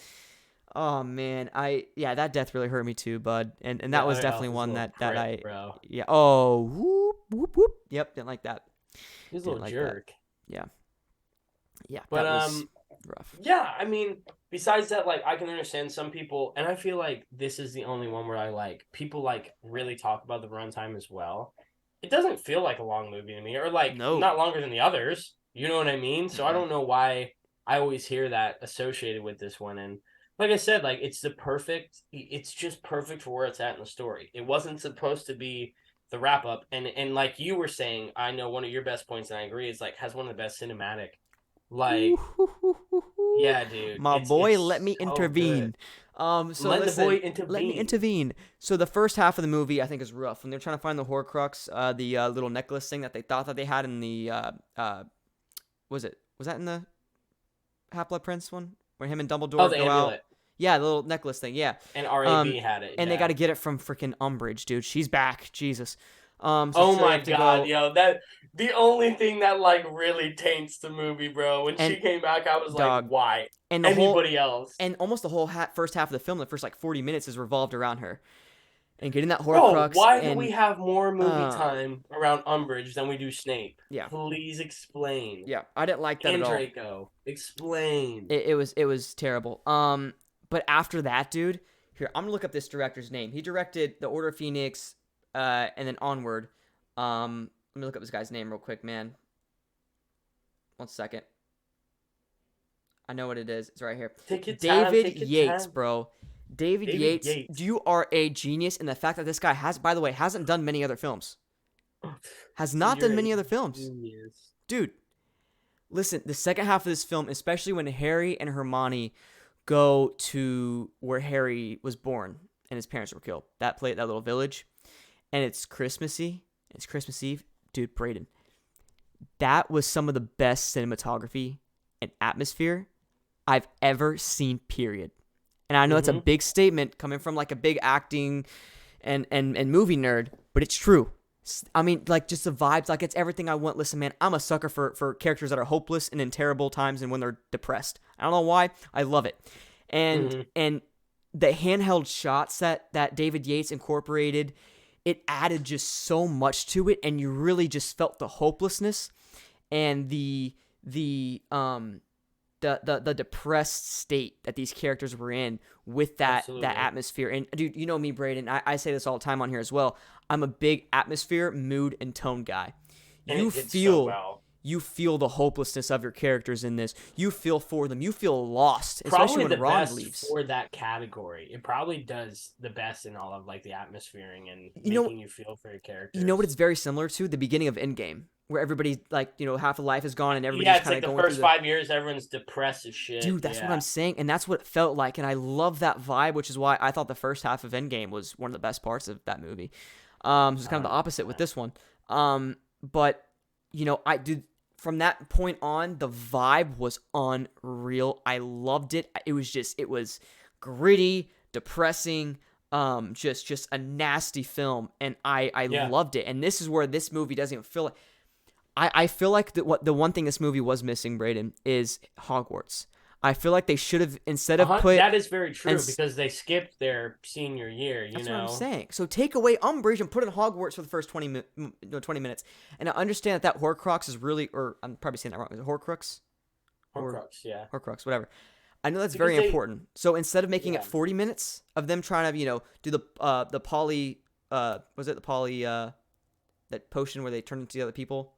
Oh man, that death really hurt me too, bud. And The that was other definitely elf is a one little that prick, I bro. yeah. Oh, whoop whoop whoop. Yep, didn't like that. He's a Didn't little like that. jerk. Yeah, yeah, But that was rough. yeah, I mean, besides that, like I can understand some people, and I feel like this is the only one where I like people like really talk about the runtime as well. It doesn't feel like a long movie to me, or like No. not longer than the others. You know what I mean? So I Mm-mm. don't know why I always hear that associated with this one. And like I said, like it's just perfect for where it's at in the story. It wasn't supposed to be the wrap up, and like you were saying, I know one of your best points, and I agree, is like has one of the best cinematic. Like, yeah, dude, My boy, let it's me so good. intervene. So Let the boy listen, let me intervene. intervene. So the first half of the movie, I think, is rough when they're trying to find the Horcrux, the little necklace thing that they thought that they had in the was that in the Half Blood Prince one where him and Oh, Dumbledore the go out? amulet. Yeah, the little necklace thing. Yeah. And Um, RAB had it. and they got Yeah. to get it from freaking Umbridge, dude. She's back. Jesus. Oh So they my have to god, go yo, that the only thing that like really taints the movie, bro. When and she came back, I was like, dog why? and the whole Anybody else? and almost the whole first half of the film, the first like 40 minutes is revolved around her and getting that Bro, Horcrux why do we and have more movie um time around Umbridge than we do Snape? yeah Please explain. yeah I didn't like that at And all. Draco, explain. It was terrible. But after that, dude, here I'm gonna look up this director's name. He directed The Order of Phoenix, and then Onward. Let me look up this guy's name real quick, man. 1 second. I know what it is. It's right here. Take your time, David take your Yates, time. bro. David David Yates, Yates. you are a genius in the fact that this guy has, by the way, hasn't done many other films. Has not You're done many a other films. genius. Dude, listen, the second half of this film, especially when Harry and Hermione go to where Harry was born and his parents were killed, that little village, and it's Christmassy, it's Christmas Eve, dude, Brayden, that was some of the best cinematography and atmosphere I've ever seen, period. And I know it's a big statement coming from like a big acting and movie nerd, but it's true. I mean, like, just the vibes, like, it's everything I want. Listen, man, I'm a sucker for characters that are hopeless and in terrible times and when they're depressed. I don't know why. I love it. And the handheld shots that David Yates incorporated, it added just so much to it, and you really just felt the hopelessness and the the depressed state that these characters were in with that atmosphere. And dude, you know me, Brayden, I say this all the time on here as well. I'm a big atmosphere, mood, and tone guy. And you feel so well. You feel the hopelessness of your characters in this. You feel for them. You feel lost, especially when Ron leaves. For that category, it probably does the best in all of like the atmosphering and making you feel for your characters. You know what it's very similar to? The beginning of Endgame, where everybody like half of life is gone and everybody's kind of going through the first 5 years, everyone's depressed as shit. Dude, that's what I'm saying, and that's what it felt like, and I love that vibe, which is why I thought the first half of Endgame was one of the best parts of that movie. So it's kind of the opposite with this one. But I did. From that point on, the vibe was unreal. I loved it. It was gritty, depressing, just a nasty film, and I loved it. And this is where this movie doesn't even feel like. I feel like the one thing this movie was missing, Brayden, is Hogwarts. I feel like they should have, instead of put... That is very true, because they skipped their senior year, That's what I'm saying. So take away Umbridge and put in Hogwarts for the first 20 minutes. And I understand that Horcrux is really... Or I'm probably saying that wrong. Is it Horcrux? Yeah. Horcrux, whatever. I know that's very important. So instead of making it 40 minutes of them trying to, do the poly... was it the poly... that potion where they turn into the other people?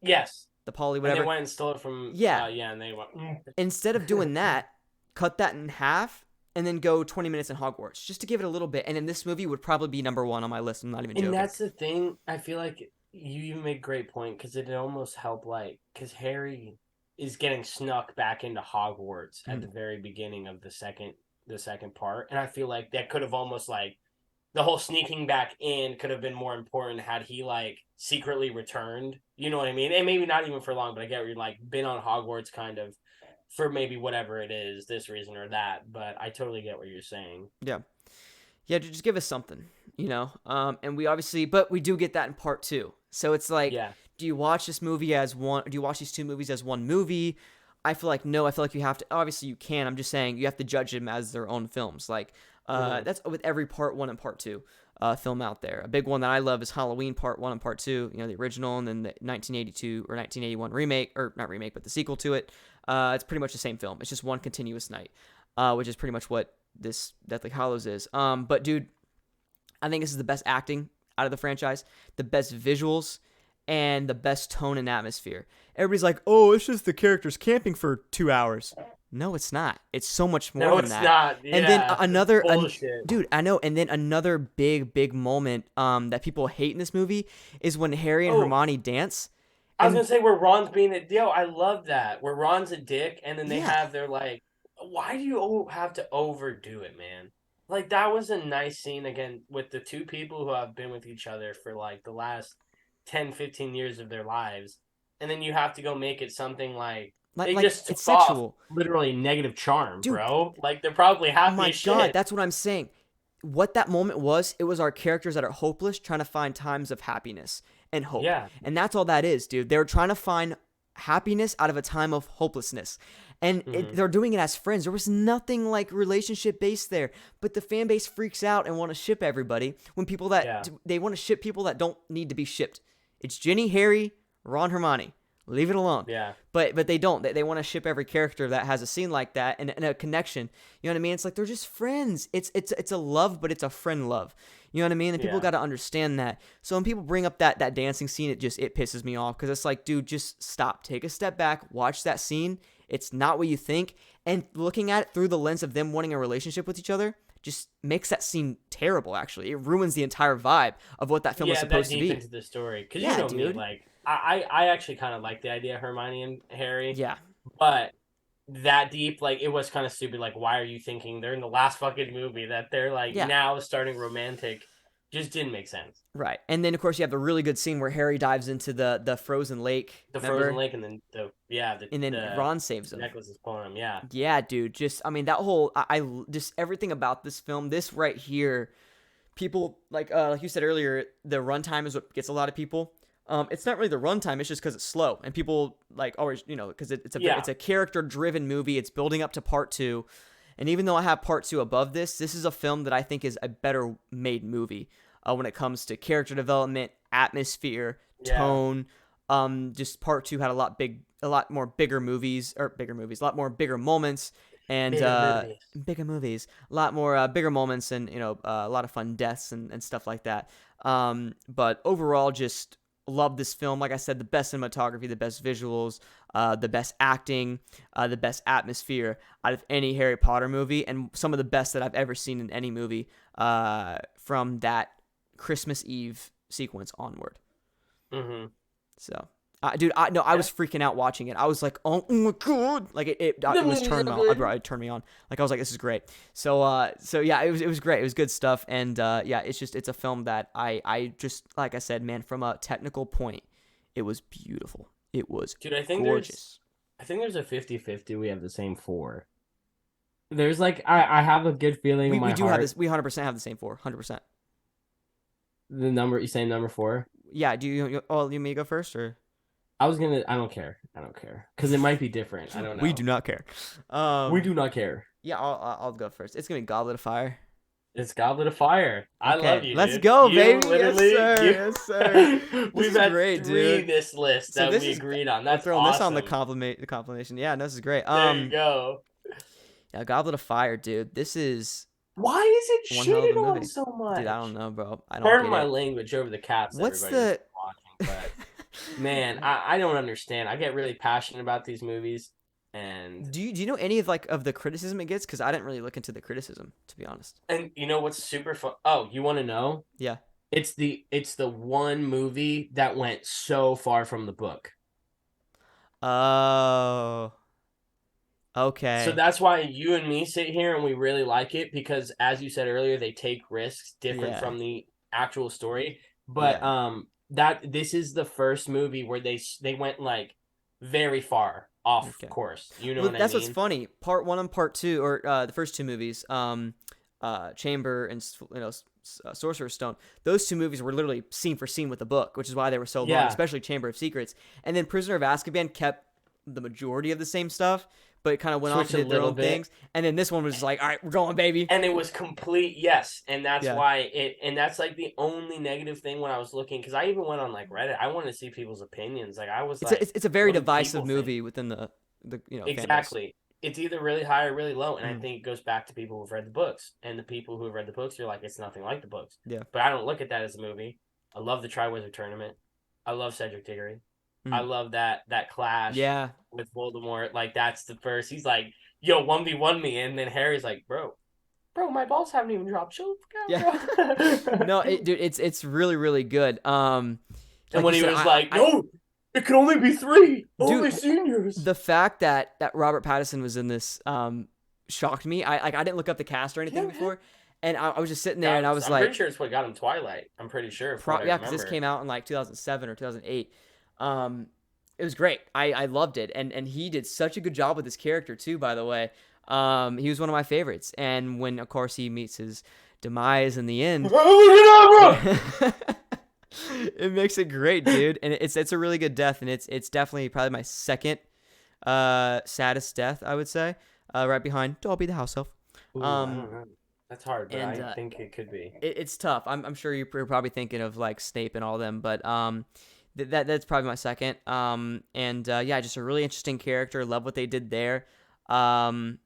Yes. The poly, whatever. And they went and stole it from... and they went... Instead of doing that, cut that in half, and then go 20 minutes in Hogwarts, just to give it a little bit. And then this movie would probably be number 1 on my list. I'm not even joking. And that's the thing. I feel like you make a great point, because it almost helped, because Harry is getting snuck back into Hogwarts at the very beginning of the second part. And I feel like that could have almost, the whole sneaking back in could have been more important had he secretly returned. You know what I mean? And maybe not even for long, but I get where you're been on Hogwarts kind of for maybe whatever it is, this reason or that. But I totally get what you're saying. Yeah. Yeah, just give us something, and we obviously, but we do get that in part 2. So it's do you watch this movie as one? Do you watch these 2 movies as one movie? I feel like no. I feel like you have to. Obviously, you can. I'm just saying you have to judge them as their own films. That's with every part 1 and part 2 film out there. A big one that I love is Halloween part 1 and part 2. The original, and then the 1982 or 1981 remake, or not remake, but the sequel to it. It's pretty much the same film. It's just one continuous night, which is pretty much what this Deathly Hallows is. But dude, I think this is the best acting out of the franchise, the best visuals, and the best tone and atmosphere. Everybody's like, oh, it's just the characters camping for 2 hours. No, it's not. It's so much more than that. No, it's not. Yeah, and then dude, I know. And then another big moment that people hate in this movie is when Harry and Hermione dance. I was gonna say where Ron's being I love that. Where Ron's a dick, and then they have their why do you have to overdo it, man? That was a nice scene again with the 2 people who have been with each other for the last 10, 15 years of their lives, and then you have to go make it something they just it's sexual, literally negative charm, dude, bro. They're probably happy. Oh my as shit. God, that's what I'm saying. What that moment was, it was our characters that are hopeless trying to find times of happiness and hope. Yeah, and that's all that is, dude. They were trying to find happiness out of a time of hopelessness, and they're doing it as friends. There was nothing relationship based there, but the fan base freaks out and want to ship everybody when people that they want to ship people that don't need to be shipped. It's Ginny, Harry, Ron, Hermione. Leave it alone. Yeah. But they don't. They want to ship every character that has a scene like that and a connection. You know what I mean? It's they're just friends. It's a love, but it's a friend love. You know what I mean? And people got to understand that. So when people bring up that dancing scene, it pisses me off, because it's dude, just stop. Take a step back. Watch that scene. It's not what you think. And looking at it through the lens of them wanting a relationship with each other just makes that scene terrible, actually. It ruins the entire vibe of what that film was supposed to be. Into the story. Because dude. I actually kind of like the idea of Hermione and Harry. Yeah. But that deep, it was kind of stupid. Why are you thinking they're in the last fucking movie that they're now starting romantic? Just didn't make sense. Right. And then, of course, you have the really good scene where Harry dives into the frozen lake. Frozen lake, and then and then Ron saves him. Necklace is pulling him, yeah. Yeah, dude. Just, that whole, I just, everything about this film, this right here, people, like you said earlier, the runtime is what gets a lot of people. It's not really the runtime. It's just because it's slow, and people always, because it's a character-driven movie. It's building up to part 2, and even though I have part 2 above this is a film that I think is a better made movie when it comes to character development, atmosphere, tone. Just part 2 had a lot a lot more bigger movies, a lot more bigger moments, and bigger movies, a lot more bigger moments, and a lot of fun deaths and stuff like that. But overall, just love this film. Like I said, the best cinematography, the best visuals, the best acting, the best atmosphere out of any Harry Potter movie, and some of the best that I've ever seen in any movie from that Christmas Eve sequence onward. Mm-hmm. So, dude, I was freaking out watching it. I was like, oh my god, like it was turned me on. It turned me on. Like I was like, this is great. So yeah, it was great. It was good stuff, and yeah, it's a film that I just, like I said, man, from a technical point, it was beautiful. It was gorgeous. I think there's a 50-50. We have the same 4. There's like I have a good feeling in my heart. Have this. We 100% have the same 4. 100%. The number you saying number 4? Yeah. Do you want me to go first or? I don't care because it might be different. I don't know. We do not care. We do not care. Yeah, I'll go first. It's gonna be Goblet of Fire. It's Goblet of Fire. I love you. Let's dude. go, you baby. Yes, sir. We've had great, 3 this list that we agreed on. That's throwing awesome. this on the compilation. Yeah, no, this is great. There you go. Yeah, Goblet of Fire, dude. This is. Why is it shitted on so much? Dude, I don't know, bro. I don't. Pardon my language over the caps. What's watching, but man, I don't understand. I get really passionate about these movies. And do you know any of the criticism it gets? Because I didn't really look into the criticism, to be honest. And you know what's super fun? Oh, you want to know? Yeah. It's the one movie that went so far from the book. Oh. Okay. So that's why you and me sit here and we really like it because, as you said earlier, they take risks different from the actual story. But this is the first movie where they went like very far off course. You know what I mean? That's what's funny. Part 1 and Part 2, or the first 2 movies, Chamber and Sorcerer's Stone. Those 2 movies were literally scene for scene with the book, which is why they were so long, especially Chamber of Secrets. And then Prisoner of Azkaban kept the majority of the same stuff, but it kind of went off and did their own things. And then this one was like, all right, we're going, baby. And it was complete, and that's why and that's like the only negative thing when I was looking, because I even went on like Reddit. I wanted to see people's opinions. Like I was it's a very divisive movie within the exactly. Fandoms. It's either really high or really low, and I think it goes back to people who've read the books, and the people who have read the books are like, it's nothing like the books. Yeah. But I don't look at that as a movie. I love the Triwizard Tournament. I love Cedric Diggory. I love that clash with Voldemort. Like, that's the first. He's like, yo, 1v1 me. And then Harry's like, bro, my balls haven't even dropped. Chill the fuck out, bro. No, dude, it's really, really good. And when he was like, no, it could only be 3. Only seniors. The fact that Robert Pattinson was in this shocked me. I didn't look up the cast or anything before. And I was just sitting there and I was like. I'm pretty sure it's what got him Twilight. I'm pretty sure. Because this came out in like 2007 or 2008. It was great. I loved it, and he did such a good job with his character too. By the way, he was one of my favorites. And when, of course, he meets his demise in the end, it makes it great, dude. And it's a really good death, and it's definitely probably my second saddest death, I would say, right behind Dobby the house elf. Ooh, I don't know. That's hard, but I think it could be. It's tough. I'm sure you're probably thinking of like Snape and all them, but that's probably my second. Yeah, just a really interesting character. Love what they did there. The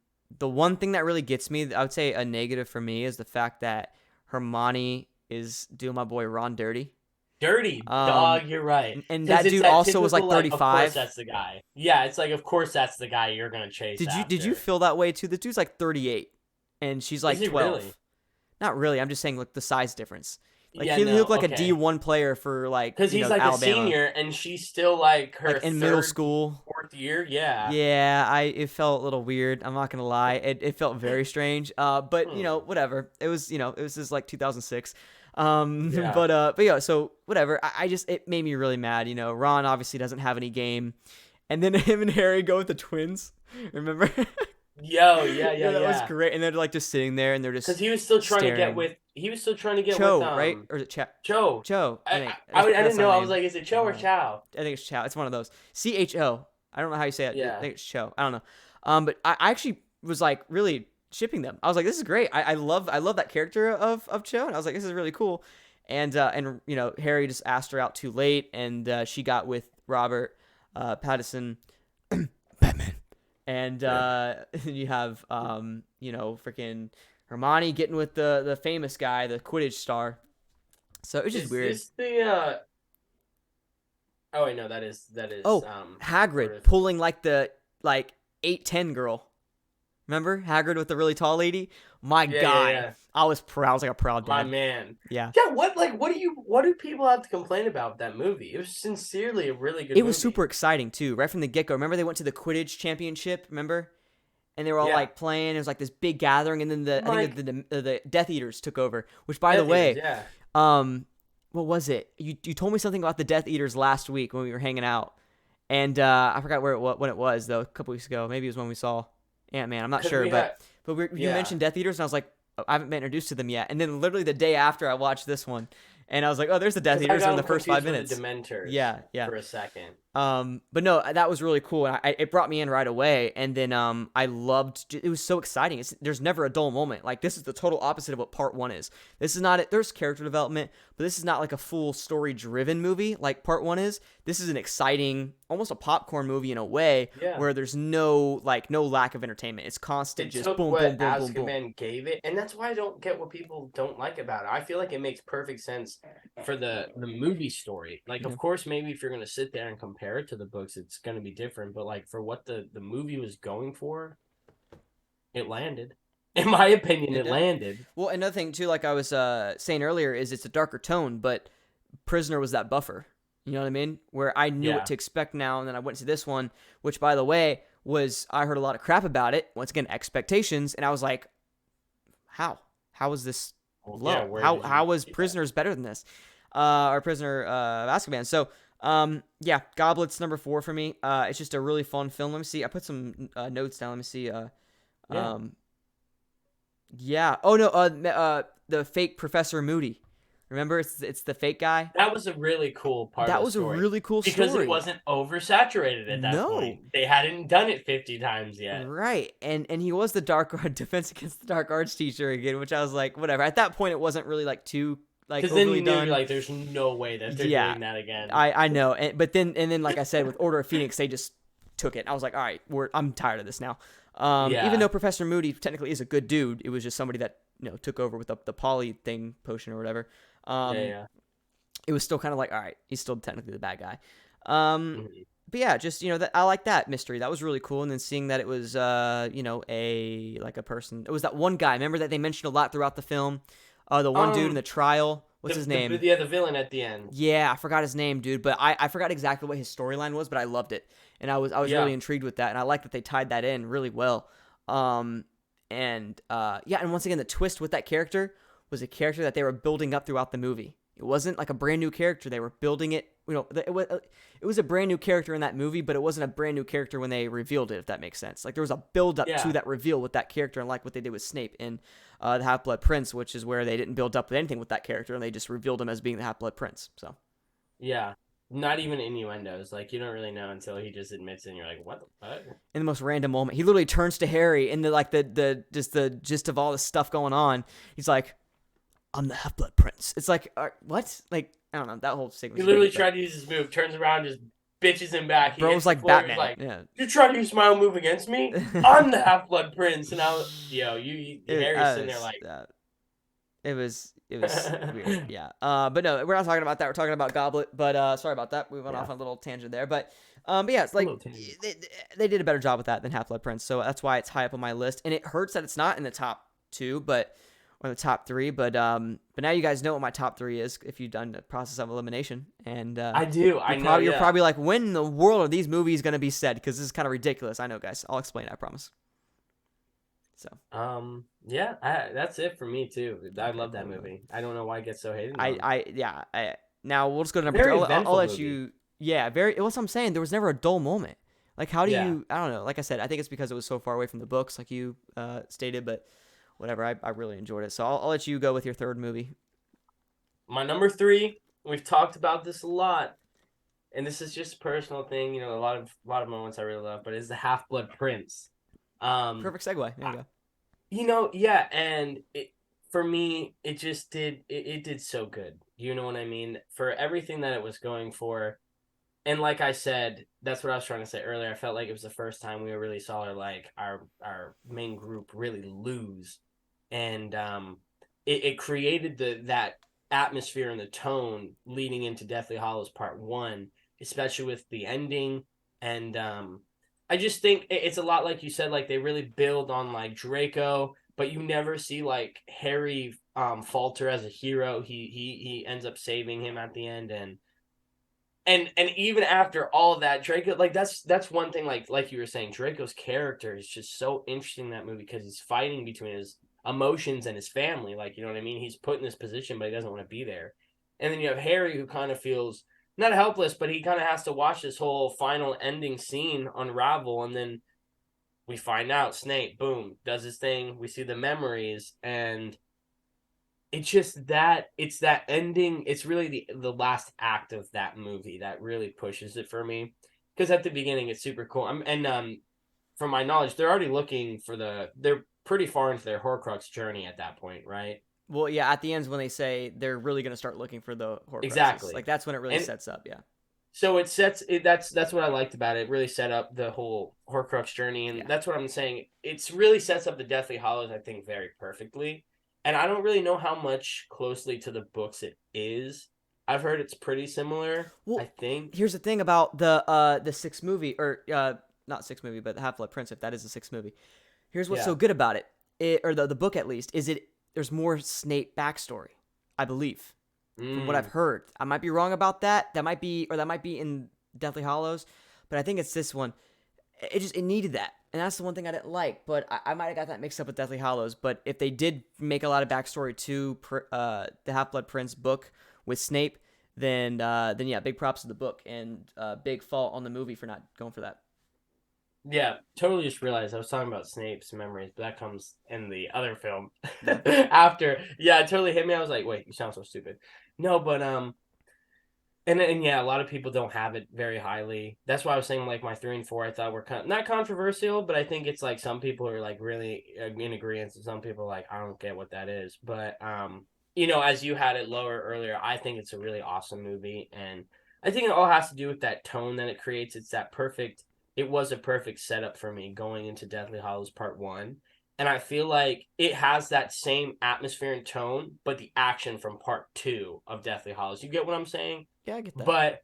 one thing that really gets me, I would say a negative for me, is the fact that Hermione is doing my boy Ron dirty. Dirty, dog, you're right. And that dude also was like 35. Of course that's the guy. Yeah, it's like, of course that's the guy you're going to chase Did you feel that way too? The dude's like 38, and she's like 12. Really? Not really. I'm just saying like the size difference. Like he looked like a D1 player for like because he's like Alabama. A senior and she's still like her like in middle school, 4th year. Yeah. Yeah, it felt a little weird. I'm not gonna lie. It felt very strange. But whatever. It was it was just like 2006. But yeah. So whatever. I just it made me really mad. Ron obviously doesn't have any game, and then him and Harry go with the twins. Remember? Yo, yeah. That was great. And they're like just sitting there, and they're just because he was still trying to get with. Cho, right? Or is it Cho? Cho. I didn't know. I was like, is it Cho or Chow? I think it's Chow. It's one of those. CHO. I don't know how you say it. Yeah. I think it's Cho. I don't know. But I actually was like really shipping them. I was like, this is great. I love that character of Cho, and I was like, this is really cool. And Harry just asked her out too late, and she got with Robert Pattinson Batman. And you have freaking Hermione getting with the famous guy, the Quidditch star. So it's just weird. Is this the Oh wait, no, that is Oh, Hagrid pulling like the 8'10" girl. Remember Hagrid with the really tall lady? My guy. Yeah. I was proud. I was like a proud dad. My man. Yeah. Yeah. What do people have to complain about that movie? It was sincerely a really good movie. It was super exciting too, right from the get go. Remember they went to the Quidditch championship. Remember, and they were all like playing. It was like this big gathering, and then I think the Death Eaters took over. Which, by the way, what was it? You told me something about the Death Eaters last week when we were hanging out, and I forgot when it was though. A couple weeks ago, maybe it was when we saw Ant-Man. I'm not sure, you mentioned Death Eaters, and I was like, I haven't been introduced to them yet. And then literally the day after I watched this one, and I was like, oh, there's the Death Eaters in the first 5 minutes. Dementors. Yeah. For a second. But no, that was really cool, and it brought me in right away. And then I loved. It was so exciting. There's never a dull moment. Like this is the total opposite of what part one is. This is not. There's character development, but this is not like a full story driven movie like part one is. This is an exciting, almost a popcorn movie in a way, where there's no lack of entertainment. It's constant, just boom, boom, boom, boom, boom. Azkaban gave it, and that's why I don't get what people don't like about it. I feel like it makes perfect sense for the movie story. Like, of course, maybe if you're gonna sit there and compare it to the books, it's gonna be different. But like for what the movie was going for, it landed. In my opinion, it landed. Well, another thing too, like I was saying earlier, is it's a darker tone, but Prisoner was that buffer. You know what I mean? Where I knew what to expect now, and then I went to this one, which, by the way, I heard a lot of crap about it. Once again, expectations, and I was like, how? How is this low? How was Prisoners better than this? Or Prisoner of Azkaban. So, Goblet's number 4 for me. It's just a really fun film. Let me see. I put some notes down. Let me see. Oh no. The fake Professor Moody. Remember, it's the fake guy. That was a really cool part. That was a really cool story because it wasn't oversaturated at that point. They hadn't done it 50 times yet. Right, and he was the Defense Against the Dark Arts teacher again, which I was like, whatever. At that point, it wasn't really too because then you knew there's no way that they're doing that again. I know, but then like I said, with Order of Phoenix, they just took it. I was like, all right, I'm tired of this now. Even though Professor Moody technically is a good dude, it was just somebody that took over with the poly thing potion or whatever. It was still kind of like, all right, he's still technically the bad guy. But yeah, just I like that mystery. That was really cool. And then seeing that it was a person. It was that one guy. Remember that they mentioned a lot throughout the film. The one dude in the trial. What's his name? The villain at the end. Yeah, I forgot his name, dude. But I forgot exactly what his storyline was, but I loved it, and I was really intrigued with that, and I like that they tied that in really well. And once again, the twist with that character was a character that they were building up throughout the movie. It wasn't like a brand new character. They were building it. It was a brand new character in that movie, but it wasn't a brand new character when they revealed it, if that makes sense. Like there was a build up to that reveal with that character, and like what they did with Snape in the Half-Blood Prince, which is where they didn't build up with anything with that character, and they just revealed him as being the Half-Blood Prince. So, yeah, not even innuendos. Like you don't really know until he just admits it, and you're like, what the fuck? In the most random moment, he literally turns to Harry, and the gist of all this stuff going on, he's like, I'm the Half-Blood Prince. It's like, what? Like, I don't know. That whole segment. He literally tried to use his move, turns around, just bitches him back. Bro was like Batman. You trying to use my own move against me? I'm the Half-Blood Prince. And Harry's sitting there like... It was weird, yeah. But no, we're not talking about that. We're talking about Goblet. But sorry about that. We went off on a little tangent there. But yeah, it's like they did a better job with that than Half-Blood Prince. So that's why it's high up on my list. And it hurts that it's not in the top 2, or the top 3, but now you guys know what my top 3 is if you've done the process of elimination. And I do. You're probably like, when in the world are these movies going to be said? Because this is kind of ridiculous. I know, guys. I'll explain. I promise. So. That's it for me too. I love that movie. I don't know why it gets so hated. Now we'll just go to number 2. I'll let you. Yeah, very. What's I'm saying? There was never a dull moment. Like, how do you? I don't know. Like I said, I think it's because it was so far away from the books, like you stated, but. Whatever, I really enjoyed it. So I'll let you go with your third movie. My number 3, we've talked about this a lot, and this is just a personal thing. A lot of moments I really love, but it's the Half-Blood Prince. Perfect segue. There you go. And for me, it just did. It did so good. You know what I mean? For everything that it was going for, and like I said, that's what I was trying to say earlier. I felt like it was the first time we really saw our main group really lose, and it created that atmosphere and the tone leading into Deathly Hollows Part One, especially with the ending. And I just think it's a lot like you said. Like they really build on like Draco, but you never see like Harry falter as a hero. He ends up saving him at the end, and even after all of that, Draco, like that's one thing, like you were saying, Draco's character is just so interesting in that movie because he's fighting between his emotions and his family. Like, you know what I mean? He's put in this position, but he doesn't want to be there. And then you have Harry, who kind of feels not helpless, but he kind of has to watch this whole final ending scene unravel. And then we find out Snape, boom, does his thing. We see the memories, and it's that ending. It's really the last act of that movie that really pushes it for me, because at the beginning it's super cool. From my knowledge, they're already looking for they're pretty far into their Horcrux journey at that point, right? Well, yeah, at the end when they say they're really going to start looking for the Horcruxes. Exactly. Like that's when it really And sets up, yeah. so it sets it that's what I liked about it. It really set up the whole Horcrux journey, and Yeah. that's what I'm saying. It's really sets up the Deathly Hollows, I think, very perfectly. And I don't really know how much closely to the books it is. I've heard it's pretty similar, Well, I think. here's the thing about the sixth movie, or not sixth movie, but the Half Blood Prince, if that is the sixth movie. Here's what's Yeah. so good about it, or the book at least, is there's more Snape backstory, I believe, from what I've heard. I might be wrong about that. That might be in Deathly Hollows, but I think it's this one. It needed that, and that's the one thing I didn't like. But I might have got that mixed up with Deathly Hollows. But if they did make a lot of backstory to the Half Blood Prince book with Snape, then yeah, big props to the book, and big fault on the movie for not going for that. Yeah, totally just realized I was talking about Snape's memories, but that comes in the other film Yeah. after. Yeah, it totally hit me. I was like, wait, you sound so stupid. No, but and yeah, a lot of people don't have it very highly. That's why I was saying like my 3 and 4 I thought were not controversial, but I think it's like some people are like really in agreement, and some people are like I don't get what that is. But as you had it lower earlier, I think it's a really awesome movie, and I think it all has to do with that tone that it creates. It's that perfect. It was a perfect setup for me going into Deathly Hallows Part One. And I feel like it has that same atmosphere and tone, but the action from Part Two of Deathly Hallows. You get what I'm saying? Yeah, I get that. But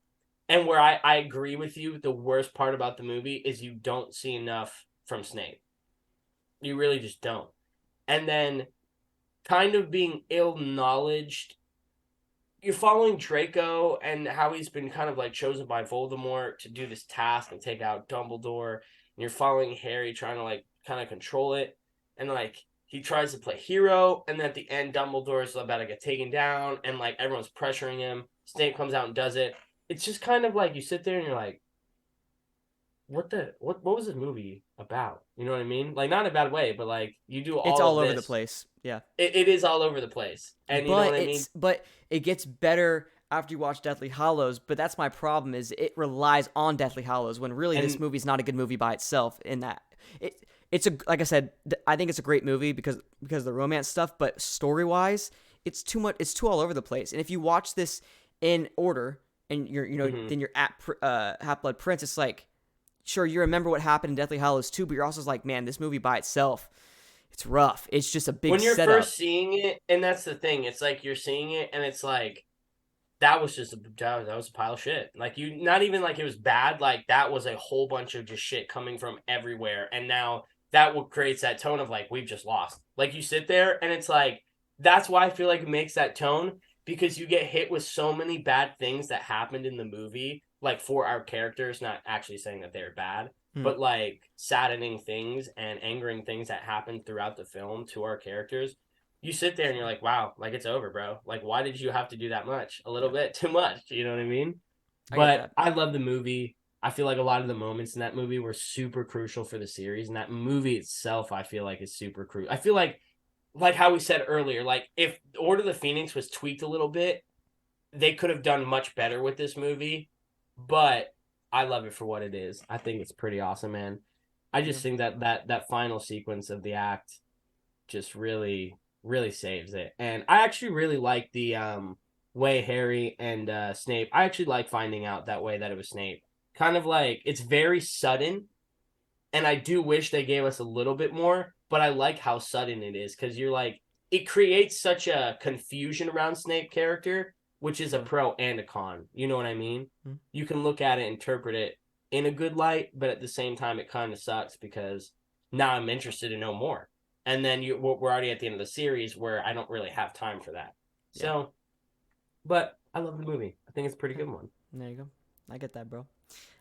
and where I agree with you, the worst part about the movie is you don't see enough from Snape. You really just don't. And then kind of being ill knowledged, you're following Draco and how he's been kind of like chosen by Voldemort to do this task and take out Dumbledore. And you're following Harry trying to like kind of control it. And like he tries to play hero, and then at the end Dumbledore's about to get taken down, and like everyone's pressuring him. Snape comes out and does it. It's just kind of like you sit there and you're like, what was this movie about? You know what I mean? Like not in a bad way, but like you do It's all all of over the this. place. Yeah. It is all over the place. And you know what I mean? But it gets better after you watch Deathly Hollows. But that's my problem, is it relies on Deathly Hollows when really this movie's not a good movie by itself. In that it's like I said, I think it's a great movie because of the romance stuff. But story wise, it's too much. It's too all over the place. And if you watch this in order and then you're at Half Blood Prince, it's like, sure, you remember what happened in Deathly Hallows too, but you're also like, man, this movie by itself, it's rough. It's just a big when you're setup. first seeing it, and that's the thing. It's like you're seeing it, and it's like that was a pile of shit. Like you, not even like it was bad. Like that was a whole bunch of just shit coming from everywhere, and now that what creates that tone of like we've just lost. Like you sit there, and it's like that's why I feel like it makes that tone, because you get hit with so many bad things that happened in the movie, like for our characters, not actually saying that they're bad, but like saddening things and angering things that happened throughout the film to our characters. You sit there and you're like, wow, like it's over, bro. Like, why did you have to do that much? A little bit too much. You know what I mean? I get But that. I love the movie. I feel like a lot of the moments in that movie were super crucial for the series. And that movie itself, I feel like, is super crucial. I feel like how we said earlier, like if Order of the Phoenix was tweaked a little bit, they could have done much better with this movie. But I love it for what it is. I think it's pretty awesome, man. I just think that final sequence of the act just really saves it. And I actually really like way Harry and Snape. I actually like finding out that way that it was Snape. Kind of like it's very sudden, and I do wish they gave us a little bit more, but I like how sudden it is because you're like it creates such a confusion around Snape character, which is a pro and a con. You know what I mean? Mm-hmm. You can look at it, interpret it in a good light, but at the same time, it kind of sucks because now I'm interested to know more. And then we're already at the end of the series where I don't really have time for that. Yeah. So, but I love the movie. I think it's a pretty good one. There you go. I get that, bro.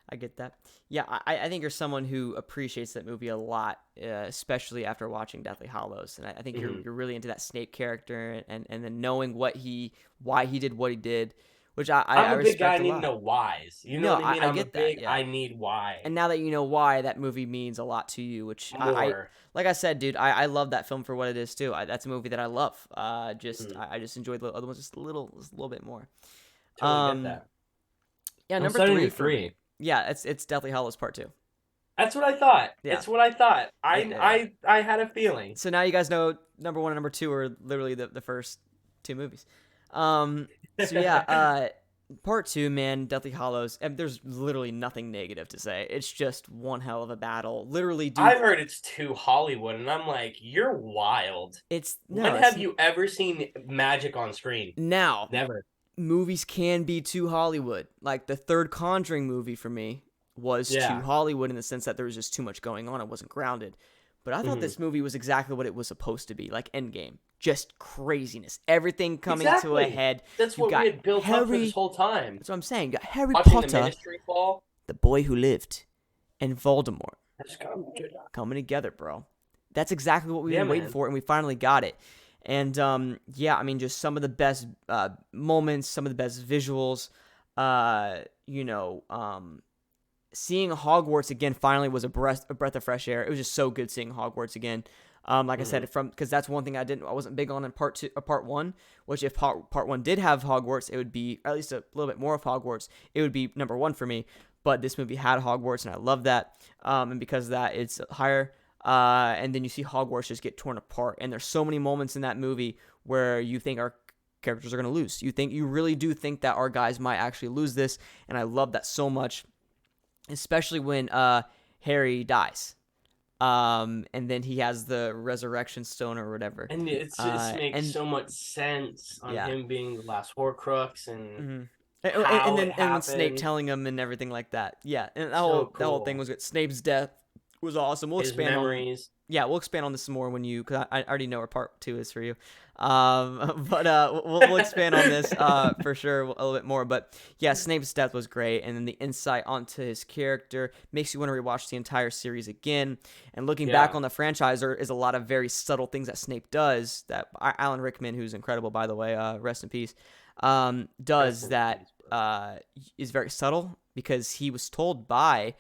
I get that. Yeah, I think you're someone who appreciates that movie a lot, especially after watching Deathly Hallows. And I think you're really into that Snape character and then knowing why he did what he did, which I'm a big guy. I need to know whys. You know what I mean? I get that. Yeah. I need why. And now that you know why, that movie means a lot to you, which I like I said, dude, I love that film for what it is too. That's a movie that I love. I just enjoyed the other ones just a little bit more. Totally get that. Yeah, I'm number 3. Yeah, it's Deathly Hallows Part 2. That's what I thought. Yeah. It's what I thought. I had a feeling. So now you guys know number 1 and number 2 are literally the first 2 movies. So yeah, Part 2, man, Deathly Hallows. And there's literally nothing negative to say. It's just one hell of a battle. Literally, dude. I've heard it's too Hollywood, and I'm like, you're wild. When have you ever seen magic on screen? Now, never. Movies can be too Hollywood. Like the third Conjuring movie for me was too Hollywood in the sense that there was just too much going on. It wasn't grounded. But I thought this movie was exactly what it was supposed to be, like Endgame. Just craziness. Everything coming to a head. That's what we had built up for this whole time. That's what I'm saying. You got Harry Watching Potter, the Ministry fall, the boy who lived, and Voldemort coming together, bro. That's exactly what we've been waiting for, and we finally got it. And yeah, I mean, just some of the best moments, some of the best visuals. Seeing Hogwarts again finally was a breath of fresh air. It was just so good seeing Hogwarts again. Like I said, because that's one thing I wasn't big on in part 1. Which if part 1 did have Hogwarts, it would be at least a little bit more of Hogwarts. It would be number 1 for me. But this movie had Hogwarts, and I love that. And because of that, it's higher. And then you see Hogwarts just get torn apart. And there's so many moments in that movie where you think our characters are going to lose. You really do think that our guys might actually lose this. And I love that so much, especially when Harry dies. And then he has the resurrection stone or whatever. And it just makes so much sense on him being the last Horcrux and and then Snape telling him and everything like that. Yeah, and that whole thing was good. Snape's death was awesome. We'll expand we'll expand on this some more because I already know where part 2 is for you. But we'll expand on this for sure a little bit more. But yeah, Snape's death was great, and then the insight onto his character makes you want to rewatch the entire series again. And looking back on the franchise, there is a lot of very subtle things that Snape does that Alan Rickman, who's incredible by the way, rest in peace, does that is very subtle because he was told by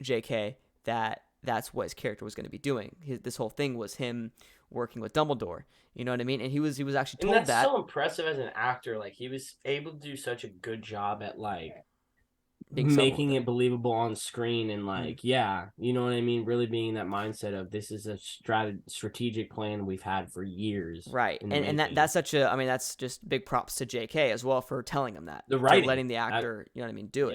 J.K. that that's what his character was going to be doing. This whole thing was him working with Dumbledore. You know what I mean? And he was actually told and that's so impressive as an actor. Like he was able to do such a good job at like making it believable on screen and like you know what I mean? Really being in that mindset of this is a strategic plan we've had for years. Right. And that's that's just big props to JK as well for telling him that. The writing. Letting the actor, you know what I mean, do it.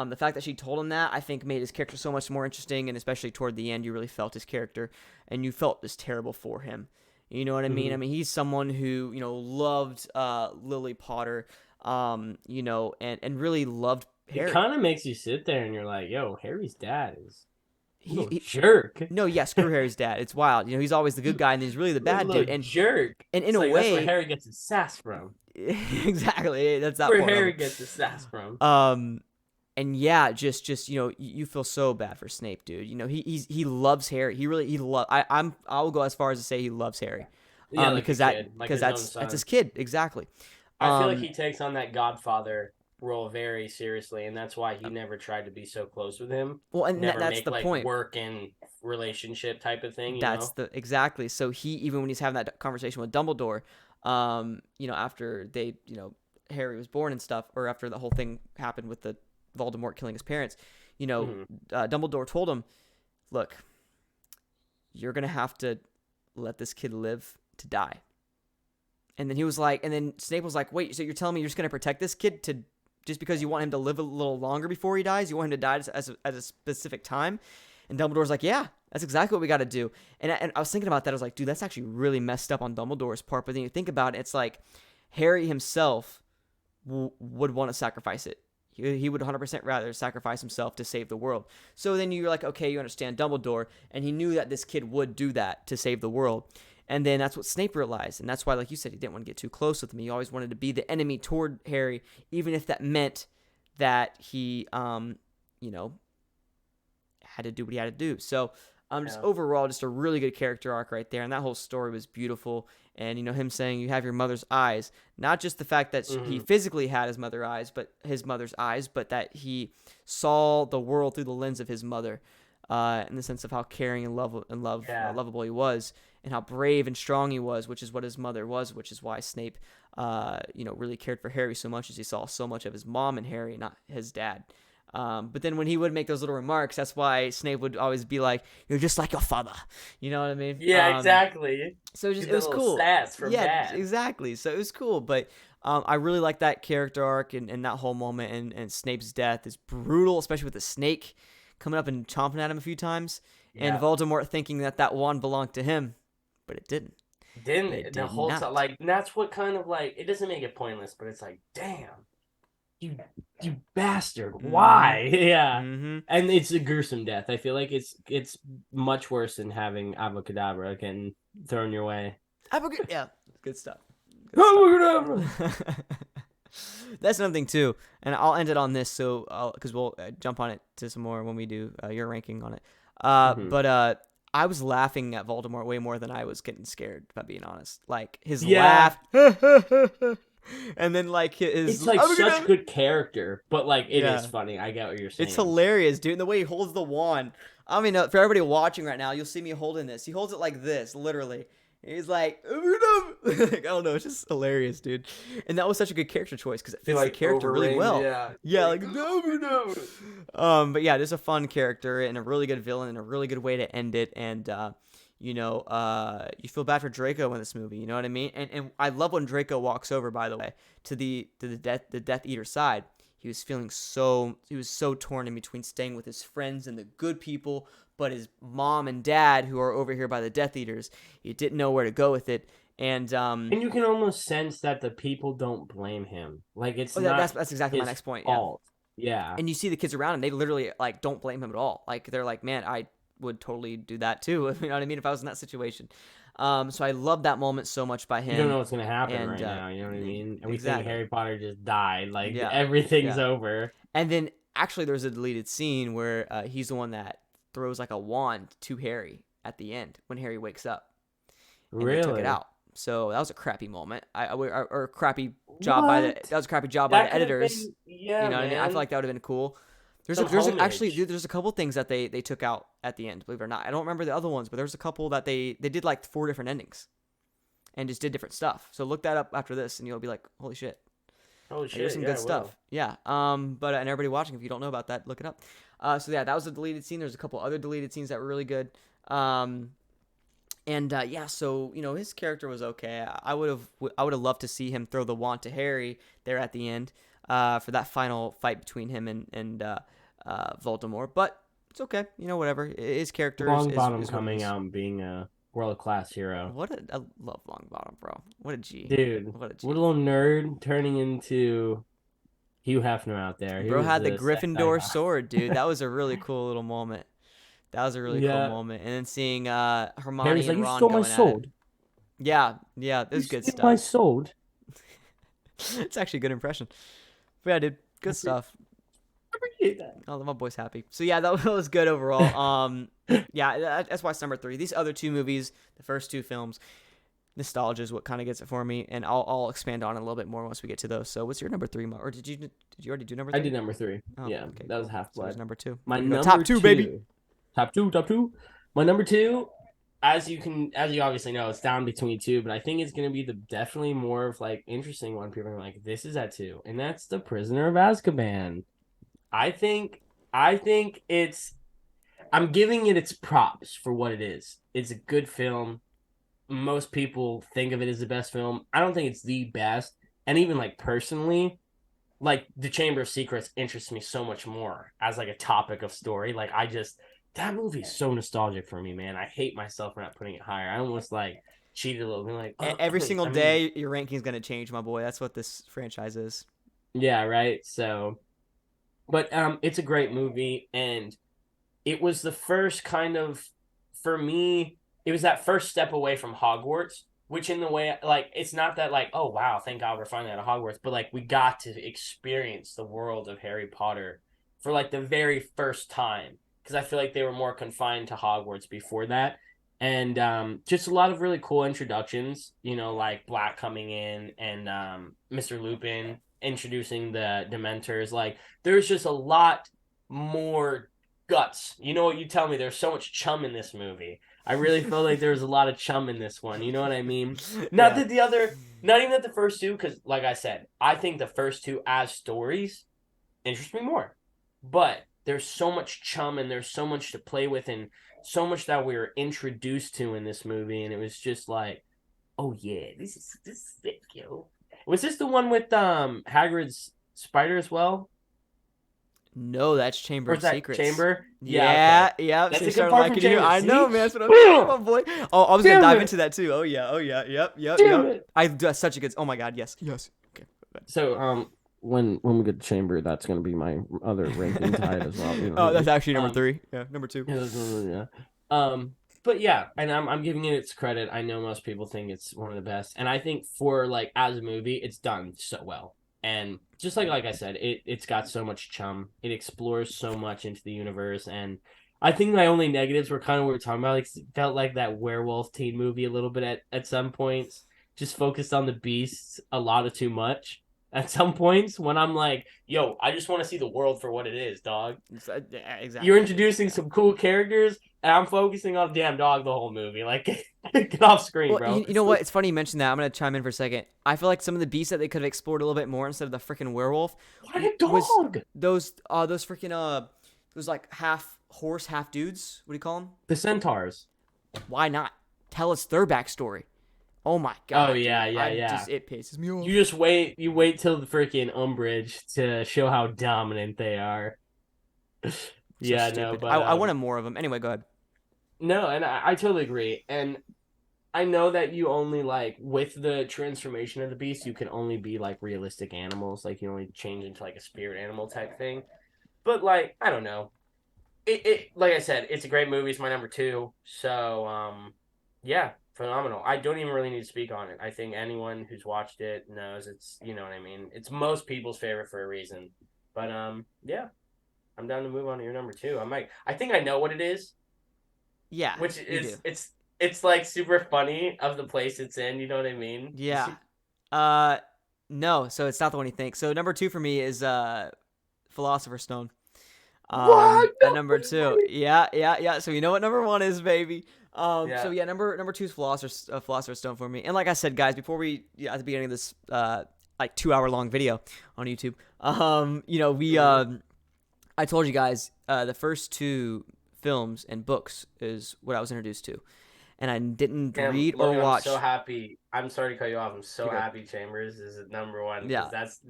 The fact that she told him that, I think, made his character so much more interesting, and especially toward the end, you really felt his character, and you felt this terrible for him. You know what I mean? I mean, he's someone who, loved Lily Potter, and really loved Harry. It kind of makes you sit there and you're like, yo, Harry's dad is a jerk. No, yeah, screw Harry's dad. It's wild. He's always the good guy, and he's really the bad dude. And jerk. And in a way, that's where Harry gets his sass from. Exactly. That's that where Harry gets his sass from. And yeah, just you feel so bad for Snape, dude. He loves Harry. He loves. I will go as far as to say he loves Harry. Yeah, because that's his kid, exactly. I feel like he takes on that Godfather role very seriously, and that's why he never tried to be so close with him. Well, and never that's the point. Work and relationship type of thing. Exactly. So he, even when he's having that conversation with Dumbledore, after they, Harry was born and stuff, or after the whole thing happened with the Voldemort killing his parents, Dumbledore told him, look, you're going to have to let this kid live to die. And then he was like, and then Snape was like, wait, so you're telling me you're just gonna protect this kid to just because you want him to live a little longer before he dies? You want him to die at a specific time? And Dumbledore's like, yeah, that's exactly what we got to do. And I was thinking about that. I was like, dude, that's actually really messed up on Dumbledore's part. But then you think about it, it's like Harry himself would want to sacrifice it. He would 100% rather sacrifice himself to save the world. So then you're like, okay, you understand Dumbledore, and he knew that this kid would do that to save the world. And then that's what Snape realized, and that's why, like you said, he didn't want to get too close with him. He always wanted to be the enemy toward Harry, even if that meant that he, had to do what he had to do. So, just overall, just a really good character arc right there, and that whole story was beautiful. And him saying you have your mother's eyes, not just the fact that he physically had his mother's eyes, but that he saw the world through the lens of his mother, in the sense of how caring and lovable he was, and how brave and strong he was, which is what his mother was, which is why Snape, really cared for Harry so much, as he saw so much of his mom in Harry, not his dad. But then when he would make those little remarks, that's why Snape would always be like, "You're just like your father." You know what I mean? Yeah, exactly. So it was cool. Yeah, exactly. So it was cool. But I really like that character arc and that whole moment. And Snape's death is brutal, especially with the snake coming up and chomping at him a few times. Yeah. And Voldemort thinking that wand belonged to him, but it didn't. The whole time, like, that's what kind of, like, it doesn't make it pointless, but it's like, damn. You bastard! Why? Yeah, and it's a gruesome death. I feel like it's much worse than having Abracadabra getting thrown your way. Yeah, good stuff. Abracadabra. That's another thing too, and I'll end it on this, so because we'll jump on it to some more when we do your ranking on it. But I was laughing at Voldemort way more than I was getting scared, if I'm being honest. Like his laugh. And then it's like such good character, but like it is funny. I get what you're saying. It's hilarious, dude. And the way he holds the wand. I mean, for everybody watching right now, you'll see me holding this. He holds it like this, literally. He's like, I don't know. It's just hilarious, dude. And that was such a good character choice because it fits the character really well. Yeah, like no. But yeah, just a fun character and a really good villain and a really good way to end it. And you feel bad for Draco in this movie. You know what I mean? And I love when Draco walks over, by the way, to the Death Eater side. He was so torn in between staying with his friends and the good people, but his mom and dad, who are over here by the Death Eaters, he didn't know where to go with it. And you can almost sense that the people don't blame him. Like it's not that's exactly my next point. Fault. Yeah. And you see the kids around him, they literally like don't blame him at all. Like they're like, man, I would totally do that too. You know what I mean? If I was in that situation. So I love that moment so much by him. You don't know what's going to happen right now. You know what I mean? And we think Harry Potter just died. Like everything's over. And then actually there's a deleted scene where he's the one that throws like a wand to Harry at the end when Harry wakes up. And really? They took it out. So that was a crappy moment. Or a crappy job that was a crappy job by the editors. You know what I mean? I feel like that would have been cool. There's a couple things that they took out at the end, believe it or not. I don't remember the other ones, but there's a couple that they did like 4 different endings and just did different stuff. So look that up after this and you'll be like, holy shit. There's some good stuff. Yeah. And everybody watching, if you don't know about that, look it up. So yeah, that was a deleted scene. There's a couple other deleted scenes that were really good. So his character was okay. I would have loved to see him throw the wand to Harry there at the end, for that final fight between him and Voldemort, but it's okay. Whatever. His character Longbottom is coming out and being a world-class hero. I love Longbottom, bro. What a G. Dude, what a little nerd turning into Hugh Hefner out there. Bro had the Gryffindor sword, dude. That was a really cool little moment. That was a really cool moment. And then seeing Hermione Harry's and like, Ron you stole my sword. Yeah, there's good stuff. My sword. It's actually a good impression. But yeah, dude, good stuff. I appreciate that. Oh, my boy's happy. So yeah, that was good overall. That's why it's number 3. These other 2 movies, the first 2 films, nostalgia is what kind of gets it for me, and I'll expand on it a little bit more once we get to those. So what's your number 3, or did you already do number 3? I did number 3. Oh, yeah, okay, that was Half-Blood. So number 2. My number top 2, baby. Top two. My number 2, as you obviously know, it's down between 2, but I think it's gonna be definitely more of like interesting one. People are like, this is at 2, and that's The Prisoner of Azkaban. I think I'm giving it its props for what it is. It's a good film. most people think of it as the best film. I don't think it's the best. And even like personally, like the Chamber of Secrets interests me so much more as like a topic of story. Like that movie is so nostalgic for me, man. I hate myself for not putting it higher. I almost like cheated a little bit. Like, Every wait, single day, your ranking's gonna change, my boy. That's what this franchise is. yeah, right. So, but it's a great movie, and it was the first kind of, for me, it was that first step away from Hogwarts, which in the way, like, it's not that like, oh wow, thank God we're finally out of Hogwarts, but like we got to experience the world of Harry Potter for like the very first time, because I feel like they were more confined to Hogwarts before that. And just a lot of really cool introductions, like Black coming in and Mr. Lupin introducing the Dementors. Like, there's just a lot more guts. You know what you tell me? There's so much chum in this movie. I really felt like there was a lot of chum in this one. You know what I mean? Not Yeah. that the other, not even that the first two, because like I said, I think the first two as stories interest me more. But there's so much chum and there's so much to play with and so much that we were introduced to in this movie, and it was just like, oh yeah, this is sick, yo. Was this the one with Hagrid's spider as well? No, that's Chamber Or of is that Secrets. Chamber? Yeah, Yeah, okay. yeah. So That's you a good started part from liking you. Chamber. I See? know, man. That's what I'm saying, my boy. Oh, I was gonna Damn dive it. into that too. Oh yeah, oh yeah. Yep. Damn it. I do such a good. Oh my God, yes, yes. Okay. So when we get to Chamber, that's gonna be my other ranking tied as well. You know what Oh, I that's mean? actually number 3. Yeah, number 2. Yeah. But yeah, and I'm giving it its credit. I know most people think it's one of the best, and I think for like as a movie, it's done so well. And just like I said, it's got so much chum. It explores so much into the universe, and I think my only negatives were kind of what we're talking about. Like, felt like that werewolf teen movie a little bit at some points. Just focused on the beasts a lot of too much at some points when I'm like, yo, I just want to see the world for what it is, dog. Yeah, exactly. You're introducing some cool characters, and I'm focusing on damn dog the whole movie. Like, get off screen, Well, bro. you know what? It's funny you mentioned that. I'm gonna chime in for a second. I feel like some of the beasts that they could have explored a little bit more instead of the freaking werewolf Why a was dog? those freaking those like half horse, half dudes. What do you call them? The centaurs. Why not? Tell us their backstory. Oh my God. Oh yeah, dude. yeah. It pisses me off. You just wait. You wait till the freaking Umbridge to show how dominant they are. Yeah, stupid. no, but I wanted more of them. Anyway, go ahead. no, and I totally agree. And I know that you only like with the transformation of the beast, you can only be like realistic animals. Like you only change into like a spirit animal type thing. But like, I don't know. It like I said, it's a great movie. It's my number 2. So yeah, phenomenal. I don't even really need to speak on it. I think anyone who's watched it knows it's, you know what I mean. It's most people's favorite for a reason. But yeah, I'm down to move on to your number 2. I think I know what it is. Yeah, Which is it's like super funny of the place it's in. You know what I mean? Yeah. No. So it's not the one you think. So number 2 for me is Philosopher's Stone. What? At number 2. Yeah. So you know what number 1 is, baby. Yeah. So yeah, number 2 is Philosopher's Stone for me. And like I said, guys, before we at the beginning of this like 2-hour long video on YouTube, I told you guys the first 2 films and books is what I was introduced to, and I didn't read Logan, or watch. I'm so happy. I'm sorry to cut you off. I'm so Okay. happy Chambers is at number 1. Yeah.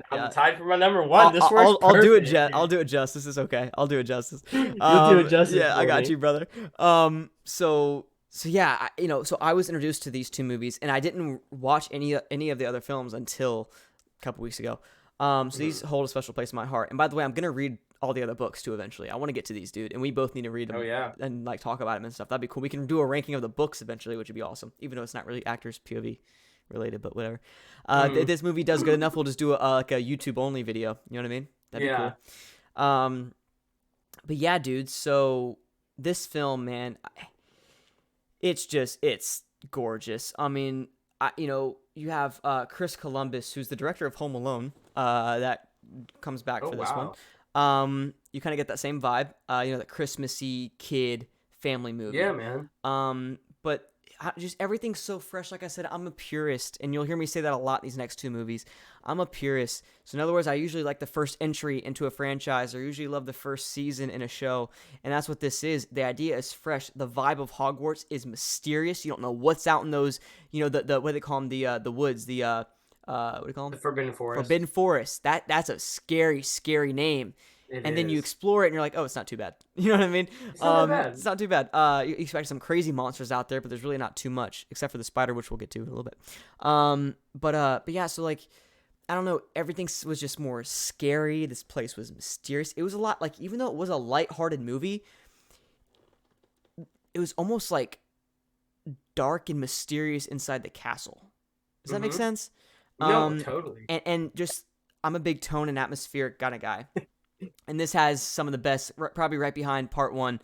I'm tied for my number 1. This works I'll do it. perfect, I'll do it justice. It's okay. I'll do it justice. You'll do it justice. Yeah, for I got me. you, brother. So yeah, so I was introduced to these 2 movies, and I didn't watch any of the other films until a couple weeks ago. So these hold a special place in my heart. And by the way, I'm gonna read all the other books too eventually. I want to get to these, dude, and we both need to read them. Oh yeah. And like talk about them and stuff. That'd be cool. We can do a ranking of the books eventually, which would be awesome. Even though it's not really actors POV related, but whatever. This movie does good enough. We'll just do like a YouTube only video. You know what I mean? That'd be cool. But yeah, dude. So this film, man, it's gorgeous. I mean, you have Chris Columbus, who's the director of Home Alone, that comes back for this one. You kind of get that same vibe, the Christmassy kid family movie. Yeah, man. But just everything's so fresh. Like I said, I'm a purist, and you'll hear me say that a lot in these next two movies. I'm a purist. So in other words, I usually like the first entry into a franchise, or usually love the first season in a show, and that's what this is. The idea is fresh. The vibe of Hogwarts is mysterious. You don't know what's out in those, the what do they call them, the woods, what do you call them? The Forbidden Forest. Forbidden Forest. That's a scary, scary name. And then you explore it, and you're like, oh, it's not too bad. You know what I mean? It's not bad. It's not too bad. You expect some crazy monsters out there, but there's really not too much, except for the spider, which we'll get to in a little bit. But yeah, so like, I don't know, everything was just more scary. This place was mysterious. It was a lot, like, even though it was a lighthearted movie, it was almost like dark and mysterious inside the castle. Does that make sense? No, totally. And just, I'm a big tone and atmospheric kind of guy. And this has some of the best, probably right behind part one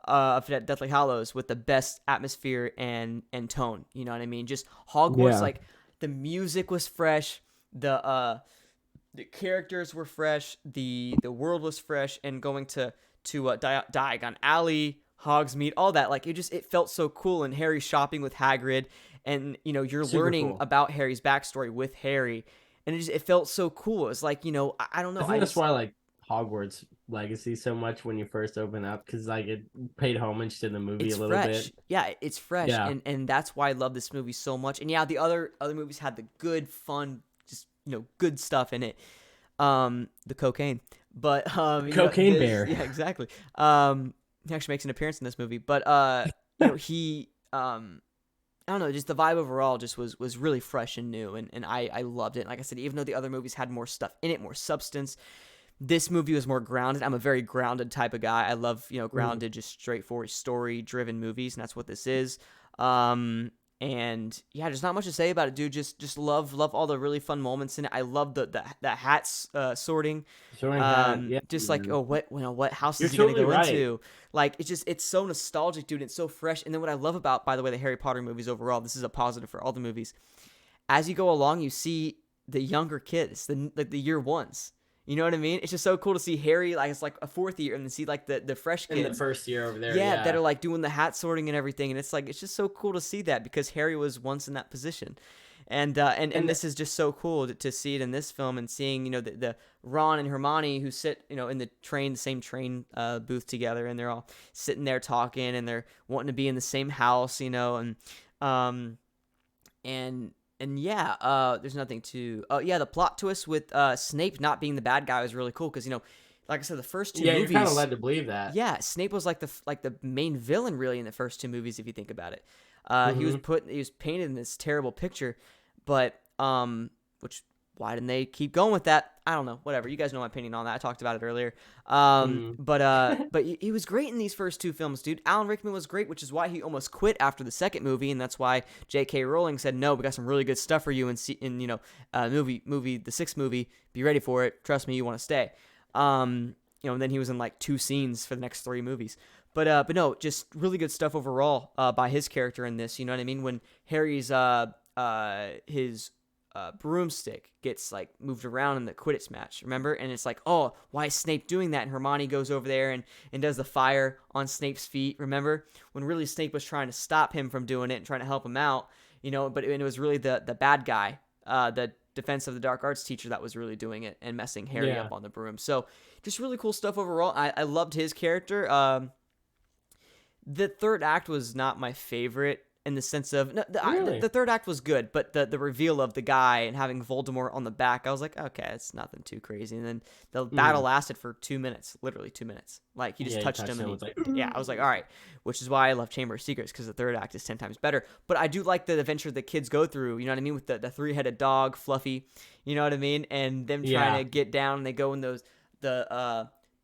of Deathly Hallows, with the best atmosphere and tone. You know what I mean? Just Hogwarts, like, the music was fresh, the characters were fresh, the world was fresh, and going to Diagon Alley, Hogsmeade, all that, like, it felt so cool. And Harry shopping with Hagrid, and you're super learning about Harry's backstory with Harry, and it felt so cool. It's like, I don't know. I think that's why like Hogwarts Legacy so much when you first open up, because like it paid homage to the movie a little bit. Yeah, it's fresh, and that's why I love this movie so much. And yeah, the other movies had the good, fun, just good stuff in it. The cocaine, but Cocaine Bear. Yeah, exactly. He actually makes an appearance in this movie, but he I don't know, just the vibe overall just was really fresh and new, and I loved it. Like I said, even though the other movies had more stuff in it, more substance, this movie was more grounded. I'm a very grounded type of guy. I love, grounded, just straightforward story-driven movies, and that's what this is. And yeah, there's not much to say about it, dude. Just love all the really fun moments in it. I love the hats sorting. Just like, what house is he gonna go into? Like, it's so nostalgic, dude. It's so fresh. And then what I love about, by the way, the Harry Potter movies overall, this is a positive for all the movies. As you go along, you see the younger kids, the year ones. You know what I mean? It's just so cool to see Harry, like, it's like a fourth year, and then see like the fresh kids in the first year over there, that are like doing the hat sorting and everything, and it's like, it's just so cool to see that, because Harry was once in that position, and this is just so cool to see it in this film, and seeing the Ron and Hermione who sit in the same train booth together, and they're all sitting there talking, and they're wanting to be in the same house, And yeah, there's nothing to. Oh yeah, the plot twist with Snape not being the bad guy was really cool, because like I said, the first two movies. Yeah, you're kind of led to believe that. Yeah, Snape was like the main villain really in the first two movies, if you think about it. He was painted in this terrible picture, but why didn't they keep going with that? I don't know. Whatever. You guys know my opinion on that. I talked about it earlier. But he was great in these first two films, dude. Alan Rickman was great, which is why he almost quit after the second movie, and that's why J.K. Rowling said, "No, we got some really good stuff for you in the sixth movie. Be ready for it. Trust me, you want to stay." And then he was in like 2 scenes for the next 3 movies. But no, just really good stuff overall by his character in this. You know what I mean? When Harry's his broomstick gets like moved around in the Quidditch match, remember? And it's like, oh, why is Snape doing that? And Hermione goes over there and does the fire on Snape's feet, remember? When really Snape was trying to stop him from doing it and trying to help him out, but it was really the bad guy, the Defense of the Dark Arts teacher, that was really doing it and messing Harry up on the broom. So just really cool stuff overall. I loved his character. The third act was not my favorite, in the sense of the third act was good, but the reveal of the guy and having Voldemort on the back, I was like, okay, it's nothing too crazy. And then the battle lasted for 2 minutes, literally 2 minutes. Like, he just touched him, and I was like, all right. Which is why I love Chamber of Secrets, because the third act is 10 times better. But I do like the adventure the kids go through. You know what I mean, with the 3-headed dog, Fluffy. You know what I mean, and them trying to get down. And they go in that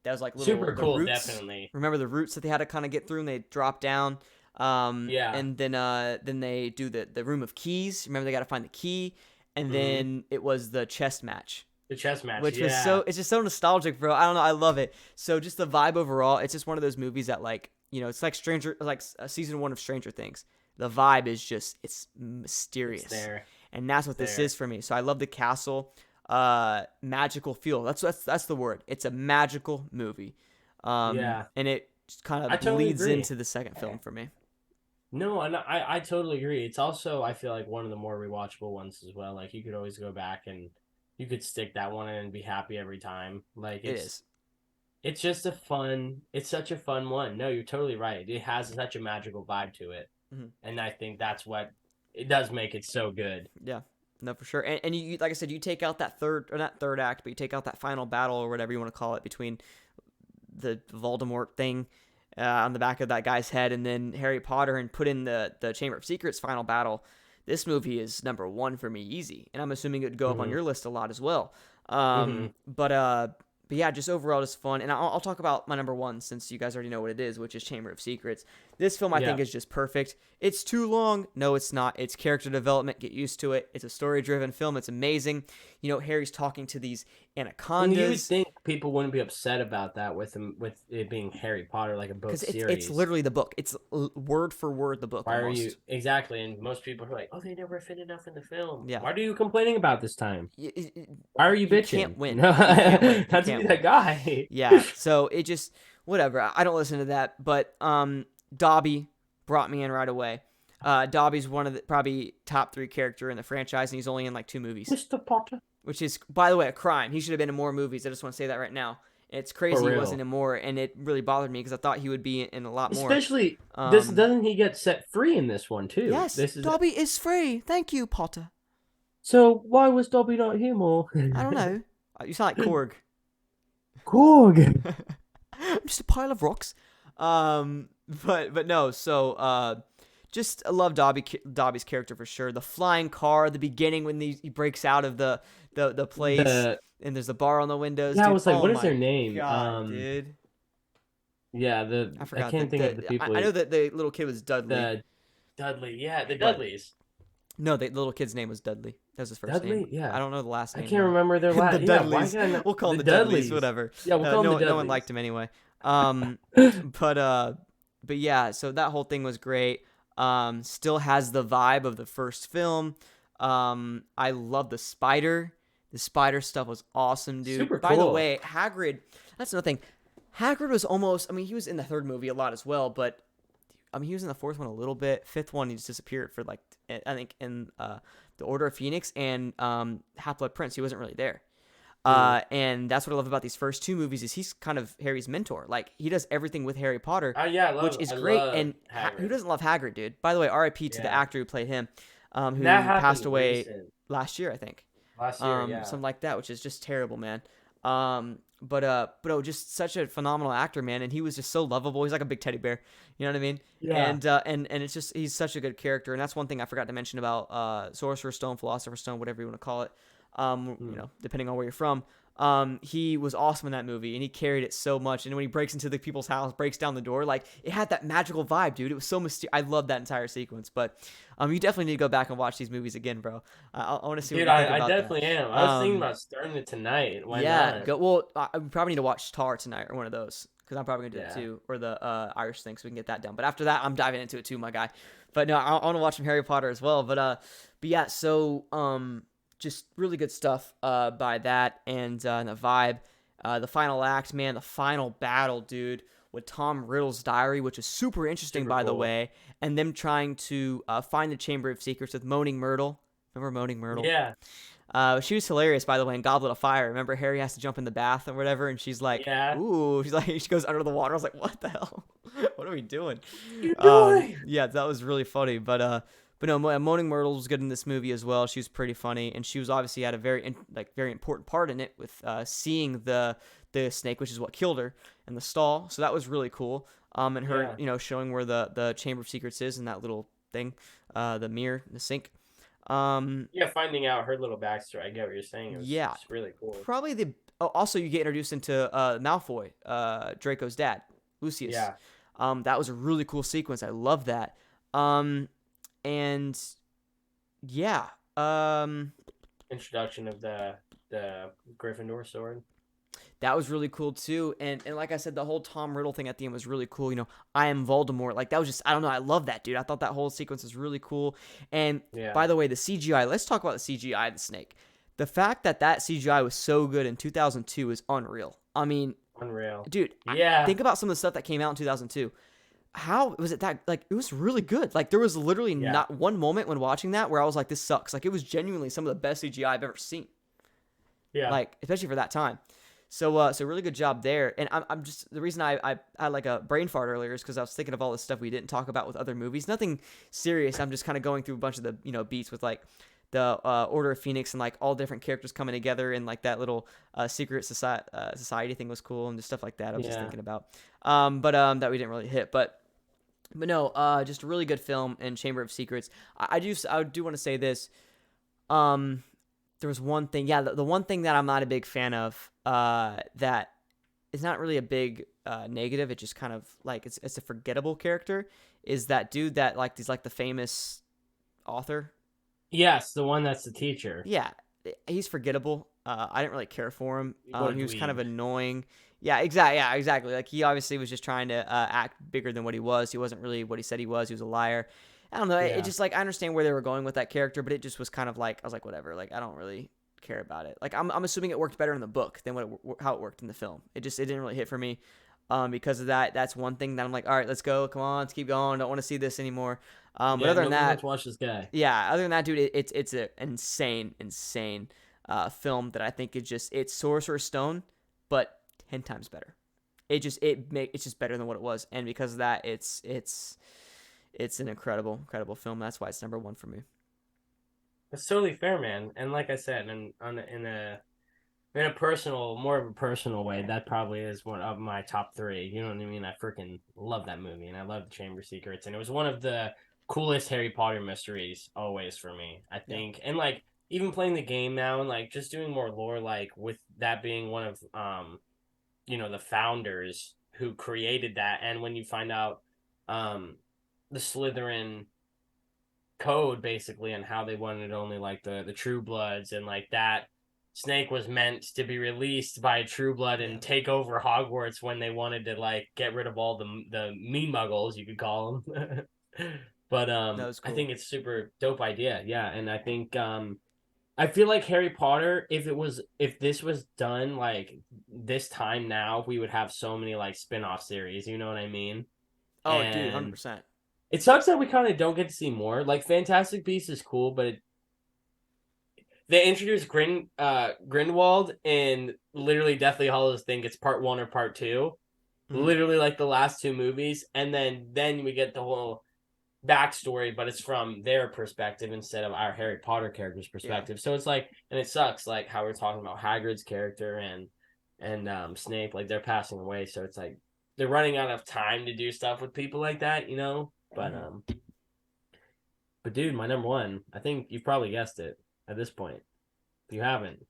was like little super cool, roots. Definitely. Remember the roots that they had to kind of get through, and they drop down. And then they do the room of keys. Remember, they got to find the key, and then it was the chess match. The chess match, which was it's just so nostalgic, bro. I don't know, I love it. So just the vibe overall, it's just one of those movies that, like, it's like season 1 of Stranger Things. The vibe is just, it's mysterious. It's there. And that's what this is for me. So I love the castle, magical feel. That's the word. It's a magical movie. And it just kind of bleeds into the second film for me. No, and I totally agree. It's also, I feel like, one of the more rewatchable ones as well. Like, you could always go back and you could stick that one in and be happy every time. Like, It is. it's just it's such a fun one. No, you're totally right. It has such a magical vibe to it. Mm-hmm. And I think that's what it does make it so good. Yeah, no, for sure. And you, like I said, you take out that third, or not third act, but you take out that final battle or whatever you want to call it between the Voldemort thing on the back of that guy's head, and then Harry Potter, and put in the Chamber of Secrets final battle. This movie is number one for me, easy, and I'm assuming it would go up on Mm-hmm. your list a lot as well. Mm-hmm. But yeah, just overall, just fun. And I'll talk about my number one since you guys already know what it is, which is Chamber of Secrets. This film, I think, Yeah. is just perfect. It's too long. No, it's not. It's character development. Get used to it. It's a story-driven film. It's amazing. You know, Harry's talking to these And you would anacondas. think people wouldn't be upset about that with it being Harry Potter, like a book Because it's series. literally the book. It's word for word the book Why are you almost. exactly? And most people are like, "Oh, they never fit enough in the film. Yeah. Why are you complaining about this time? You, Why are you you bitching? can't win. No, You can't win. You not to can't be win. that guy." Yeah. So it just whatever. I don't listen to that. But Dobby brought me in right away. Dobby's one of the probably top 3 character in the franchise, and he's only in like 2 movies, Mr. Potter. which is, by the way, a crime. He should have been in more movies. I just want to say that right now. It's For crazy he wasn't real. in more, and it really bothered me because I thought he would be in a lot more. Especially this Um, doesn't he get set free in this one too? yes, This is Dobby is free. Thank you, Potter. so why was Dobby not here more? I don't know. You sound like Korg. Korg. I'm just a pile of rocks. But no. So just I love Dobby's character for sure. The flying car at the beginning when he breaks out of the place The and there's a bar on the windows. yeah, I Dude, was like, oh what is my their name? God, dude. Yeah, I I forgot can't think of the people. I know that the little kid was Dudley. The Dudley, yeah, the But Dudleys. no, the little kid's name was Dudley. That was his first Dudley, name. yeah. I don't know the last I name. can't though. remember their The last. Yeah, why Dudleys. can I not? We'll call them The the Dudleys, Dudleys. whatever. Yeah, we'll call them the No one Dudleys. liked him anyway. But yeah, so that whole thing was great. Still has the vibe of the first film. I love the spider. The spider stuff was awesome, dude. Super By the cool. way, Hagrid. That's another thing. Hagrid was almost. I mean, he was in the third movie a lot as well, but I mean, he was in the fourth one a little bit. Fifth one, he just disappeared for like I think in the Order of Phoenix and Half-Blood Prince. He wasn't really there. And that's what I love about these first 2 movies is he's kind of Harry's mentor. Like he does everything with Harry Potter, Yeah, which is great. And who doesn't love Hagrid, dude? By the way, R.I.P. to the Yeah. actor who played him, who That happened passed away recent. last year, I think. Last year, yeah. Something like that, which is just terrible, man. But oh, just such a phenomenal actor, man, and he was just so lovable. He's like a big teddy bear, you know what I mean? Yeah. And it's just he's such a good character, and that's one thing I forgot to mention about Sorcerer's Stone, Philosopher's Stone, whatever you want to call it. You know, depending on where you're from. He was awesome in that movie, and he carried it so much. And when he breaks into the people's house, breaks down the door, like it had that magical vibe, dude. It was so mysterious. I love that entire sequence. But you definitely need to go back and watch these movies again, bro. I want to see Dude, what you think I about definitely that. am. I was thinking about starting it tonight. Why Yeah, not? go. Well, I probably need to watch Tar tonight or one of those because I'm probably gonna do Yeah. it too, or the Irish thing, so we can get that done. But after that, I'm diving into it too, my guy. But no, I want to watch some Harry Potter as well. But yeah, so just really good stuff by that and the vibe. The final act, man, the final battle, dude, with Tom Riddle's diary, which is super interesting, Super by the cool. way, and them trying to find the Chamber of Secrets with Moaning Myrtle. Remember Moaning Myrtle? Yeah. She was hilarious, by the way, in Goblet of Fire. Remember Harry has to jump in the bath or whatever, and she's like, Yeah. "Ooh," she's like, she goes under the water. I was like, "What the hell? What are we doing?" You doing? Yeah, that was really funny. But no, Moaning Myrtle was good in this movie as well. She was pretty funny, and she was obviously had a very important part in it with seeing the snake, which is what killed her in the stall. So that was really cool. And her, Yeah. showing where the Chamber of Secrets is and that little thing, the mirror, the sink. Yeah, finding out her little backstory. I get what you're saying. It was Yeah. just really cool. Probably also you get introduced into Malfoy, Draco's dad, Lucius. Yeah. That was a really cool sequence. I love that. And yeah. Introduction of the Gryffindor sword. That was really cool too. And like I said, the whole Tom Riddle thing at the end was really cool. I am Voldemort. Like that was just, I don't know. I love that, dude. I thought that whole sequence was really cool. And Yeah. by the way, the CGI, let's talk about the CGI of the snake. The fact that CGI was so good in 2002 is unreal. I mean, Unreal. dude, Yeah. think about some of the stuff that came out in 2002. how was it that like it was really good. Like there was literally Yeah. not one moment when watching that where I was like, this sucks. Like it was genuinely some of the best CGI I've ever seen. Yeah. Like especially for that time. So really good job there. And I'm just the reason I had like a brain fart earlier is because I was thinking of all this stuff we didn't talk about with other movies. Nothing serious. I'm just kind of going through a bunch of the beats with like the Order of Phoenix and like all different characters coming together and like that little secret society thing was cool and just stuff like that. I was just thinking about. But that we didn't really hit. But no, just a really good film and Chamber of Secrets. I do want to say this. There was one thing, the one thing that I'm not a big fan of, that is not really a big negative. It just kind of like it's a forgettable character. Is that dude that like he's like the famous author? Yes, the one that's the teacher. Yeah, he's forgettable. I didn't really care for him. What a He was kind of dweeb. annoying. Yeah, exactly. Yeah, exactly. Like he obviously was just trying to act bigger than what he was. He wasn't really what he said he was. He was a liar. I don't know. It Yeah. just like I understand where they were going with that character, but it just was kind of like I was like whatever. Like I don't really care about it. Like I'm assuming it worked better in the book than how it worked in the film. It didn't really hit for me. Because of that, that's one thing that I'm like, all right, let's go. Come on, let's keep going. Don't want to see this anymore. But Yeah, other than nobody wants that, to watch this guy. yeah, other than that, dude, it's an insane film that I think it's Sorcerer's Stone, but 10 times better. It's just better than what it was, and because of that, it's an incredible film. That's why it's number one for me. That's totally fair, man. And like I said, in a personal, more of a personal way, that probably is one of my top three. You know what I mean? I freaking love that movie, and I love the Chamber of Secrets, and it was one of the coolest Harry Potter mysteries always for me. I Yeah. think, and like even playing the game now, and like just doing more lore, like with that being one of the founders who created that, and when you find out um the Slytherin code basically and how they wanted only like the true bloods and like that Snake was meant to be released by a true blood Yeah. and take over Hogwarts when they wanted to like get rid of all the mean muggles, you could call them. But That was I cool. think it's super dope idea. Yeah, and I think I feel like Harry Potter, if this was done like this time now, we would have so many like spin-off series, you know what I mean? Oh, dude, And 100%. it sucks that we kind of don't get to see more. Like Fantastic Beasts is cool, but they introduced Grindelwald and literally Deathly Hallows think it's part one or part 2. Mm-hmm. Literally like the last two movies, and then we get the whole backstory, but it's from their perspective instead of our Harry Potter character's Yeah. perspective. So it's like, and it sucks, like how we're talking about Hagrid's character and Snape, like they're passing away. So it's like they're running out of time to do stuff with people like that, you know. Mm-hmm. But dude, my number one, I think you've probably guessed it at this point. If you haven't,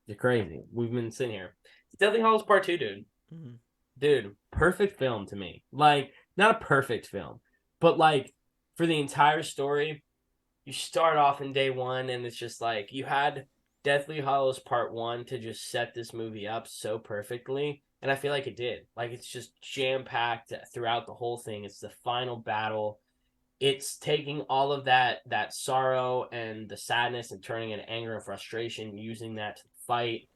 you're crazy. We've been sitting here. It's Deathly Hallows Part 2, dude. Mm-hmm. Dude, perfect film to me. Like, not a perfect film, but like for the entire story, you start off in day one, and it's just like you had Deathly Hallows Part 1 to just set this movie up so perfectly. And I feel like it did. Like, it's just jam packed throughout the whole thing. It's the final battle. It's taking all of that sorrow and the sadness and turning it into anger and frustration, using that to fight.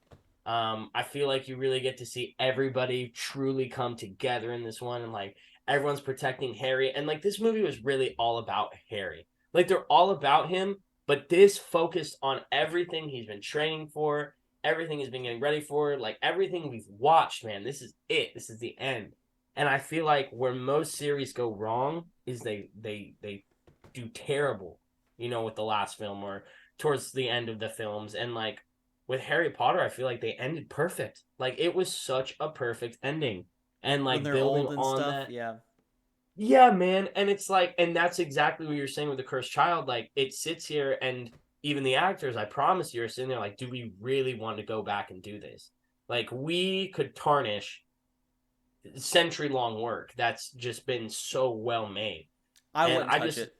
I feel like you really get to see everybody truly come together in this one, and like everyone's protecting Harry. And like this movie was really all about Harry. Like they're all about him, but this focused on everything he's been training for, everything he's been getting ready for, like everything we've watched, man. This is it. This is the end. And I feel like where most series go wrong is they do terrible, with the last film or towards the end of the films. And like with Harry Potter, I feel like they ended perfect. Like it was such a perfect ending. And When like they're building old and on stuff, that. yeah. Yeah, man. And it's like, and that's exactly what you're saying with the cursed child. Like it sits here, and even the actors, I promise you, are sitting there like, do we really want to go back and do this? Like we could tarnish century long work that's just been so well made. I And wouldn't touch it.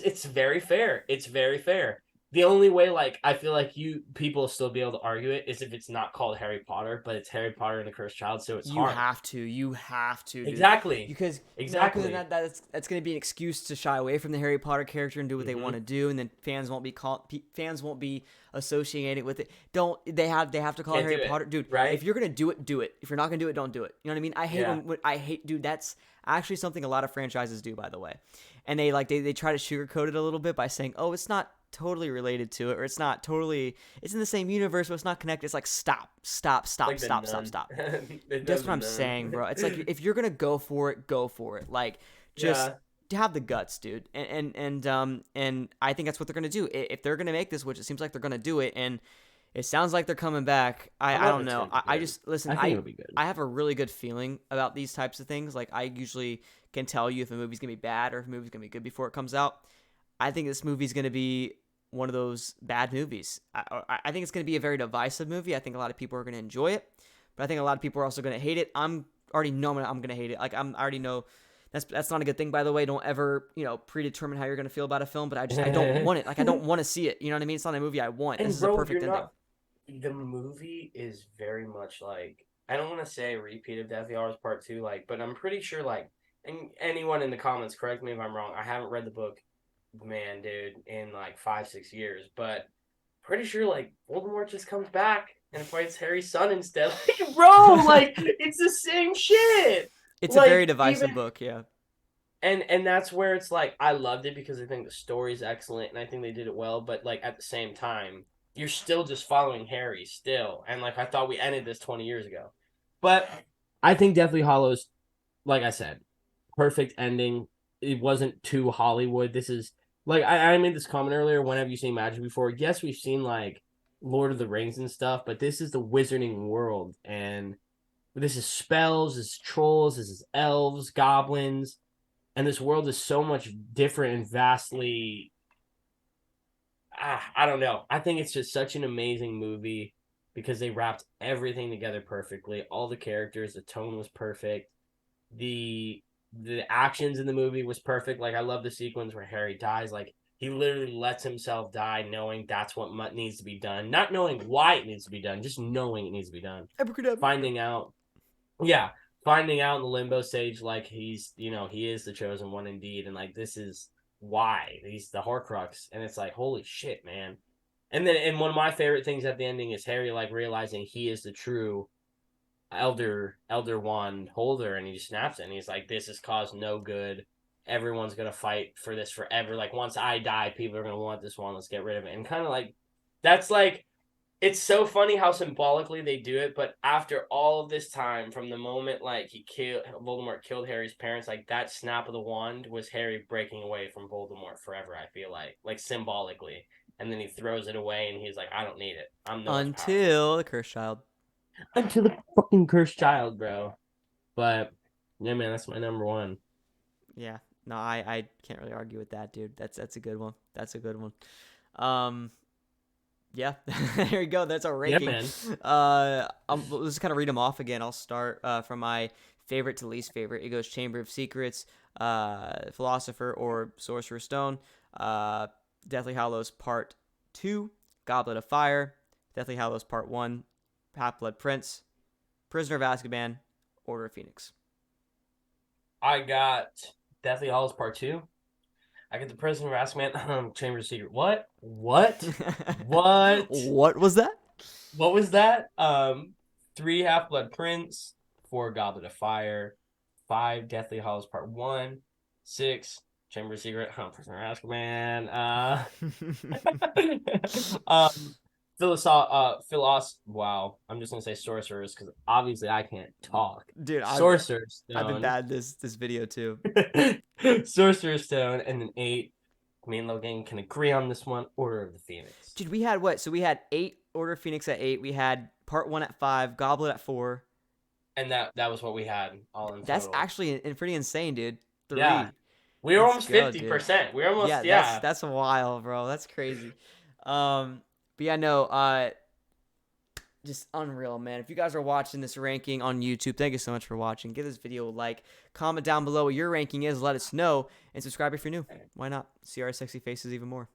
it's very fair. It's very fair. The only way, like, I feel like people still be able to argue it is if it's not called Harry Potter, but it's Harry Potter and the Cursed Child, so it's hard. You have to, dude. Exactly. Because exactly. No, because that's going to be an excuse to shy away from the Harry Potter character and do what they want to do, and then fans won't be associated with it. They have to call it Harry Potter, dude. Right? If you're gonna do it, do it. If you're not gonna do it, don't do it. You know what I mean? I hate, dude. That's actually something a lot of franchises do, by the way, and they try to sugarcoat it a little bit by saying, oh, it's not totally related to it, or it's in the same universe, but it's not connected. It's like stop. That's what I'm saying, bro. It's like, if you're gonna go for it. Like, just have the guts, dude. And I think that's what they're gonna do. If they're gonna make this, which it seems like they're gonna do it, and it sounds like they're coming back. I don't know. I just listen. I think it'll be good. I have a really good feeling about these types of things. Like, I usually can tell you if a movie's gonna be bad or if a movie's gonna be good before it comes out. I think this movie's gonna be one of those bad movies. I think it's going to be a very divisive movie. I think a lot of people are going to enjoy it, but I think a lot of people are also going to hate it. I'm already know I'm going to hate it. Like, I already know that's not a good thing, by the way. Don't ever, predetermine how you're going to feel about a film, but I don't want it. Like, I don't want to see it. You know what I mean? It's not a movie I want. And this is a perfect ending. The movie is very much like, I don't want to say a repeat of Deathly Hallows Part 2, like, but I'm pretty sure, like, and anyone in the comments, correct me if I'm wrong. I haven't read the book, man, dude, in like 5-6 years, but pretty sure like Voldemort just comes back and fights Harry's son instead. Like, bro, like, it's the same shit. It's like, a very divisive book, yeah. And that's where it's like, I loved it because I think the story's excellent and I think they did it well, but like at the same time, you're still just following Harry still. And like, I thought we ended this 20 years ago. But I think Deathly Hallows, like I said, perfect ending. It wasn't too Hollywood. This is like, I made this comment earlier. When have you seen magic before? Yes, we've seen like Lord of the Rings and stuff, but this is the wizarding world, and this is spells, this is trolls, this is elves, goblins, and this world is so much different and vastly. I don't know. I think it's just such an amazing movie because they wrapped everything together perfectly. All the characters, the tone was perfect. The actions in the movie was perfect. Like, I love the sequence where Harry dies. Like, he literally lets himself die knowing that's what needs to be done. Not knowing why it needs to be done, just knowing it needs to be done. Finding out in the limbo stage, like, he's, he is the chosen one indeed. And like, this is why he's the Horcrux. And it's like, holy shit, man. And one of my favorite things at the ending is Harry, like, realizing he is the true elder wand holder, and he just snaps it and he's like, this has caused no good, everyone's gonna fight for this forever, like, once I die people are gonna want this wand, let's get rid of it. And kind of like, that's like, it's so funny how symbolically they do it, but after all of this time, from the moment like Voldemort killed Harry's parents, like, that snap of the wand was Harry breaking away from Voldemort forever, I feel like symbolically. And then he throws it away and he's like, I don't need it, I'm no until the Cursed Child. Until the fucking Cursed Child, bro. But yeah, man, that's my number one. Yeah, no, I can't really argue with that, dude. That's a good one. Yeah, there you go. That's our ranking. Yeah, man. Let's kind of read them off again. I'll start from my favorite to least favorite. It goes Chamber of Secrets, Philosopher or Sorcerer's Stone, Deathly Hallows Part 2, Goblet of Fire, Deathly Hallows Part 1, Half-Blood Prince, Prisoner of Azkaban, Order of Phoenix. I got Deathly Hallows Part 2. I get the Prisoner of Azkaban, Chamber of Secret. What? What was that? What was that? 3 Half-Blood Prince, 4 Goblet of Fire, 5 Deathly Hallows Part 1, 6 Chamber of Secret, Prisoner of Azkaban. Wow, I'm just gonna say sorcerers because obviously I can't talk. Dude, Sorcerer's Stone. I've been bad this video too. Sorcerer's Stone, and then 8. Me and Logan can agree on this one. Order of the Phoenix. Dude, we had what? So we had 8 Order of Phoenix at 8. We had Part 1 at 5, Goblet at 4. And that was what we had all in That's total. actually pretty insane, dude. 3. Yeah. We were almost 50%. We were almost, That's wild, bro. That's crazy. But yeah, no, just unreal, man. If you guys are watching this ranking on YouTube, thank you so much for watching. Give this video a like. Comment down below what your ranking is. Let us know. And subscribe if you're new. Why not? See our sexy faces even more.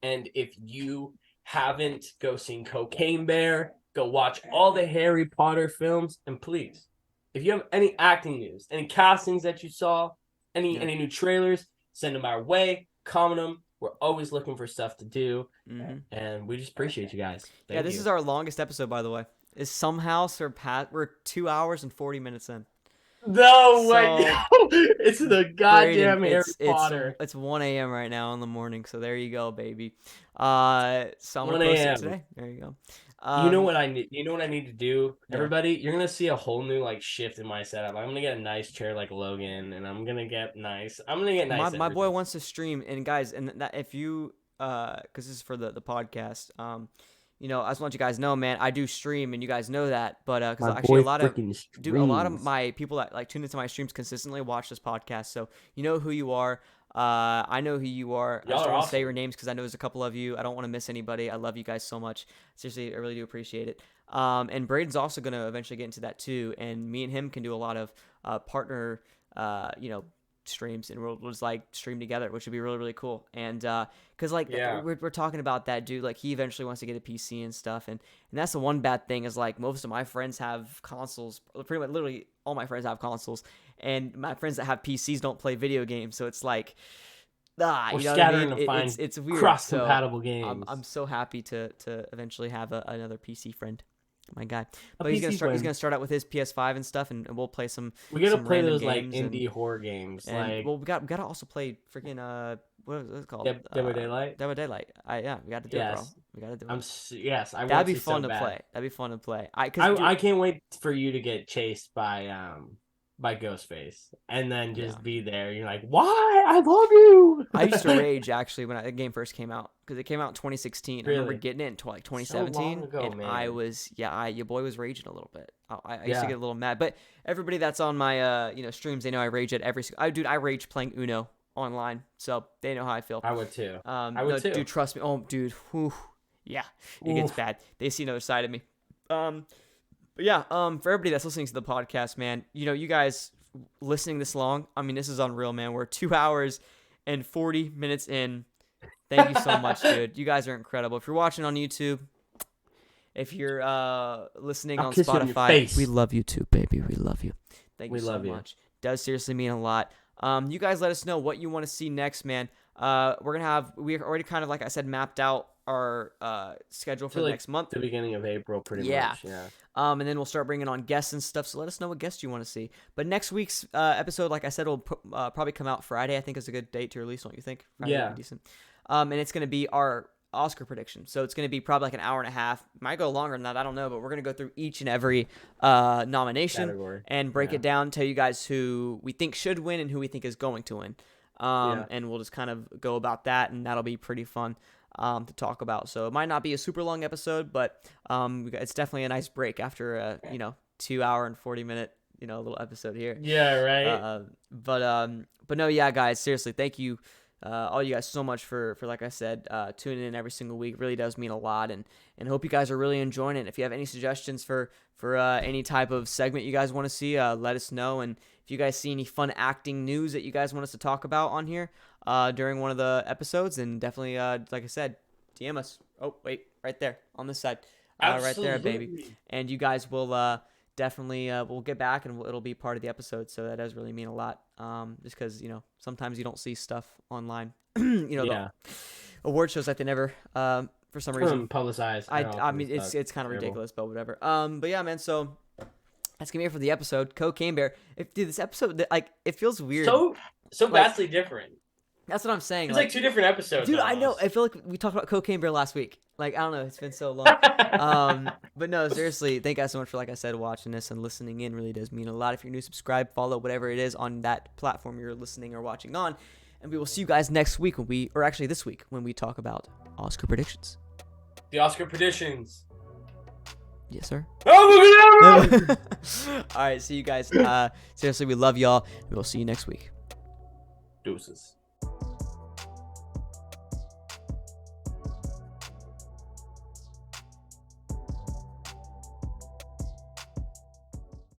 And if you haven't, go seen Cocaine Bear. Go watch all the Harry Potter films. And please, if you have any acting news, any castings that you saw, any new trailers, send them our way. Comment them. We're always looking for stuff to do. And we just appreciate you guys. Thank this you. is our longest episode, by the way. Is somehow surpassed. We're 2 hours and 40 minutes in. No way! It's the goddamn Brayden, Harry Potter. It's 1 a.m. right now in the morning, so there you go, baby. So I'm gonna post it today. There you go. You know what I need? You know what I need to do, everybody? You're gonna see a whole new shift in my setup. I'm gonna get a nice chair like Logan, and I'm gonna get nice. My boy wants to stream, and guys, and that if you because this is for the podcast. I just want you guys to know, man, I do stream, and you guys know that. But because actually a lot of my people that tune into my streams consistently watch this podcast, so you know who you are. I know who you are. I just don't want to say your names because I know there's a couple of you. I don't want to miss anybody. I love you guys so much. Seriously, I really do appreciate it. And Brayden's also going to eventually get into that too. And me and him can do a lot of partner, streams, and we'll just stream together, which would be really, really cool. And because we're talking about that dude, he eventually wants to get a PC and stuff. And that's the one bad thing is most of my friends have consoles. Pretty much literally all my friends have consoles. And my friends that have PCs don't play video games, so it's scattering to find it's weird. Cross-compatible games. I'm so happy to eventually have another PC friend, my guy. But he's gonna start out with his PS5 and stuff, and we'll play some. We gotta play those indie horror games. We gotta also play freaking what is it called? Dead by Daylight. Dead by Daylight. We got to do it, bro. We got to do it. That'd be fun to play. That'd be fun to play. I can't wait for you to get chased by Ghostface, and then just be there. You're like, why? I love you. I used to rage actually when the game first came out because it came out in 2016. Really? I remember getting it in 2017, so long ago, and man. I was your boy was raging a little bit. I used to get a little mad, but everybody that's on my streams, they know I rage at every. I rage playing Uno online, so they know how I feel. I would too. Too. Dude, trust me. Oh, dude, whew. Yeah, it gets bad. They see another side of me. But yeah, for everybody that's listening to the podcast, man, you guys listening this long, I mean, this is unreal, man. We're 2 hours and 40 minutes in. Thank you so much, dude. You guys are incredible. If you're watching on YouTube, if you're listening on Spotify, we love you too, baby. We love you. Thank you so much. Does seriously mean a lot. You guys let us know what you want to see next, man. We already kind of, like I said, mapped out our schedule for next month. The beginning of April, pretty much. Yeah. And then we'll start bringing on guests and stuff. So let us know what guests you want to see. But next week's episode, like I said, will probably come out Friday. I think is a good date to release. Don't you think? Friday would be decent. And it's going to be our Oscar prediction. So it's going to be probably an hour and a half. Might go longer than that. I don't know. But we're going to go through each and every nomination category and break it down. Tell you guys who we think should win and who we think is going to win. And we'll just kind of go about that, and that'll be pretty fun to talk about. So it might not be a super long episode, but it's definitely a nice break after a 2 hour and 40 minute little episode here. Yeah, right. But no, yeah, guys, seriously, thank you all you guys so much for like I said, tuning in every single week. It really does mean a lot, and hope you guys are really enjoying it. If you have any suggestions for any type of segment you guys want to see, let us know. And if you guys see any fun acting news that you guys want us to talk about on here during one of the episodes, then definitely, like I said, DM us. Oh, wait, right there on this side. Right there, baby. And you guys will definitely we'll get back, and it'll be part of the episode. So that does really mean a lot. Just because sometimes you don't see stuff online. The award shows that they never for some reason publicized. I mean it's kind of ridiculous, but whatever. But yeah, man. So that's gonna be it for the episode. Cocaine Bear. This episode, it feels weird. So vastly different. That's what I'm saying. It's like two different episodes. Dude, almost. I know. I feel like we talked about Cocaine Bear last week. I don't know. It's been so long. But no, seriously, thank you guys so much for, like I said, watching this and listening in. Really does mean a lot. If you're new, subscribe, follow, whatever it is on that platform you're listening or watching on. And we will see you guys next week this week when we talk about Oscar predictions. The Oscar predictions. Yes, sir. Oh, my God. All right, see you guys. Seriously, we love y'all. We will see you next week. Deuces.